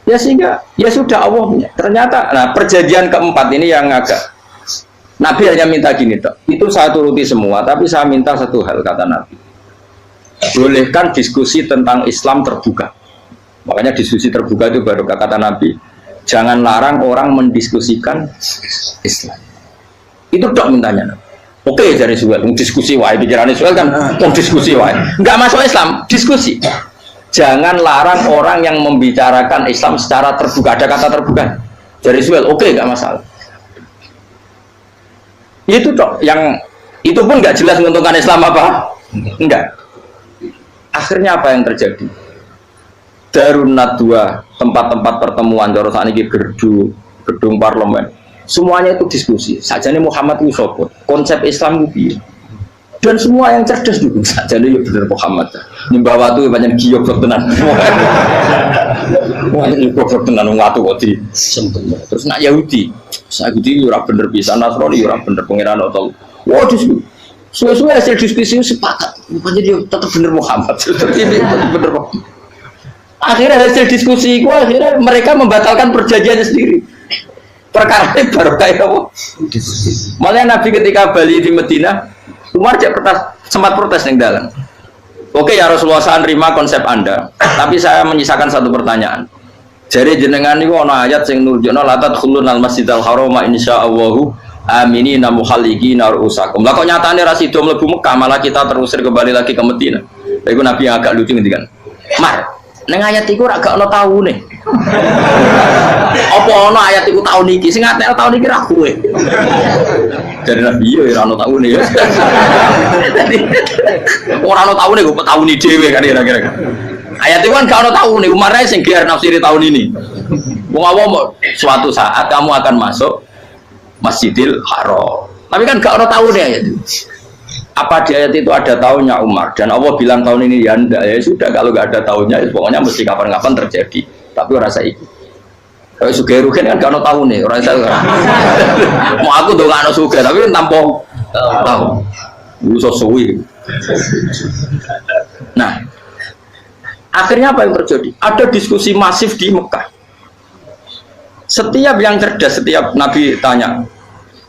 Ya sehingga ya sudah Allah. Ternyata nah perjanjian keempat ini yang agak Nabi hanya minta gini dok. Itu saya turuti semua, tapi saya minta satu hal kata Nabi. Bolehkan diskusi tentang Islam terbuka. Makanya diskusi terbuka itu baru kata Nabi. Jangan larang orang mendiskusikan Islam. Itu dok mintanya. Oke dari Suel, diskusi wae pikirannya Suel kan, diskusi wae. Enggak masuk Islam, diskusi. Jangan larang orang yang membicarakan Islam secara terbuka. Ada kata terbuka. Dari Suel, oke enggak masalah. Itu dok, yang itu pun enggak jelas menguntungkan Islam apa? Enggak. Akhirnya apa yang terjadi? Darun Nadwa, tempat-tempat pertemuan jaro sakniki gedung parlemen. Semuanya itu diskusi. Sajane Muhammad itu sapa? Konsep Islam itu dan semua yang cerdas itu sajane ya bener Muhammad. Nyembah watu banyak giyok tenan. Wah, ini kok tenan watu kok di sembelih. Terus nak Yahudi ora bener pisan, Nasrani ora bener pangeran atau. Wah, diskusi. Suwe-suwe hasil diskusi sepakat. Rupanya dia tetap bener Muhammad. Ini bener Muhammad. Akhirnya hasil diskusi itu akhirnya mereka membatalkan perjanjiannya sendiri. Perkara ini baru kayak apa? Malah Nabi ketika Bali di Medina, Umar sempat protes yang dalam. Oke ya Rasulullah, saya nerima konsep Anda, tapi saya menyisakan satu pertanyaan. Jadi jenengan itu ada ayat yang nurjana la tadkhulun al masjidal haram insyaallahu aminina muhalliqina ru'usakum. Lah kok nyatane ra sida mlebu Mekah malah kita terusir kembali lagi ke Medina. Itu Nabi yang agak lucu ngendikan. Mar, neng ayat iku ora gak ono taune. Apa ono ayat iku taun iki? Sing ngatekno taun iki ra kowe. Dari Nabi yo ora ono taune ya. Ora ono taune kok tauni dhewe kan kira-kira. Ayat itu kan gak ono taune, Umar ae sing gear nafsiri tahun ini. Wong awam suatu saat kamu akan masuk Masjidil Haram. Tapi kan gak ono taune ayat itu. Apa di ayat itu ada tahunnya Umar dan Allah bilang tahun ini ya enggak ya sudah kalau nggak ada tahunnya ya pokoknya mesti kapan-kapan terjadi tapi rasa itu kalau suka rugen kan kalau tahun nih orang saya mau aku tuh nggak suka tapi tampung tahu usah suwi. Nah akhirnya apa yang terjadi? Ada diskusi masif di Mekah. Setiap yang cerdas, setiap Nabi tanya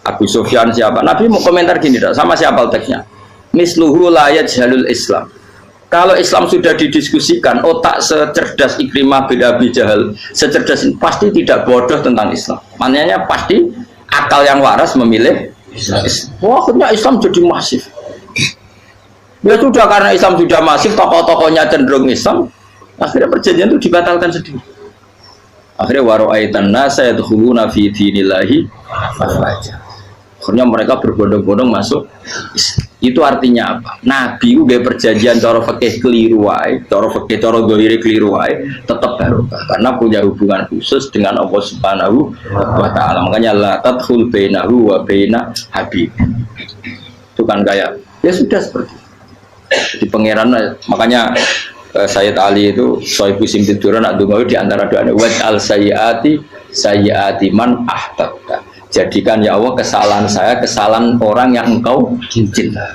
Abu Sufyan siapa? Nabi mau komentar gini dah, sama siapa teksnya? Misluhu la yajhalul Islam. Kalau Islam sudah didiskusikan, otak secerdas Ikrimah bin Abi Jahal, secerdas ini pasti tidak bodoh tentang Islam. Maknanya pasti akal yang waras memilih Islam. Wah, akhirnya Islam jadi masif. Ya sudah, karena Islam sudah masif, tokoh-tokohnya cenderung Islam, akhirnya perjanjian itu dibatalkan sendiri. Akhirnya waro'aitan nasa yadkhuluna fi dinillahi afwaja. Akhirnya mereka berbondong-bondong masuk Islam. Itu artinya apa? Nabi itu gaya perjanjian cara fikih keliru wae, cara fikih cara dohiri keliru wae, tetap barokah karena punya hubungan khusus dengan Allah Subhanahu wa taala. Makanya la tadkhul bainahu wa baina habib. Itu kan kayak ya sudah seperti itu. Di pangeran, makanya Sayyid Ali itu Sohibu Simtiduran Adungawi di antara doanya waj'al sayyiati man ahbabta. Jadikan ya Allah kesalahan saya kesalahan orang yang engkau cinta.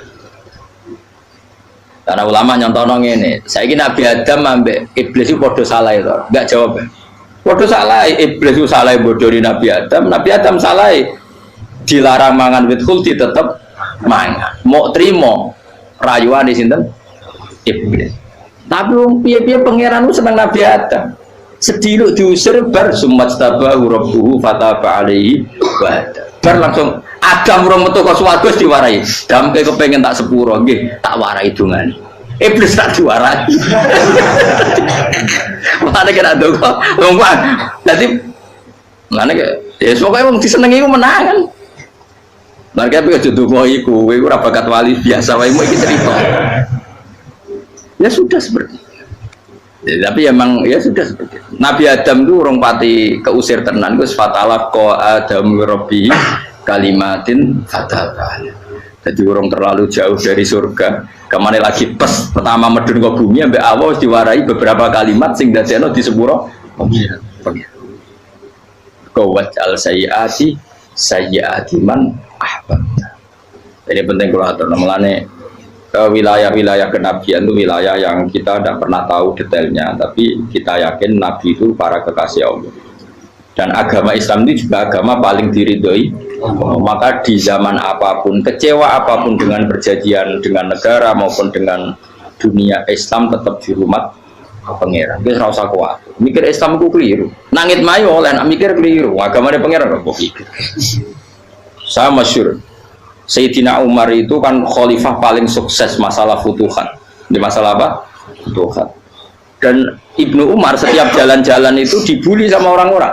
Karena ulama nyontono ngene, saiki Nabi Adam ambek iblis itu padha salah itu. Enggak jawab. Padha salah, iblis itu salah bodoni Nabi Adam salah. Dilarang mangan wit khuldi tetep mangan. Mau trimo rayuane sinten? Iblis. Tapi wong piye-piye pangeran ku seneng Nabi Adam. Sediluk diusir bar sumat tabahu rabbuhu fataba alaihi wa bar langsung Adam urung metu ka swarga diwarai. Damke kepengin tak sepuro nggih, tak warai dongane. Iblis tak diwarai. Mane kira ndonga, wong kan. Dadi ngene ya pokoke wong disenengi ku menangan. Lah kaya aja ndonga iku, kowe ora bakat wali biasa wae iki cerita. Ya sudah seperti itu. Ya, tapi emang ya sudah seperti itu. Nabi Adam itu orang pati keusir tenan itu fatalah ko Adam Rabbi kalimatin fataba. Jadi orang terlalu jauh dari surga. Kemana lagi pas pertama medun ke bumi ambek Allah diwarai beberapa kalimat sing dadekno di sepuro pengiran. Ko waj'al sayyiati man ahbabta. Ini penting kalau atur namanya wilayah-wilayah kenabian itu wilayah yang kita tidak pernah tahu detailnya, tapi kita yakin Nabi itu para kekasih Allah. Dan agama Islam itu juga agama paling diridhoi. Maka di zaman apapun, kecewa apapun dengan perjanjian dengan negara maupun dengan dunia, Islam tetap dihormat pangeran. Kita ora usah kuat. Mikir Islam itu keliru. Nangit mayo oleh nak mikir keliru. Agama dia pangeran kok pikir. Saya masyhur. Sayyidina Umar itu kan khalifah paling sukses masalah futuhat. Di masalah apa? Futuhat. Dan Ibnu Umar setiap jalan-jalan itu dibully sama orang-orang.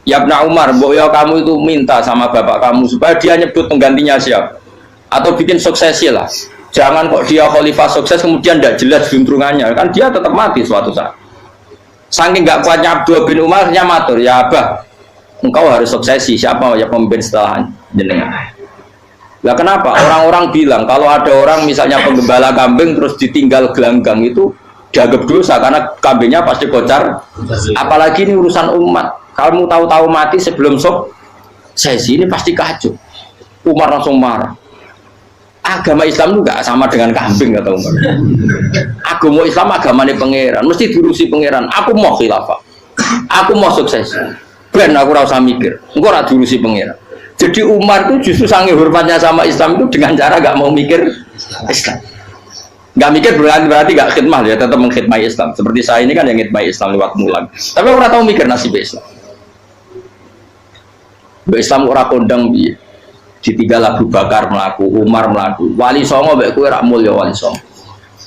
Ya Ibnu Umar, mbok ya kamu itu minta sama bapak kamu supaya dia nyebut penggantinya siapa. Atau bikin suksesi lah. Jangan kok dia khalifah sukses kemudian tidak jelas juntrungannya. Kan dia tetap mati suatu saat. Saking gak kuatnya Abdul bin Umar, dia matur, ya Abah, engkau harus suksesi. Siapa ya pemimpin setelah jenengan? Lah kenapa? Orang-orang bilang kalau ada orang misalnya penggembala kambing terus ditinggal gelanggang itu dianggap dosa karena kambingnya pasti kocar. Apalagi ini urusan umat. Kamu tahu-tahu mati sebelum sesi ini pasti kacau. Umar langsung marah. Agama Islam itu enggak sama dengan kambing kata Umar. Agama Islam agamanya pangeran, mesti diurusi pangeran. Aku mau khilafah. Aku mau sukses. Ben aku ora usah mikir. Engko ora diurusi pangeran. Jadi Umar itu justru sangat hormatnya sama Islam itu dengan cara gak mau mikir Islam. Gak mikir berarti gak khidmah ya, tetap mengkhidmati Islam. Seperti saya ini kan yang khidmati Islam lewat mulang. Tapi orang tahu mikir nasib Islam. Islam orang kondang biye. Ditinggal Abu Bakar melaku, Umar melaku, Wali Songo baik kue rak mulya Wali Songo.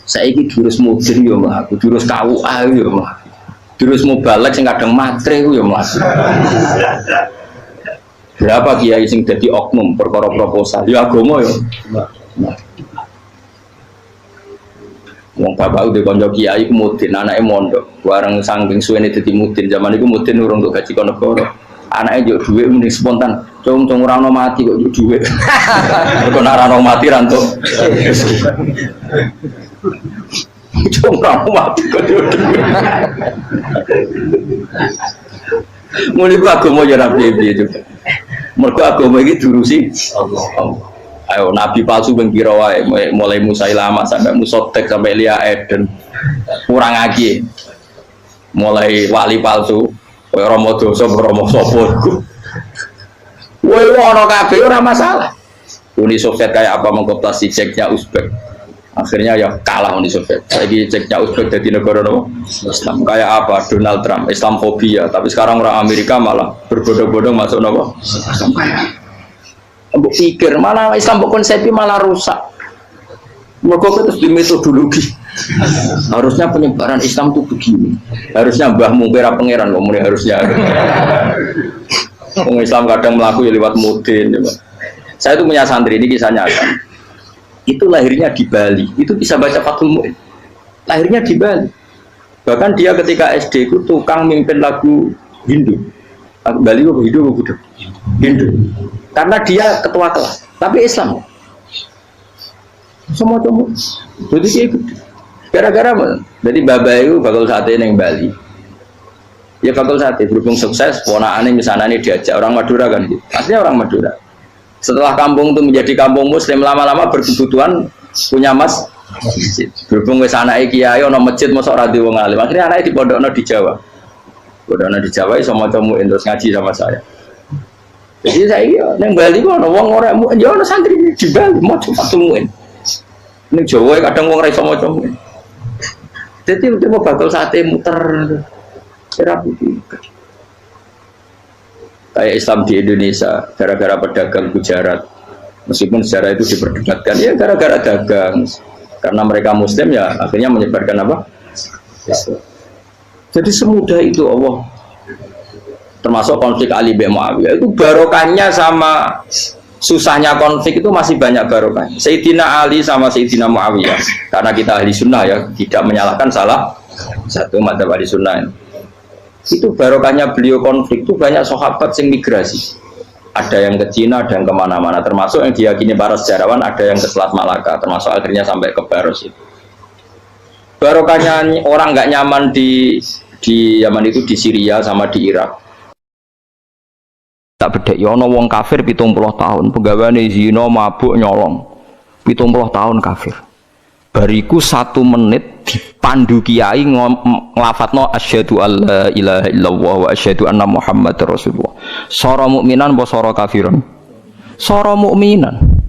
Saya ini jurus mudin yo melaku, jurus KUA yo melaku, jurus mubalek sing kadang matre yo melaku. Berapa kiai sing dadi oknum perkara proposal ya agama ya. Wong bapak udah kanca kiai ku mudin anake mondok bareng saking suwene dadi mudin zaman iku mudin urung untuk gaji kono negara. Anake njuk dhuwit mending spontan. Cung ora ono mati kok njuk dhuwit. Kok ora ono mati ra entuk. Cung ora ono mati kok njuk dhuwit. Mulai ku agama ya rapi juga. Mergo agama iki diurusi Allah. Ayo nabi palsu ben kira wae mulai Musailamah sampai Musotek sampai Lia Eden. Kurang lagi. Mulai wali palsu, koyo Romo dosa Romo sapa iku. Kowe ono kabeh ora masalah. Uni Soviet kayak apa mengkooptasi Ceknya Uzbek. Akhirnya ya kalah Uni Soviet. Lagi Ceknya Uzbek jadi negara Islam. Kayak apa Donald Trump, Islamfobia. Tapi sekarang orang Amerika malah berbondong-bondong masuk nopo. Mbok pikir malah Islam konsepnya malah rusak. Mereka terus di metodologi. Harusnya penyebaran Islam itu begini. Harusnya Mbah Mungkira pangeran kok muni harusnya. Orang Islam kadang melaku ya lewat mudin. Ya, saya itu punya santri ini kisah nyata. Itu lahirnya di Bali. Itu bisa baca Fathul Mu'in. Lahirnya di Bali. Bahkan dia ketika SD itu tukang mimpin lagu Hindu. Bali itu Hindu. Karena dia ketua kelas. Tapi Islam. Semua temu. Jadi dia ikut. Gara-gara jadi bapak itu bakal sate neng Bali. Ya bakal sate berhubung sukses, ponakane misalnya ini diajak orang Madura kan gitu. Aslinya orang Madura. Setelah kampung itu menjadi kampung Muslim, lama-lama berkebutuhan punya masjid. Berhubung wis anake kiai ana masjid mosok ora wong alim. Akhirnya anake dipondokno di Jawa. Pondokno di Jawa iso maca muin terus ngaji sama saya. Jadi saya neng Bali kok ana wong ora ya ana santri di Bali maca muin. Ini Jawa kadang wong ra iso maca. Jadi mau bakal sate muter cerah putih. Kayak Islam di Indonesia gara-gara pedagang Gujarat. Meskipun sejarah itu diperdebatkan ya gara-gara dagang. Karena mereka Muslim ya akhirnya menyebarkan apa? Islam. Jadi semudah itu Allah. Termasuk konflik Ali bin Muawiyah itu barokahnya sama susahnya konflik itu masih banyak barokah. Sayyidina Ali sama Sayyidina Muawiyah karena kita ahli sunnah ya tidak menyalahkan salah satu madzhab ahli sunnah itu barokahnya beliau konflik itu banyak sahabat yang migrasi, ada yang ke Cina, ada yang kemana-mana, termasuk yang diyakini para sejarawan ada yang ke Selat Malaka, termasuk akhirnya sampai ke Baros itu. Barokahnya orang nggak nyaman di Yaman itu di Syria sama di Irak. Tak bedek ya ana wong kafir 70 tahun, penggaweane zina, mabuk, nyolong. 70 tahun kafir. Bariku 1 menit dipandu kiai nglafatno asyhadu alla ilaha illallah wa asyhadu anna muhammadar rasulullah. Sora mukminan apa sora kafiran? Sora mukminan.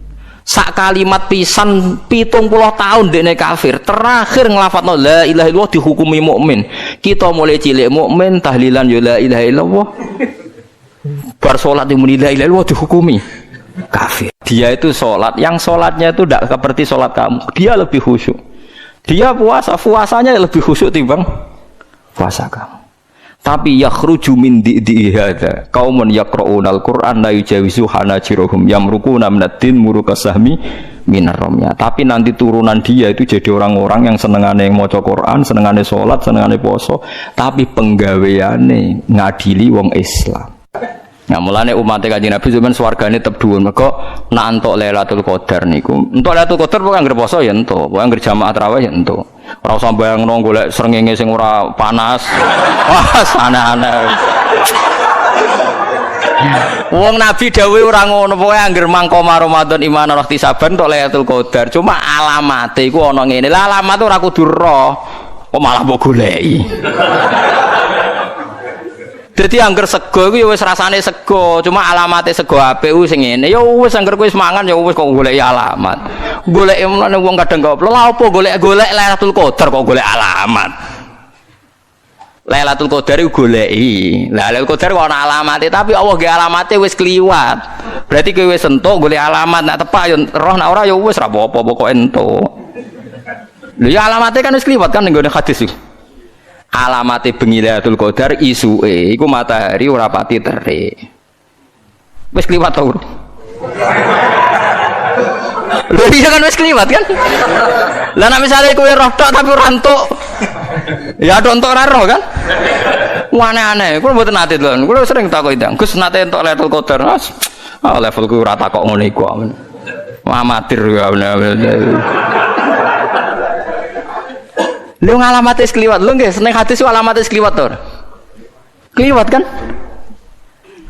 Sak kalimat pisan 70 tahun dekne kafir. Terakhir nglafatno la ilaha illallah dihukumi mukmin. Kita mulai cilik mukmin tahlilan ya la ilaha illallah. Bar sholat yang menilai ilmu dihukumi kafir. Dia itu sholat, yang sholatnya itu tidak seperti sholat kamu. Dia lebih khusyuk. Dia puasanya lebih khusyuk timbang puasa kamu. Tapi yakhruju min di'i hadza qaumun yaqra'unal Qur'an la yujawizu hanajiruhum yamruquna minad-din murukasahmi minar ramya. Tapi nanti turunan dia itu jadi orang-orang yang senengane maca Quran, senengane sholat, senengane poso, tapi penggaweane ngadili wong Islam. Nah, mulane umat Kanjeng Nabi zaman swargane tetep dhuwur. Mergo nak entuk Lailatul Qadar niku. Entuk Lailatul Qadar pokoke anggere poso ya entuk, pokoke anggere jamaah tarawih ya entuk. Ora usah bayangno golek srengenge sing ora panas. Wah, aneh-aneh. Wong Nabi dawuh ora ngono, pokoke anggere mangko Ramadan iman ora ihtisaban entuk Lailatul Qadar. Cuma alamate iku ana ngene. Lah alamat ora kudu roh. Kok malah mbok goleki. Jadi angger sego iku ya wis rasane sego, cuma alamate sego APU sing ngene. Ya wis angger kowe wis mangan ya wis kok goleki alamat. Goleki menane wong kadang gak lha apa golek-golek Lailatul Qadar kok golek alamat. Lailatul Qadar iku goleki. Lah Lailatul Qadar kok ana alamate, tapi Allah ge alamate wis kliwat. Berarti kowe wis entuk golek alamat, nek tepak ya roh nek ora ya wis ra apa-apa pokoke entuk. Lho ya alamate kan wis kliwat kan ning gone hadis iki. Alamate bengi Lailatul Qadar isuke iku matahari ora pati terik. Wis kliwat to. Lho iya kan wis kliwat kan? Lah nek misale kowe roh tok tapi ora entuk. Ya tok entuk ora roh kan? Aneh-aneh. Kulo mboten nate lho. Kulo sering takok ndang. Gus nate entuk Lailatul Qadar. Ah levelku ora takok ngono iku. Amatir ya. Lu ngalamat es kliwat, lu nggak seneng hati sih alamat es kliwat tuh, kliwat kan?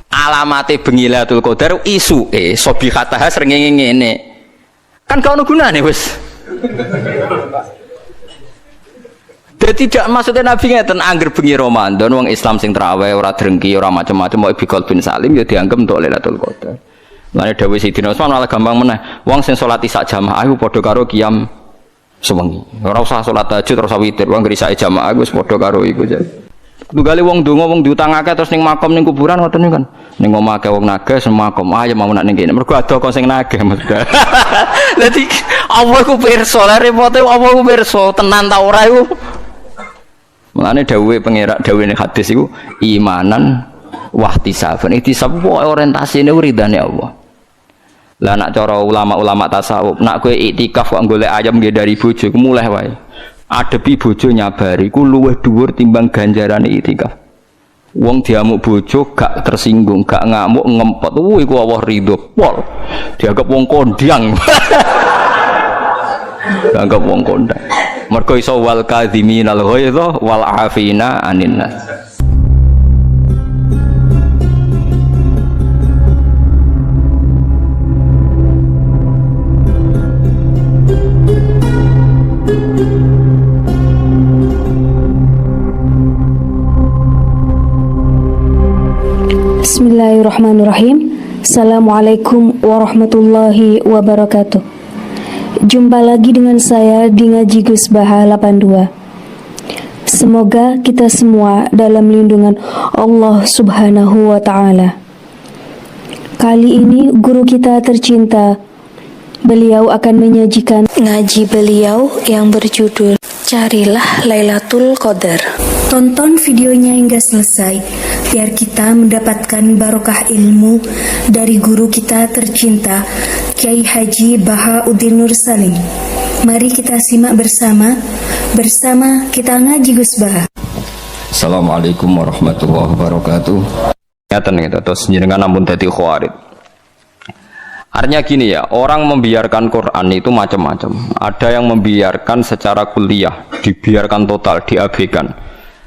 Alamatnya bengi Lailatul Qadar isu sobi kata sering ngene, kan kau nuguna nih wes. Jadi tidak maksudnya Nabi ngeten angger bengi Ramadan, wong Islam sing terawih ora drengki ora macam-macam mau bikol bin Salim ya dianggap untuk Lailatul Qadar. Lane dawuh Sayyidina Utsman malah gampang meneh, wong sing salat isya jamaah iku padha karo qiyam sewengi. Ora usah salat tahajud, ora usah witir, wong ngrisake jamaah wis padha karo iku. Tugale wong donga wong diutang akeh terus ning makom ning kuburan ngoten niku kan. Ning omah akeh wong nagih sing makom ayo mau nak ning kene. Mergo ada kok sing nagih maksudnya. Dadi Allah ku pirsa, lha repote Allah ku pirsa tenan ta ora iku. Mulane dawuhe pengerak dawuhe hadis iku imanan wahtisaban. Ihtisab orientasine ridane Allah. Lah nak cara ulama-ulama tasawuf, nak kowe iktikaf kok golek ayam nggih dari bojo, ku mulai wae. Adepi bojo nyabari ku luwih dhuwur timbang ganjarane iktikaf. Wong diamuk bojo gak tersinggung, gak ngamuk ngempet. Iku Allah ridho pol. Dianggap wong kondang. Dianggap wong kondang. Mergo iso wal kadhiminal ghaidha wal afina anin nas. Bismillahirrahmanirrahim. Assalamualaikum warahmatullahi wabarakatuh. Jumpa lagi dengan saya di Ngaji Gus Baha 82. Semoga kita semua dalam lindungan Allah Subhanahu wa Ta'ala. Kali ini guru kita tercinta, beliau akan menyajikan ngaji beliau yang berjudul Carilah Lailatul Qadar. Tonton videonya hingga selesai biar kita mendapatkan barokah ilmu dari guru kita tercinta Kiai Haji Bahauddin Nur Salim. Mari kita simak bersama kita ngaji Gus Baha. Assalamualaikum warahmatullahi wabarakatuh. Ngeten gitu terus jenengan ampun dadi khawarid. Artinya gini ya, orang membiarkan Quran itu macam-macam. Ada yang membiarkan secara kuliah, dibiarkan total, diabaikan.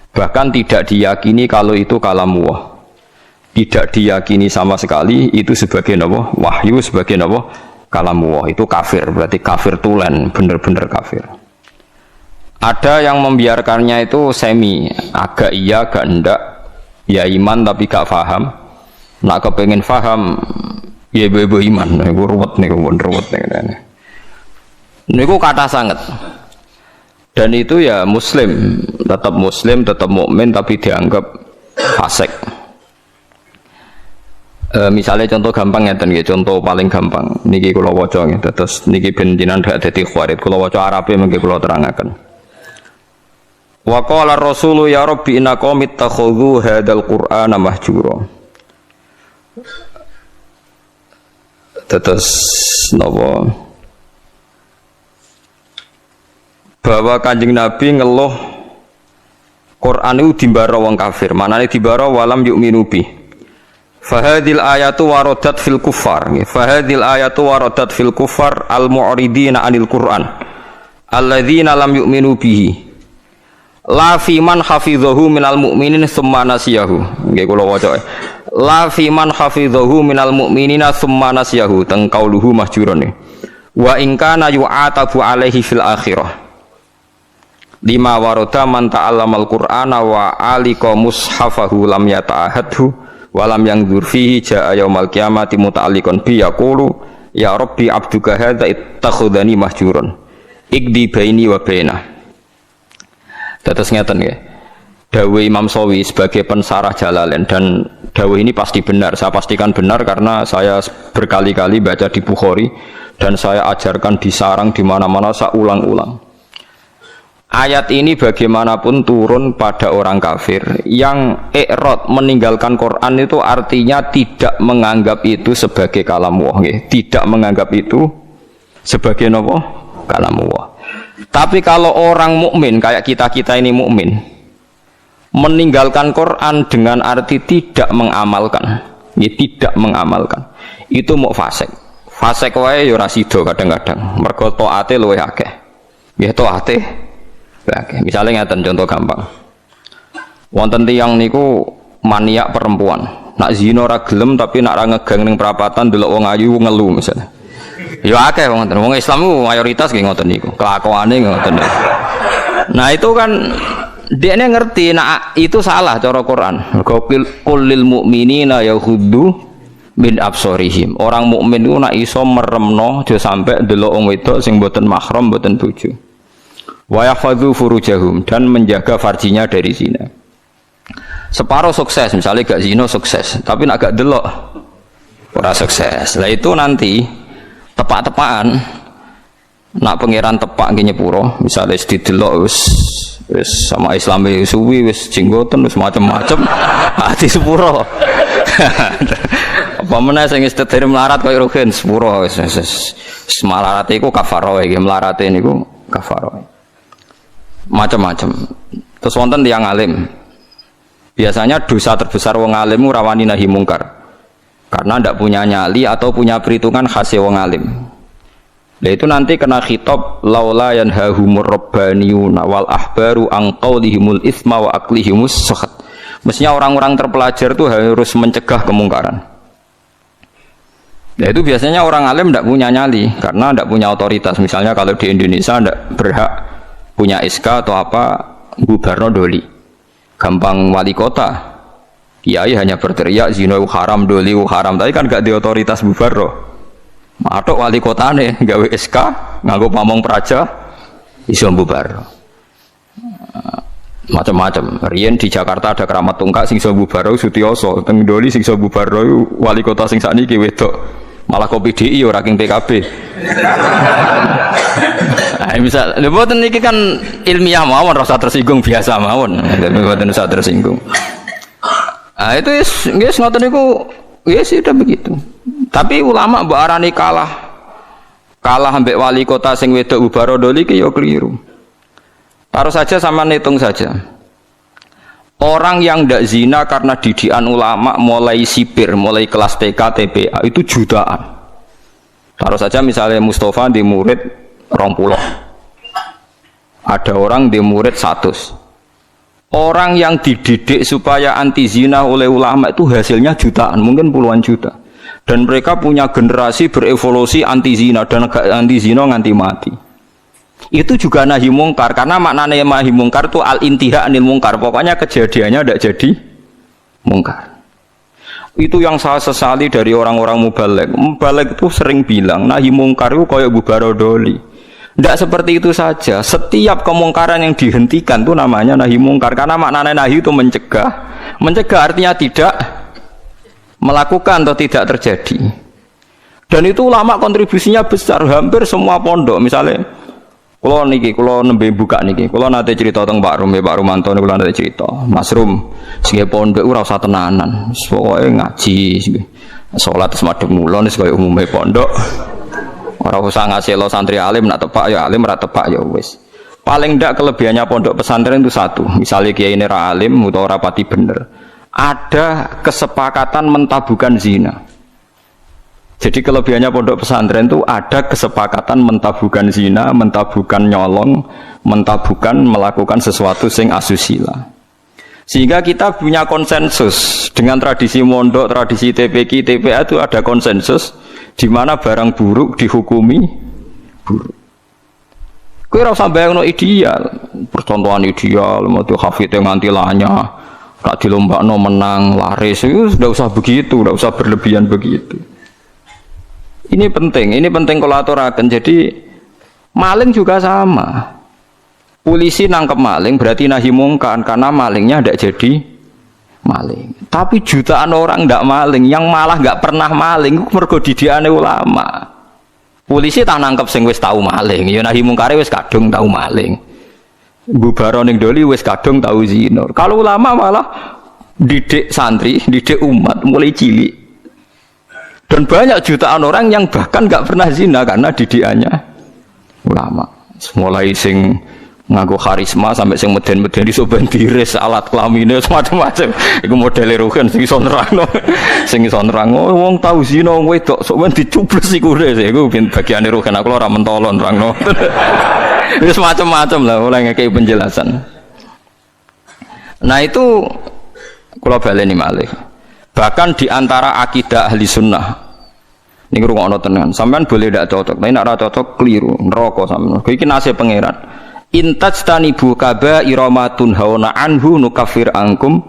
Bahkan tidak diyakini kalau itu kalamullah. Tidak diyakini sama sekali itu sebagai apa? Wahyu, sebagai apa? Kalamullah. Itu kafir, berarti kafir tulen, bener-bener kafir. Ada yang membiarkannya itu semi, agak iya, agak enggak. Ya iman tapi gak faham. Nak kepengen faham, ya ibu iman. Niku ruwet niku, ruwet niku. Niku kata sangat. Dan itu ya muslim, tetap mukmin tapi dianggap fasik. Misalnya contoh gampang ya, contoh paling gampang. Niki kula waca nggih, terus niki ben jenengan gak dadi khawarid. Kula waca Arabe mengki kula terangaken. Wa qala ar-rasulu ya rabbi inna qaumit takhudhu hadzal qur'ana mahjura. Terus napa? Bahwa Kanjeng Nabi ngeluh Quran itu dimbara wong kafir. Manane dimbara walam yu'minu bi. Fahadil ayatu waradat fil kufar. Fahadil ayatu waradat fil kufar al-mu'ridina anil Quran. Alladzina lam yu'minu bihi. La fi man hafidhahu minal mu'minin tsumma nasiyahu. Nggih kula waca. La fi man hafidhahu minal mu'minina tsumma nasiyahu. Teng qauluhu mahjuran. Wa in kana yu'atabu alaihi fil akhirah. Lima waroda man ta'allamal qur'ana wa alika mushafahu lam yata'ahadhu wa lam yangdur fihi ja'a yaumal qiyamati muta'alliqan bi yaqulu ya rabbi abduka hadza ittakhadhani mahjuran ikdi baini wa bainah. Tetes ngeten nggih. Dawuh Imam Sawi sebagai pensarah Jalalain, dan dawuh ini pasti benar, saya pastikan benar karena saya berkali-kali baca di Bukhari dan saya ajarkan di sarang di mana-mana, saya ulang-ulang. Ayat ini bagaimanapun turun pada orang kafir yang i'rad meninggalkan Quran, itu artinya tidak menganggap itu sebagai kalamullah, tidak menganggap itu sebagai apa? Kalamullah. Tapi kalau orang mukmin kayak kita ini mukmin, meninggalkan Quran dengan arti tidak mengamalkan, tidak mengamalkan, itu mau fasik. Fasik wae ya ora sida kadang-kadang. Mergo taate luwih akeh. Nggih taate oke, misalnya ngeten contoh gampang. Wonten tiyang niku maniak perempuan. Nak zina ora gelem tapi nak ra ngegang ning perapatan delok wong ayu ngelu misalnya. Ya akeh wong ngoten. Wong Islam ku mayoritas nggih ngoten niku. Kelakuane ngoten. Nah, itu kan dekne ngerti nak itu salah cara Quran. Qul lil mu'minina yaghuddu min absarihim. Orang mukmin ku nak iso meremno aja sampe delok wong wedok sing mboten mahram, mboten bojo. Wa yahfadzu furujahum, dan menjaga farjinya dari zina. Separuh sukses, misalnya gak zina sukses, tapi nak gak delok ora sukses. Lah itu nanti tepak-tepakan nak pangeran tepak nggih nyepuro, misalnya wis didelok wis sama Islami suwi wis jenggoten wis macam-macam ati sepuro. Apa meneh sing wis tetep melarat koyo rugen sepuro wis malarate iku kafaroh iki melarate niku kafaroh. Macam-macam. Terus wonten tiyang alim. Biasanya dosa terbesar wong alim ora wani nahi mungkar. Karena ndak punya nyali atau punya perhitungan khas wong alim. Nah itu nanti kena khitab laula yanhahumur rabbaniyuna wal ahbaru an qaulihimul itsma wa aqlihimus sukhat. Mestinya orang-orang terpelajar itu harus mencegah kemungkaran. Nah itu biasanya orang alim tidak punya nyali karena tidak punya otoritas. Misalnya kalau di Indonesia tidak berhak punya SK atau apa gubarno doli. Gampang wali kota. Kiai hanya berteriak zina haram, doli haram, tapi kan gak di otoritas bubarno. Matok wali kotane gawe SK nganggo pamong praja iso bubarno. Macam-macam. Riyen di Jakarta ada keramat tungkak sing iso bubarno Sutioso, teng doli sing iso bubarno wali kota sing sakniki wedok. Malah kopi DI ora king PKB. Nah, misal lha mboten niki kan ilmiah mawon rasa tersinggung biasa mawon. Mboten usah tersinggung. Ah itu wis ngoten niku ya sudah begitu. Tapi ulama mbok arani kalah ambek wali kota sing wedok ubaro doli ki ya keliru. Taruh saja sama hitung saja. Orang yang tidak zina karena didikan ulama mulai sipir, mulai kelas TK, TPA itu jutaan. Taruh saja misalnya Mustafa di murid 20. Ada orang di murid 100. Orang yang dididik supaya anti zina oleh ulama itu hasilnya jutaan, mungkin puluhan juta. Dan mereka punya generasi berevolusi anti zina dan anti zina nganti mati. Itu juga nahi mungkar karena maknanya nahi mungkar itu al-intiha anil mungkar, pokoknya kejadiannya tidak jadi mungkar. Itu yang saya sesali dari orang-orang mubaligh itu sering bilang nahi mungkar itu kayak bubaro doli. Tidak seperti itu saja, setiap kemungkaran yang dihentikan itu namanya nahi mungkar karena maknanya nahi itu mencegah artinya tidak melakukan atau tidak terjadi. Dan itu ulama kontribusinya besar, hampir semua pondok misalnya kalau nembe buka niki, kalau nanti cerita tentang Pak Rumanto nih, kalau nanti cerita, Mas Rum, sehingga pondok ura usah tenanan, pokoknya ngaji, sholat semadem mulon, sebagai umumnya pondok, orang usah ngasih lo santri alim, nak tepak ya alim, rak tepak ya wes. Paling ndak kelebihannya pondok pesantren itu satu, misalnya kiai ini ra alim, atau rapati bener, ada kesepakatan mentabukan zina. Jadi kelebihannya pondok pesantren itu ada kesepakatan mentabukan zina, mentabukan nyolong, mentabukan melakukan sesuatu sing asusila. Sehingga kita punya konsensus dengan tradisi mondok, tradisi TPQ, TPA itu ada konsensus di mana barang buruk dihukumi buruk. Kowe ora usah bayangno ideal, percontohan ideal, moto hafid yang nganti lanya, tak dilombakno menang laris, itu sudah usah begitu, sudah usah berlebihan begitu. Ini penting kalau aturaken. Jadi maling juga sama. Polisi nangkep maling berarti nahi mungkar karena malingnya tidak jadi maling. Tapi jutaan orang tidak maling, yang malah nggak pernah maling, mergo didikane ulama. Polisi tak nangkep sing wis tahu maling, ya nahi mungkare wis kadung tahu maling. Bubaro ning doli wis kadung tahu zina. Kalau ulama malah didik santri, didik umat mulai cilik. Dan banyak jutaan orang yang bahkan nggak pernah zina karena didikannya ulama. Mulai sing nganggo karisma sampai sing meden-meden di soben tiris alat kelamine macam-macam. Iku modele rugen sing iso nerangno. Sing iso nerangno wong tau zina wong wedok soben dicubles iku iku bagiane rugen aku ora mentolo nerangno. Wis macam-macam lah oleh ngekei penjelasan. Nah itu kula baleni malih. Bahkan di antara akidah ahli sunnah ini rungokno tenan, sampean boleh tidak cocok, tapi nek ora cocok keliru, neraka sampean. Iki nasib pangeran. Intajtanibu kaba'ira ma tunhauna anhu nukaffir ankum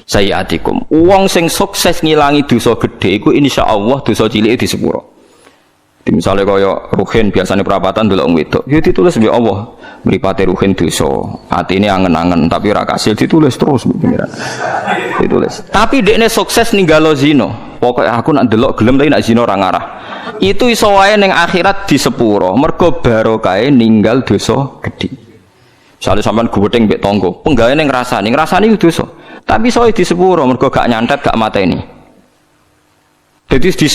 sayiatikum. Wong sing sukses ngilangi dosa gedhe iku insyaallah dosa cilike disepuro. Jadi misalnya kaya ruhin biasanya perapatan delok wong wedok, ya ditulis mbek Allah, mripate ruhin dosa, atine angen-angen tapi ora kasil ditulis terus pengiran. Ditulis. Tapi dekne sukses ninggalo zina. Pokoke aku nak delok gelem tapi nak zina ora ngarah. Itu iso wae ning akhirat di sepuro, mergo barokahe ninggal dosa gedhe. Misalnya sampean gudeng mbek tangga, penggaweane ngrasani iku dosa. Tapi iso di sepuro mergo gak nyantet, gak mateni. Jadi di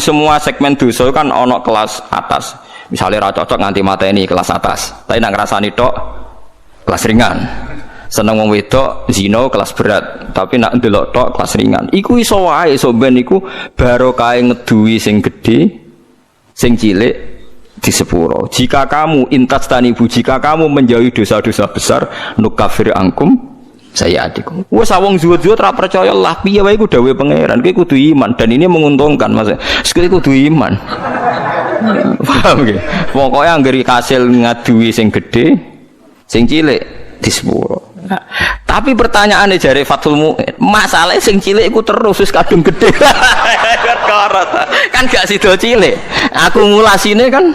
semua segmen dosa kan ono kelas atas. Misalnya ra cocok nganti mateni kelas atas. Tapi nak ngrasani tok kelas ringan. Seneng wong wedok zina kelas berat, tapi nak ndelok tok kelas ringan. Iku iso wae iso ben iku barokahe ngeduwi sing gedhe, sing cilik di sepuro. Jika kamu jika kamu menjauhi dosa-dosa besar, nukafir angkum saya adikku. Wes awong zuwut-zuwut ra percaya lah piye wae iku dawuhe pangeran. Kowe kudu iman dan ini menguntungkan Mas. Sekali kudu iman. Paham nggih? Pokoke anggere kasil ngaduwi sing gedhe, sing cilik di sepuro. Tapi pertanyaane jare Fathul Mu'in, masalah sing cilik iku terus wis kadung gedhe. Kan gak sida cilik. Akumulasine kan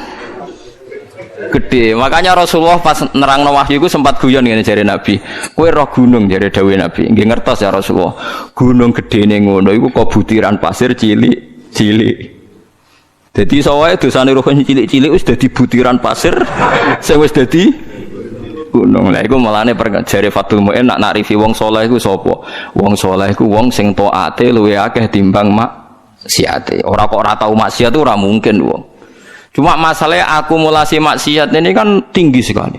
gede. Makanya Rasulullah pas nerangno wahyu iku sempat guyon ngene jare Nabi. Kowe roh gunung jare dawuhe Nabi. Nggih ngertos ya Rasulullah. Gunung gedene ngono iku kok butiran pasir cilik-cilik. Dadi sawae dosane roh cilik-cilik wis dadi butiran pasir sing wis dadi gunung. Lah iku malane jare Fathul Mu'in nak nakrifi wong saleh iku sapa? Wong saleh iku wong sing taate luwih akeh timbang maksiate. Ora kok ora tau maksiat itu ora mungkin wong. Cuma masalahnya akumulasi maksiat ini kan tinggi sekali.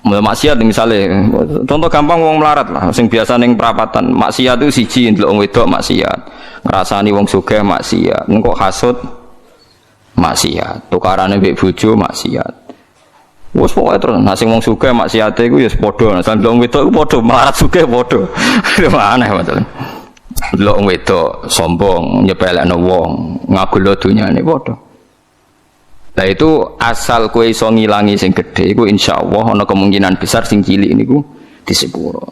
Maksiat misalnya, contoh gampang wong melarat lah, sing biasa ning perapatan. Maksiat itu siji ndelok wong wedok maksiat, ngrasani wong sugih maksiat, engko hasud maksiat, tukarane mbek bojo maksiat. Wes pokoke terus, nah sing wong sugih maksiate iku ya padha, nah ndelok wong wedok iku padha, melarat sugih padha. Aneh masalah. Ndelok wong wedok sombong, nyepelekno wong, ngagul dunyane padha. Nah itu asal kue iso ngilangi sing gede, iku insyaallah ana kemungkinan besar sing cilik niku di sepuro.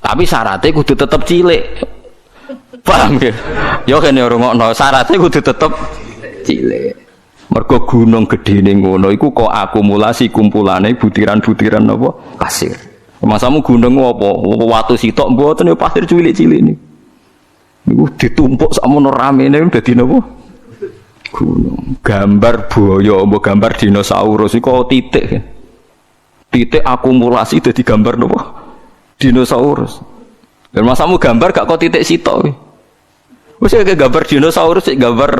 Tapi syaratnya kudu tetep cilik. Paham ya? Yo kene rungokno, syaratnya kudu tetep cilik. Mergo gunung gedene ngono iku kok akumulasi kumpulane butiran-butiran apa pasir. Masamu gunung apa? Watu sitok mboten ya pasir cilik-cilik niku. Niku ditumpuk sakmono ramene dadi napa? Gunung. Gambar buaya, mbok gambar dinosaurus iku titik. Titik akumulasi dadi gambar napa? Dinosaurus. Dan masamu gambar gak kok titik sitok. Wis kayak gambar dinosaurus, gambar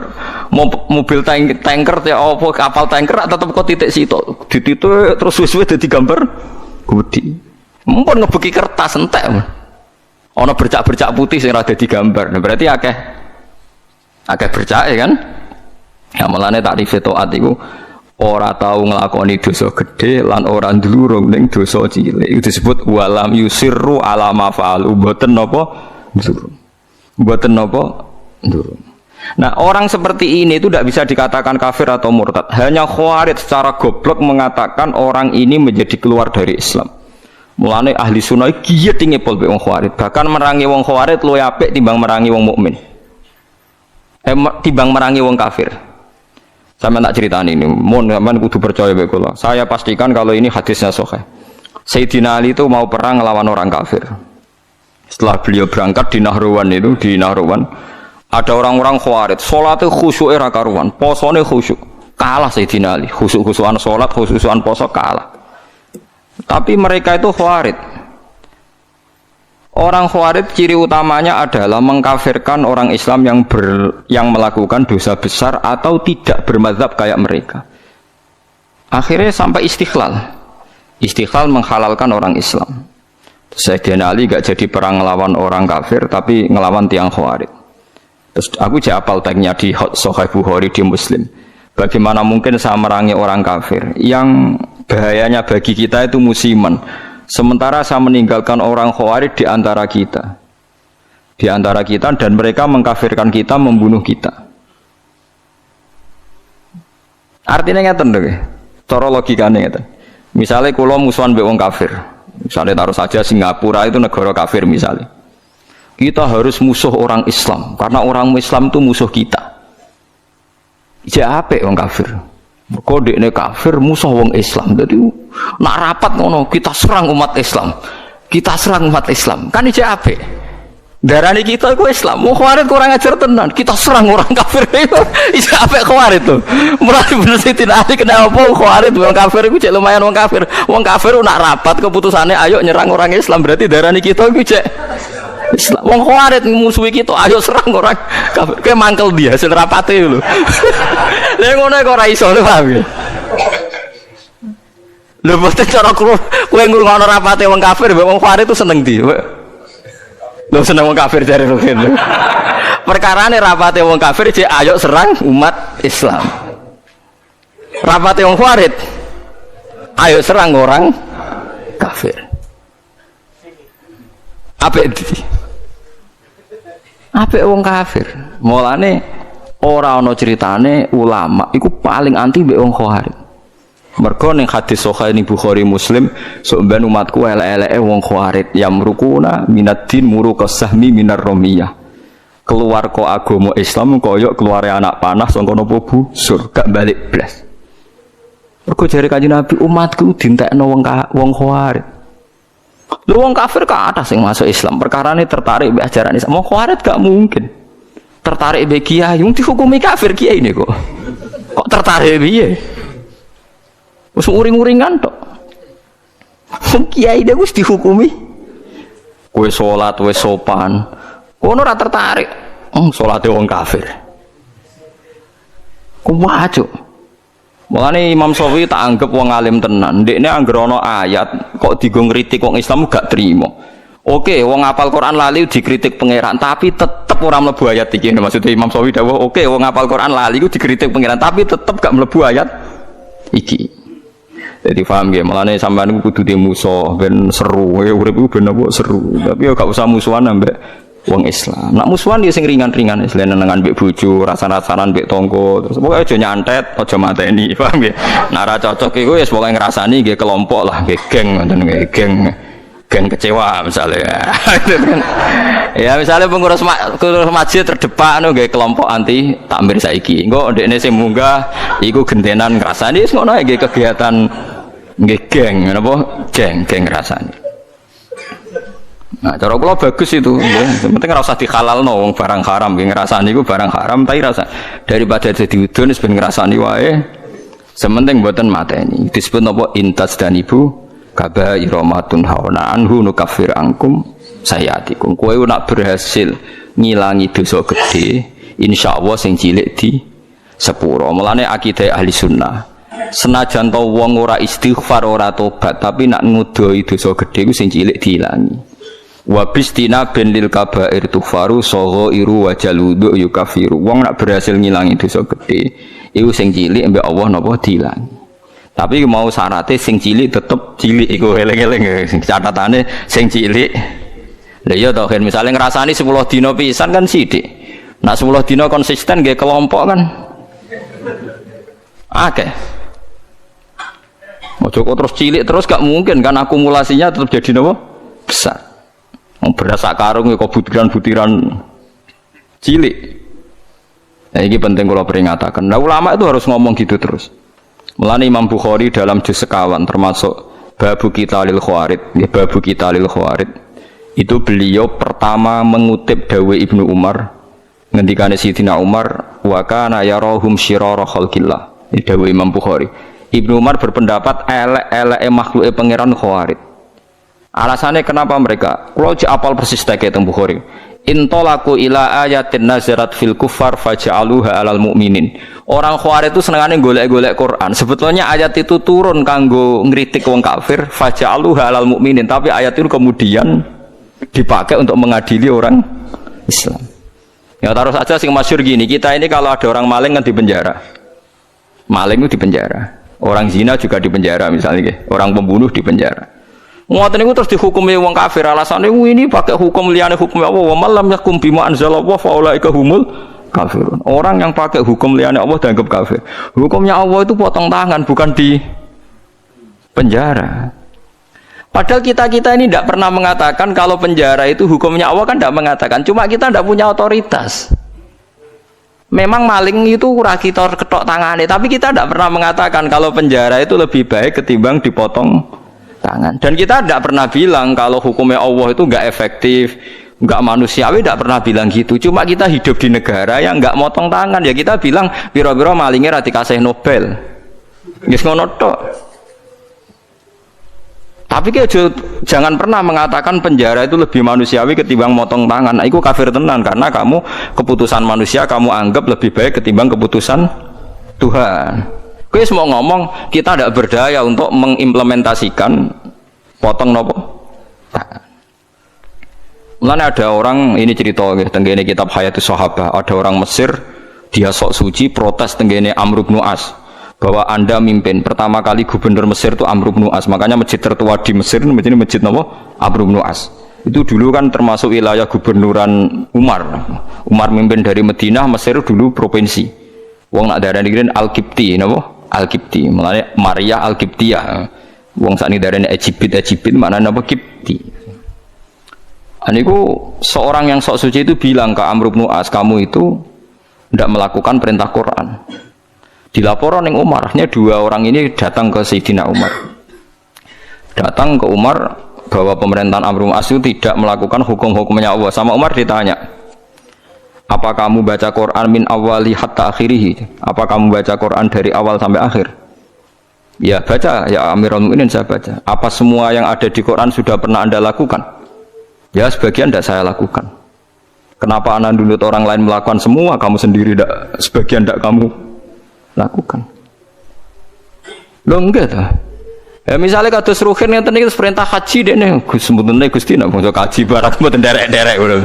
mobil tanker ya apa kapal tanker tetep kok titik sitok. Dititik terus wis dadi gambar gede. Mumpun ngebeki kertas entek. Ana bercak-bercak putih sing ora dadi gambar. Nah, berarti akeh bercake kan? Ya mulane takrif taat iku ora tau nglakoni dosa gedhe lan ora ndlurung ning dosa cilik. Iku disebut walam yusirru ala ma fa'al. Mboten napa ndlurung. Mboten napa ndlurung. Nah, orang seperti ini itu tidak bisa dikatakan kafir atau murtad. Hanya Khawarij secara goblok mengatakan orang ini menjadi keluar dari Islam. Mulane ahli sunnah giat ngepol be wong Khawarij. Bahkan merangi wong Khawarij luwih apik timbang merangi wong mukmin. Timbang merangi wong kafir. Sama tak ceritaan ini, mohon teman kudu percaya baik kula. Saya pastikan kalau ini hadisnya sahih. Sayyidina Ali itu mau perang melawan orang kafir. Setelah beliau berangkat di Nahrawan ada orang-orang Khawarij, salatnya khusyuk era karuan, posone khusyuk, kalah Sayyidina Ali, khusyuk-khusyukan salat, khusyuk-khusyukan poso kalah. Tapi mereka itu Khawarij. Orang Khawarij ciri utamanya adalah mengkafirkan orang Islam yang melakukan dosa besar atau tidak bermadzhab kayak mereka. Akhirnya sampai istighlal. Istighlal menghalalkan orang Islam. Sayyidina Ali gak jadi perang ngelawan orang kafir tapi ngelawan tiang Khawarij. Terus aku apal tagnya di Sahih Bukhari di Muslim. Bagaimana mungkin saya merangi orang kafir yang bahayanya bagi kita itu musiman. Sementara saya meninggalkan orang Khawarij di antara kita. Di antara kita dan mereka mengkafirkan kita, membunuh kita. Artinya ngeten lho. Cara logikane ngeten. Misalnya kula musuhan mbek wong kafir. Misalnya taruh saja Singapura itu negara kafir misalnya. Kita harus musuh orang Islam karena orang Islam itu musuh kita. Ijek apik wong kafir. Mergo dekne kafir musuh wong Islam. Dadi nak rapat ngono, kita serang umat Islam. Kita serang umat Islam. Kan ijek apik. Darani kita iku Islam. Wong Khawarij kurang ajar tenan. Kita serang orang kafir iku. Ijek apik Khawarij to. Mulai bener Sayyidina Ali kenapa Khawarij wong kafir iku cek lumayan wong kafir. Wong kafir nak rapat keputusannya ayo nyerang orang Islam, berarti darani kita iku cek Islam. Wong Khawarij musuhi kita, ayo serang orang kafir. Kayak mangkel dia hasil rapate lho. Lha ngono kok ora iso lho, paham ya? Lho mesti cara kowe ngurungono rapate wong kafir, wong Khawarij itu seneng ndi? Lho seneng wong kafir jare Ruhin. Perkarane rapate wong kafir cek ayo serang umat Islam. Rapate wong Khawarij ayo serang orang kafir. Apik ndi? Apik wong kafir. Mulane ora ana critane ulama iku paling anti mbek wong Khawarij. Mergo ning hadis sahih ning Bukhari Muslim, sok ben umatku elek-eleke wong Khawarij yamrukuna minaddin muruqas sahmi minar ramiyah. Keluar kok agama Islam kaya keluare anak panah saka napa busur, gak balik blas. Mergo jare Kanjeng Nabi umatku dintekno wong Khawarij. Lho wong kafir ka atas sing masuk Islam, perkarane tertarik mbek ajaran Islam. Wong Khawarij gak mungkin tertarik mbek kiai, wong dihukumi kafir kiai ini kok. Kok tertarik piye? Wis uring-uringan tok. Kiai dia wis dihukumi. Kowe salat wis sopan. Ono ora tertarik. Salate wong kafir. Kuwajo. Mulane Imam Syafi'i tak anggap wong alim tenan. Ndekne anggere ana ayat kok digo ngritik wong Islam gak trimo. Oke, wong hafal Quran lali dikritik pangeran, tapi tetep ora mlebu ayat iki. Maksudnya Imam Syafi'i dawuh, oke wong hafal Quran lali ku dikritik pangeran, tapi tetep gak mlebu ayat iki. Jadi paham ya, malahnya sampean iku kudu di musuh ben seru, urip iku ben apa seru. Tapi ya gak usah musuhan ambek wong Islam. Nak musuhan ya sing ringan-ringan, selain nenengan mbek bojo, rasa-rasanan mbek tangga, terus pokoke aja nyantet, aja mateni, paham ya. Nak ra cocok iku ya pokoke ngrasani nggih kelompok lah, nggih geng ngoten nggih geng kecewa misalnya. Ya misalnya pengurus masjid terdepak nggih kelompok anti takmir saiki. Engko ndekne sing munggah iku gentenan ngrasani wis ngono nggih kegiatan nggih geng napa geng rasane. Nah, cara kula bagus itu, nggih. Penting ora usah dihalalno wong barang haram, nggih ngrasani iku barang haram tapi rasa daripada dadi udun wis ben ngrasani wae. Sementing mboten mateni. Disebut napa intas dan ibu kabaira matun hauna anhu nukaffir angkum sayatikum. Kowe nak berhasil ngilangi dosa gede, insyaallah sing cilik di sepuro. Mulane akidah ahli sunnah. Senajan to wong ora istighfar ora tobat, tapi nak ngudoi dosa gede ku sing cilik diilangi. Wa bistina bin lil kabair tufaru saghairu wa jaludu yukafiru. Wong nak berhasil ngilangi dosa gede, iku sing cilik mbek Allah napa diilangi. Tapi mau syaratnya sing cilik tetep cilik iku eling-eling catatane sing cilik. Lah iya to kan misale ngrasani 10 dina pisan kan sithik. Nak 10 dina konsisten nggih kelompok kan akeh. Ojo kok terus cilik terus gak mungkin kan akumulasinya tetap jadi napa? Besar. Beras sak karung kok butiran-butiran cilik. Nah, ini penting kalau peringatakan. Nah, ulama itu harus ngomong gitu terus. Mulane Imam Bukhari dalam juz sekawan termasuk babu qitalil khawarid, ya babu qitalil khawarid. Itu beliau pertama mengutip dawuh Ibnu Umar ngendikane Sayyidina Umar wa kana yarahum syirara khalqillah. Ini dawuh Imam Bukhari. Ibnu Umar berpendapat elek-eleke makhluke pangeran khawarid. Alasannya kenapa mereka? Kalau apal persis teke teng Bukhari. Intolaku ila ayatin nazarat fil kufar faja'aluha alal mu'minin. Orang khawarij itu senengane golek-golek Quran. Sebetulnya ayat itu turun kanggo ngritik wong kafir, faja'aluha alal mu'minin, tapi ayat itu kemudian dipakai untuk mengadili orang Islam. Ya taruh saja sing masyhur gini, kita ini kalau ada orang maling kan di penjara. Maling itu di penjara. Orang zina juga di penjara misalnya, orang pembunuh di penjara. Ngoten niku terus dihukumi wong kafir, alasane ini pakai hukum liyane hukum Allah, wa malam yakum bima anzalallah fa ulaika humul kafirun. Orang yang pakai hukum liyane Allah dianggap kafir. Hukumnya Allah itu potong tangan, bukan di penjara. Padahal kita ini tidak pernah mengatakan kalau penjara itu hukumnya Allah, kan tidak mengatakan. Cuma kita tidak punya otoritas. Memang maling itu ora kita ketok tangannya, tapi kita tidak pernah mengatakan kalau penjara itu lebih baik ketimbang dipotong tangan. Dan kita tidak pernah bilang kalau hukumnya Allah itu nggak efektif, nggak manusiawi, tidak pernah bilang gitu. Cuma kita hidup di negara yang nggak motong tangan, ya kita bilang biro-biro malingnya ra dikasih Nobel. Wis ngono tok. Tapi jangan pernah mengatakan penjara itu lebih manusiawi ketimbang motong tangan. Nah, itu kafir tenan karena kamu keputusan manusia kamu anggap lebih baik ketimbang keputusan Tuhan. Kowe mau ngomong kita tidak berdaya untuk mengimplementasikan potong nopo tangan. Mulanya ada orang ini cerita tenggene kitab Hayatus Sahabah, ada orang Mesir dia sok suci protes tenggene Amr bin As bahwa Anda mimpin pertama kali gubernur Mesir itu Amr bin As, makanya masjid tertua di Mesir ini masjid nopo Amr bin As. Itu dulu kan termasuk wilayah gubernuran Umar. Umar mimpin dari Madinah, Mesir dulu provinsi. Wong nak darani kene Al-Qibti napa? Al-Qibti. Mulane Maria Al-Qibtiyah. Wong sakniki darani Egypt maknane napa Qibti. Aniku seorang yang sok suci itu bilang ke Amr bin As, kamu itu tidak melakukan perintah Quran. Dilaporan yang Umarnya dua orang ini datang ke Sayyidina Umar. Datang ke Umar bahwa pemerintahan Amr bin As itu tidak melakukan hukum-hukumnya Allah. Sama Umar ditanya, apa kamu baca Quran min awali hatta akhirih? Apa kamu baca Quran dari awal sampai akhir? Ya baca, ya Amirul Mukminin saya baca. Apa semua yang ada di Quran sudah pernah Anda lakukan? Ya sebagian tidak saya lakukan. Kenapa Anda nuntut orang lain melakukan semua, kamu sendiri tidak, sebagian tidak kamu lakukan? Loh enggak dah. Ya misalnya kados Ruhin ngeten iki perintah haji dene Gus mboten Gusti nek bangsa kaji barat mboten derek-derek ngono.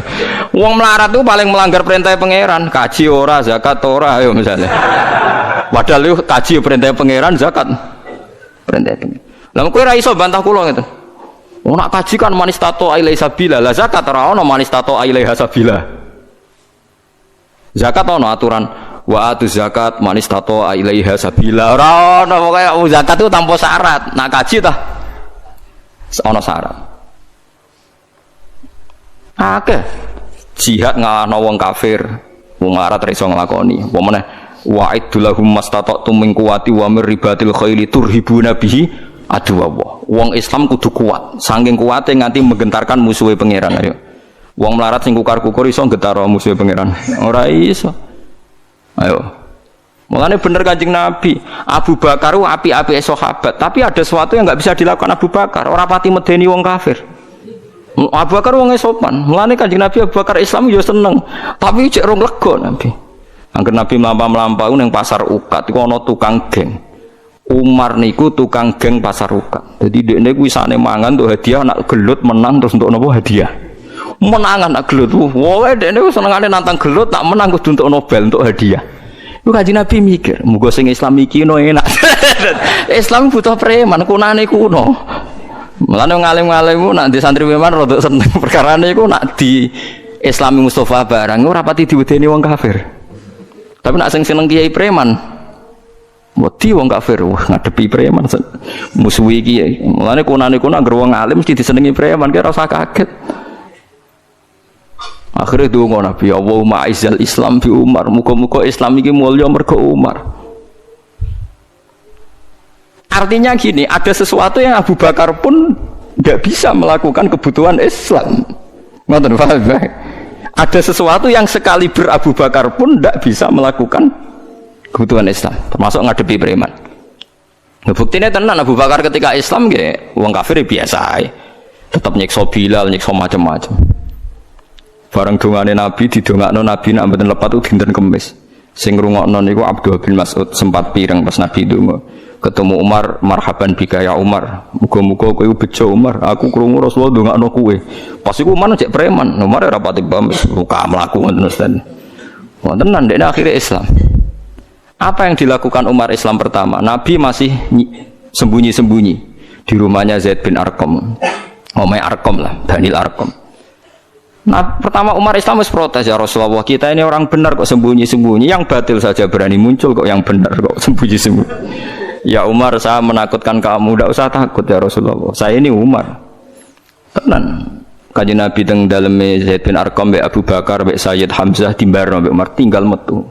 Wong melarat itu paling melanggar perintah pangeran, kaji ora, zakat ora ayo misalnya. Padahal yo kaji perintah pangeran, zakat perintah pangeran. Lah kowe ora iso bantah kula ngeten. Wong nak kaji kan manistato ilaihi sabila, lah zakat ora ono manistato ilaihi sabila. Zakat ono aturan wa atu zakat manistato ilaiha sabila. Ora ono pokoke zakat itu tanpa syarat. Nak kaji tah ono syarat. Akeh jihad ngalahno wong kafir, wong larat ra iso nglakoni. Apa meneh wa'idulahum mastata'tum min quwwati wa mir ribatil khaili turhibuna bihi aduwallah. Wong Islam kudu kuat, saking kuwate nganti menggentarkan musuhe pangeran. Ayo. Wong melarat sing kukar-kukur iso nggetaro musuhe pangeran. Ora iso. Ayo. Mulane bener Kanjeng Nabi, Abu Bakar ku api-api sahabat, tapi ada sesuatu yang enggak bisa dilakukan Abu Bakar, ora pati medeni wong kafir. Abu Bakar wong sopan. Mulane Kanjeng Nabi Abu Bakar Islam yo seneng, tapi cek rong lega Nabi. Angger Nabi mlampah-mlampah ning pasar Ukat iku ana tukang geng. Umar niku tukang geng pasar Ukat. Jadi dekne kuwi isane mangan untuk hadiah, nak gelut menang terus untuk napa hadiah. Menangan nak gelut. Woe dekne wis senengane nantang gelut tak menang kudu untuk Nobel untuk hadiah. Iku Kanjeng Nabi mikir, muga sing Islam iki no enak. Islam butuh preman, kunane kuno. Mulane ngalim-ngalim ku nak di santri preman rada seneng perkarane iku nak di Islami Mustafa barang ora pati diwedeni wong kafir. Tapi nak sing seneng kiai preman wedi wong kafir, wah ngadepi preman musuhi iki. Mulane kunane kuno anggere wong alim mesti disenengi preman, kira ora usah kaget. Akhirnya donga Nabi, Allahumma a'izzal Islam bi Umar, muga-muga Islam iki mulya mergo Umar. Artinya gini, ada sesuatu yang Abu Bakar pun tidak bisa melakukan kebutuhan Islam. Ngoten paham? Ada sesuatu yang sekali Abu Bakar pun tidak bisa melakukan kebutuhan Islam, termasuk ngadepi preman. Buktinya tenan Abu Bakar ketika Islam nggih wong kafir biasa ae. Tetap nyiksa Bilal, nyiksa macam-macam. Bareng dongane Nabi didongakno Nabi nak mboten lepat itu dinten Kamis. Sing ngrungokno niku Abdullah bin Mas'ud sempat pireng pas Nabi donga. Ketemu Umar, marhaban bika ya Umar. Muga-muga kowe bejo Umar. Aku krungu Rasulullah ndongakno kowe. Pas iku Umar cek preman. Umar ora pati bamis luka mlaku ngoten Ustaz. Wonten ndekne akhire Islam. Apa yang dilakukan Umar Islam pertama? Nabi masih sembunyi-sembunyi di rumahnya Zaid bin Arqam. Omai Arqam lah, Banil Arqam. Nah, pertama Umar Islam harus protes, ya Rasulullah, kita ini orang benar kok sembunyi-sembunyi, yang batil saja berani muncul kok yang benar kok sembunyi-sembunyi. Ya Umar, saya menakutkan kamu, tidak usah takut ya Rasulullah, saya ini Umar. Tenan. Kanjeng Nabi teng daleme Zaid bin Arqam, Abu Bakar, Sayyid Hamzah, timbarno Umar tinggal metu.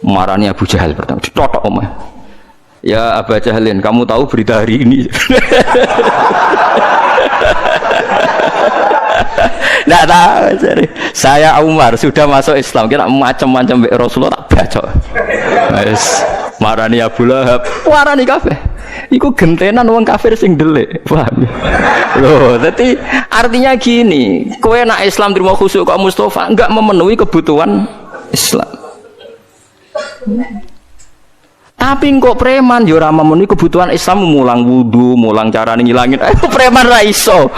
Marani Abu Jahal pertama ditotok omah. Ya Abu Jahalin, kamu tahu berita hari ini? Nggak tahu. Saya Umar sudah masuk Islam. Kira macam-macam Rasulullah tak baca. Wes marani Abu Lahab, marani kabeh. Iku gentenan wong kafir sing delik. Paham? Loh, dadi artinya gini, kowe nak Islam terima khusyuk kok Mustafa enggak memenuhi kebutuhan Islam. Tapi kok preman yo ora memenuhi kebutuhan Islam, mulang wudu, mulang carane ngilangin. Preman ra iso.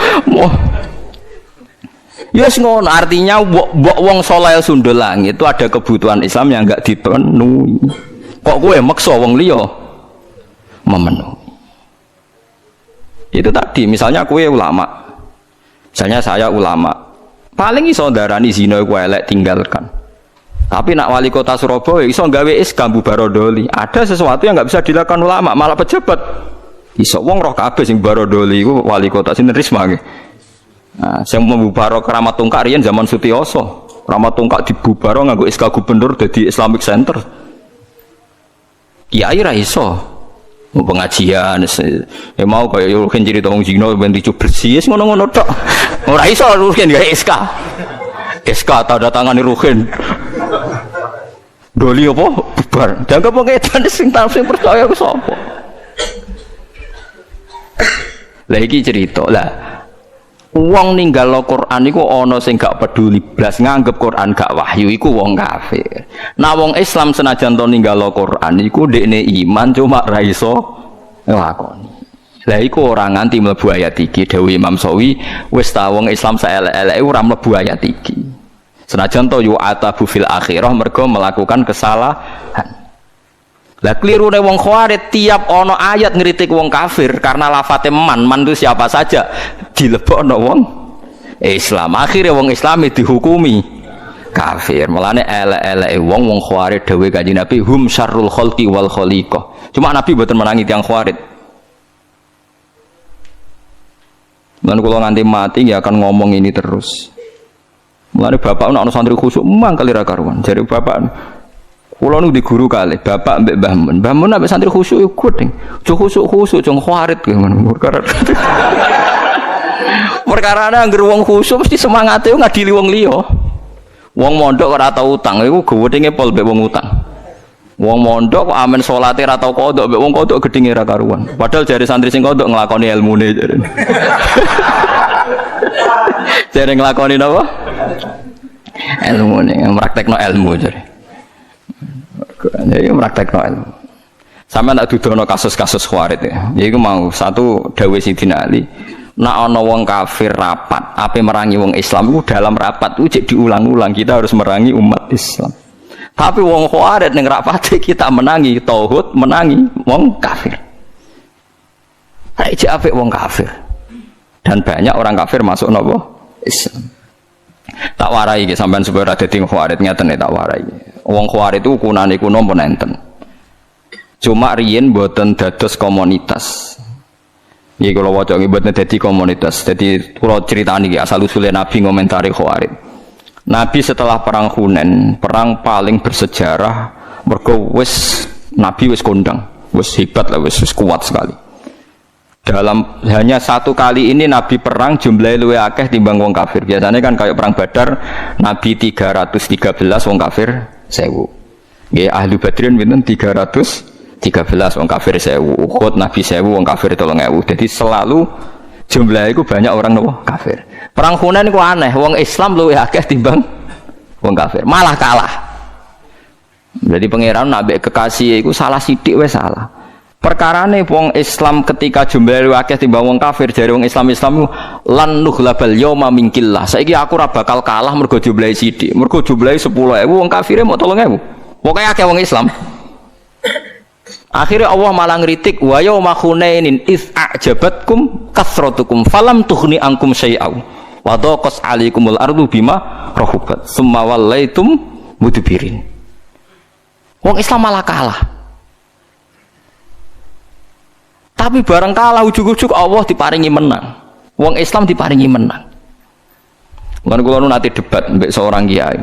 Yes ngono, artinya wong saleh sundul langit itu ada kebutuhan Islam yang enggak dipenuhi. Kok kowe maksa wong liya memenuhi. Itu tadi, misalnya kowe ulama. Misalnya saya ulama. Paling iso ndarani zina kowe elek tinggalkan. Tapi nak wali kota Surabaya iso gawe SK barodoli. Ada sesuatu yang enggak bisa dilakukan ulama, malah pejabat. Iso wong roh kabeh sing barodoli iku wali kota sinten Risma nggih. Nah, sing membubaro Keramat Tungkak riyen zaman Sutioso. Keramat Tungkak dibubaro nganggo SK gubernur dadi Islamic Center. Kiai ra iso. Pengajian mau kaya rugen cerita wong zina ben dicu bersih ngono-ngono tok. Ora iso rugen gawe SK. SK tanda tangane rugen. Doli apa bubar. Dianggap pengedan sing percaya ku sapa? Lah iki cerita. Lah wong ninggal Al-Qur'an iku ana sing gak peduli blas nganggep Qur'an gak wahyu iku wong kafir. Nah wong Islam senajan to ninggal Al-Qur'an iku dekne iman cuma ra iso nglakoni. Lah iku ora nganti mlebu ayat iki dawuh Imam Sawi wis ta wong Islam saelek-eleke ora mlebu ayat iki. Senajan to yu'atabu fil akhirah mergo melakukan kesalahan. Lah klirune wong Khawarij tiap ana ayat ngritik wong kafir karena lafate man itu siapa saja dilebokno wong Islam. Akhire wong Islami dihukumi kafir. Mulane elek-eleke wong Khawarij dawuh Kanjeng Nabi hum syarrul khalqi wal khaliqah. Cuma Nabi mboten menangi tiyang Khawarij. Lan kula nganti mati ya akan ngomong ini terus. Mulane bapak ana santri khusyuk mangkali ra karuan. Jare bapak kula nu di guru kali, bapak mbek Mbah Mun. Mbah Mun ambek santri khusyuk iku kuting. Jo khusyuk jong Khawarij ngono. Perkara anggere wong khusyuk mesti semangate ngadili wong liya. Wong mondok ora tau utang iku gedhinge pol mbek wong utang. Wong mondok kok amen salate ora tau kodok mbek wong kodok gedhinge ra karuan. Padahal jare santri sing kodok nglakoni ilmune jare. Jare nglakoni napa? Ilmune, praktekno ilmu jare. Jadi praktekno ilmu. Sampe nak dudono kasus-kasus Khawarij ya. Iku mau satu dawuh Sidina Ali. Nak ana wong kafir rapat, ape merangi wong Islam iku dalam rapat itu diulang-ulang kita harus merangi umat Islam. Tapi wong Khawarij ning rapate kita menangi tauhid, menangi wong kafir. Kayak apik wong kafir. Dan banyak orang kafir masuk napa? Islam. Tak warai iki sampean supaya ora dadi Khawarij ngeten tak warai. Wong Khawarij itu ukunane kuno pun enten. Cuma riyen mboten dados komunitas. Iki kula waca iki mboten dadi komunitas. Dadi kula critani iki asal usule Nabi ngomentari Khawarij. Nabi setelah perang Hunain, perang paling bersejarah mergo wis Nabi wis kondang, wis hebat lah, wis kuat sekali. Dalam hanya satu kali ini Nabi perang jumlahnya luwih akeh timbang wong kafir. Biasanya kan kayak perang Badar Nabi 313 wong kafir 1000. Nggih ahli Badrin pinten 313 wong kafir 1000. Uhud Nabi 1000 wong kafir 3000. Jadi selalu jumlahnya itu banyak orang nopo kafir. Perang Hunain itu aneh, wong Islam luwih akeh timbang wong kafir. Malah kalah. Jadi pangeran nabi kekasih itu salah sidik wes salah. Perkarane wong Islam ketika jumlah akeh timbang wong kafir dari wong Islam lan nughlabal yauma minkillah. Saiki aku ora bakal kalah mergo jumlah sithik. Mergo jumlah 10.000 wong kafire mau 3.000. Pokoke akeh wong Islam. Akhirnya Allah malah ngritik wa yauma hunainin iz a'jabatkum kasratukum falam tughni ankum syai'aw wa daqas 'alaikumul ardu bima rahubat summa wallaitum mudbirin. Wong Islam malah kalah. Tapi bareng kalah ujug-ujug Allah diparingi menang. Wong Islam diparingi menang. Kan kula nu nate debat mbek seorang kiai.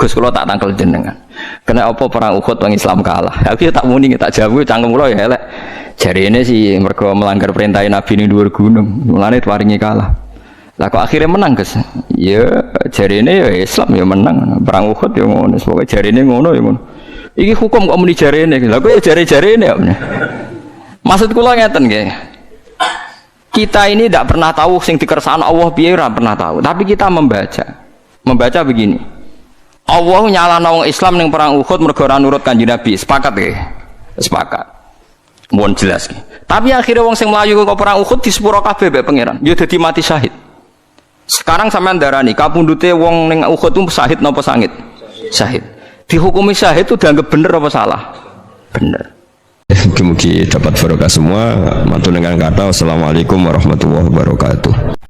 Gus kula tak tangkel jenengan. Kena apa perang Uhud wong Islam kalah. Aku ya tak muni tak jawab cangkem kula ya elek. Jarine sih mergo melanggar perintah Nabi ning dhuwur gunung. Mulane paringi kalah. Lah kok akhirnya menang, Gus? Ya jarine ya Islam ya menang. Perang Uhud ya ngono. Pokoke jarine ngono ya ngono. Iki hukum kok muni jarine. Lah kok ya jare-jarine ya. Maksud kula ngeten nggih. Kita ini tidak pernah tahu sing dikersakno Allah piye ora pernah tahu. Tapi kita membaca. Membaca begini. Allah nyalano wong Islam ning perang Uhud mergo ora nurut Kanjeng Nabi. Sepakat nggih? Sepakat. Mohon jelas nggih. Tapi akhirnya wong sing mlayu kok perang Uhud disepuro kabeh mbek pangeran. Ya dadi mati syahid. Sekarang sampean darani kapundhute wong ning Uhud itu syahid napa sangit? Syahid. Dihukumi syahid itu dianggap bener apa salah? Bener. Mugi-mugi dapat barokah semua. Matur dengan kata wassalamualaikum warahmatullahi wabarakatuh.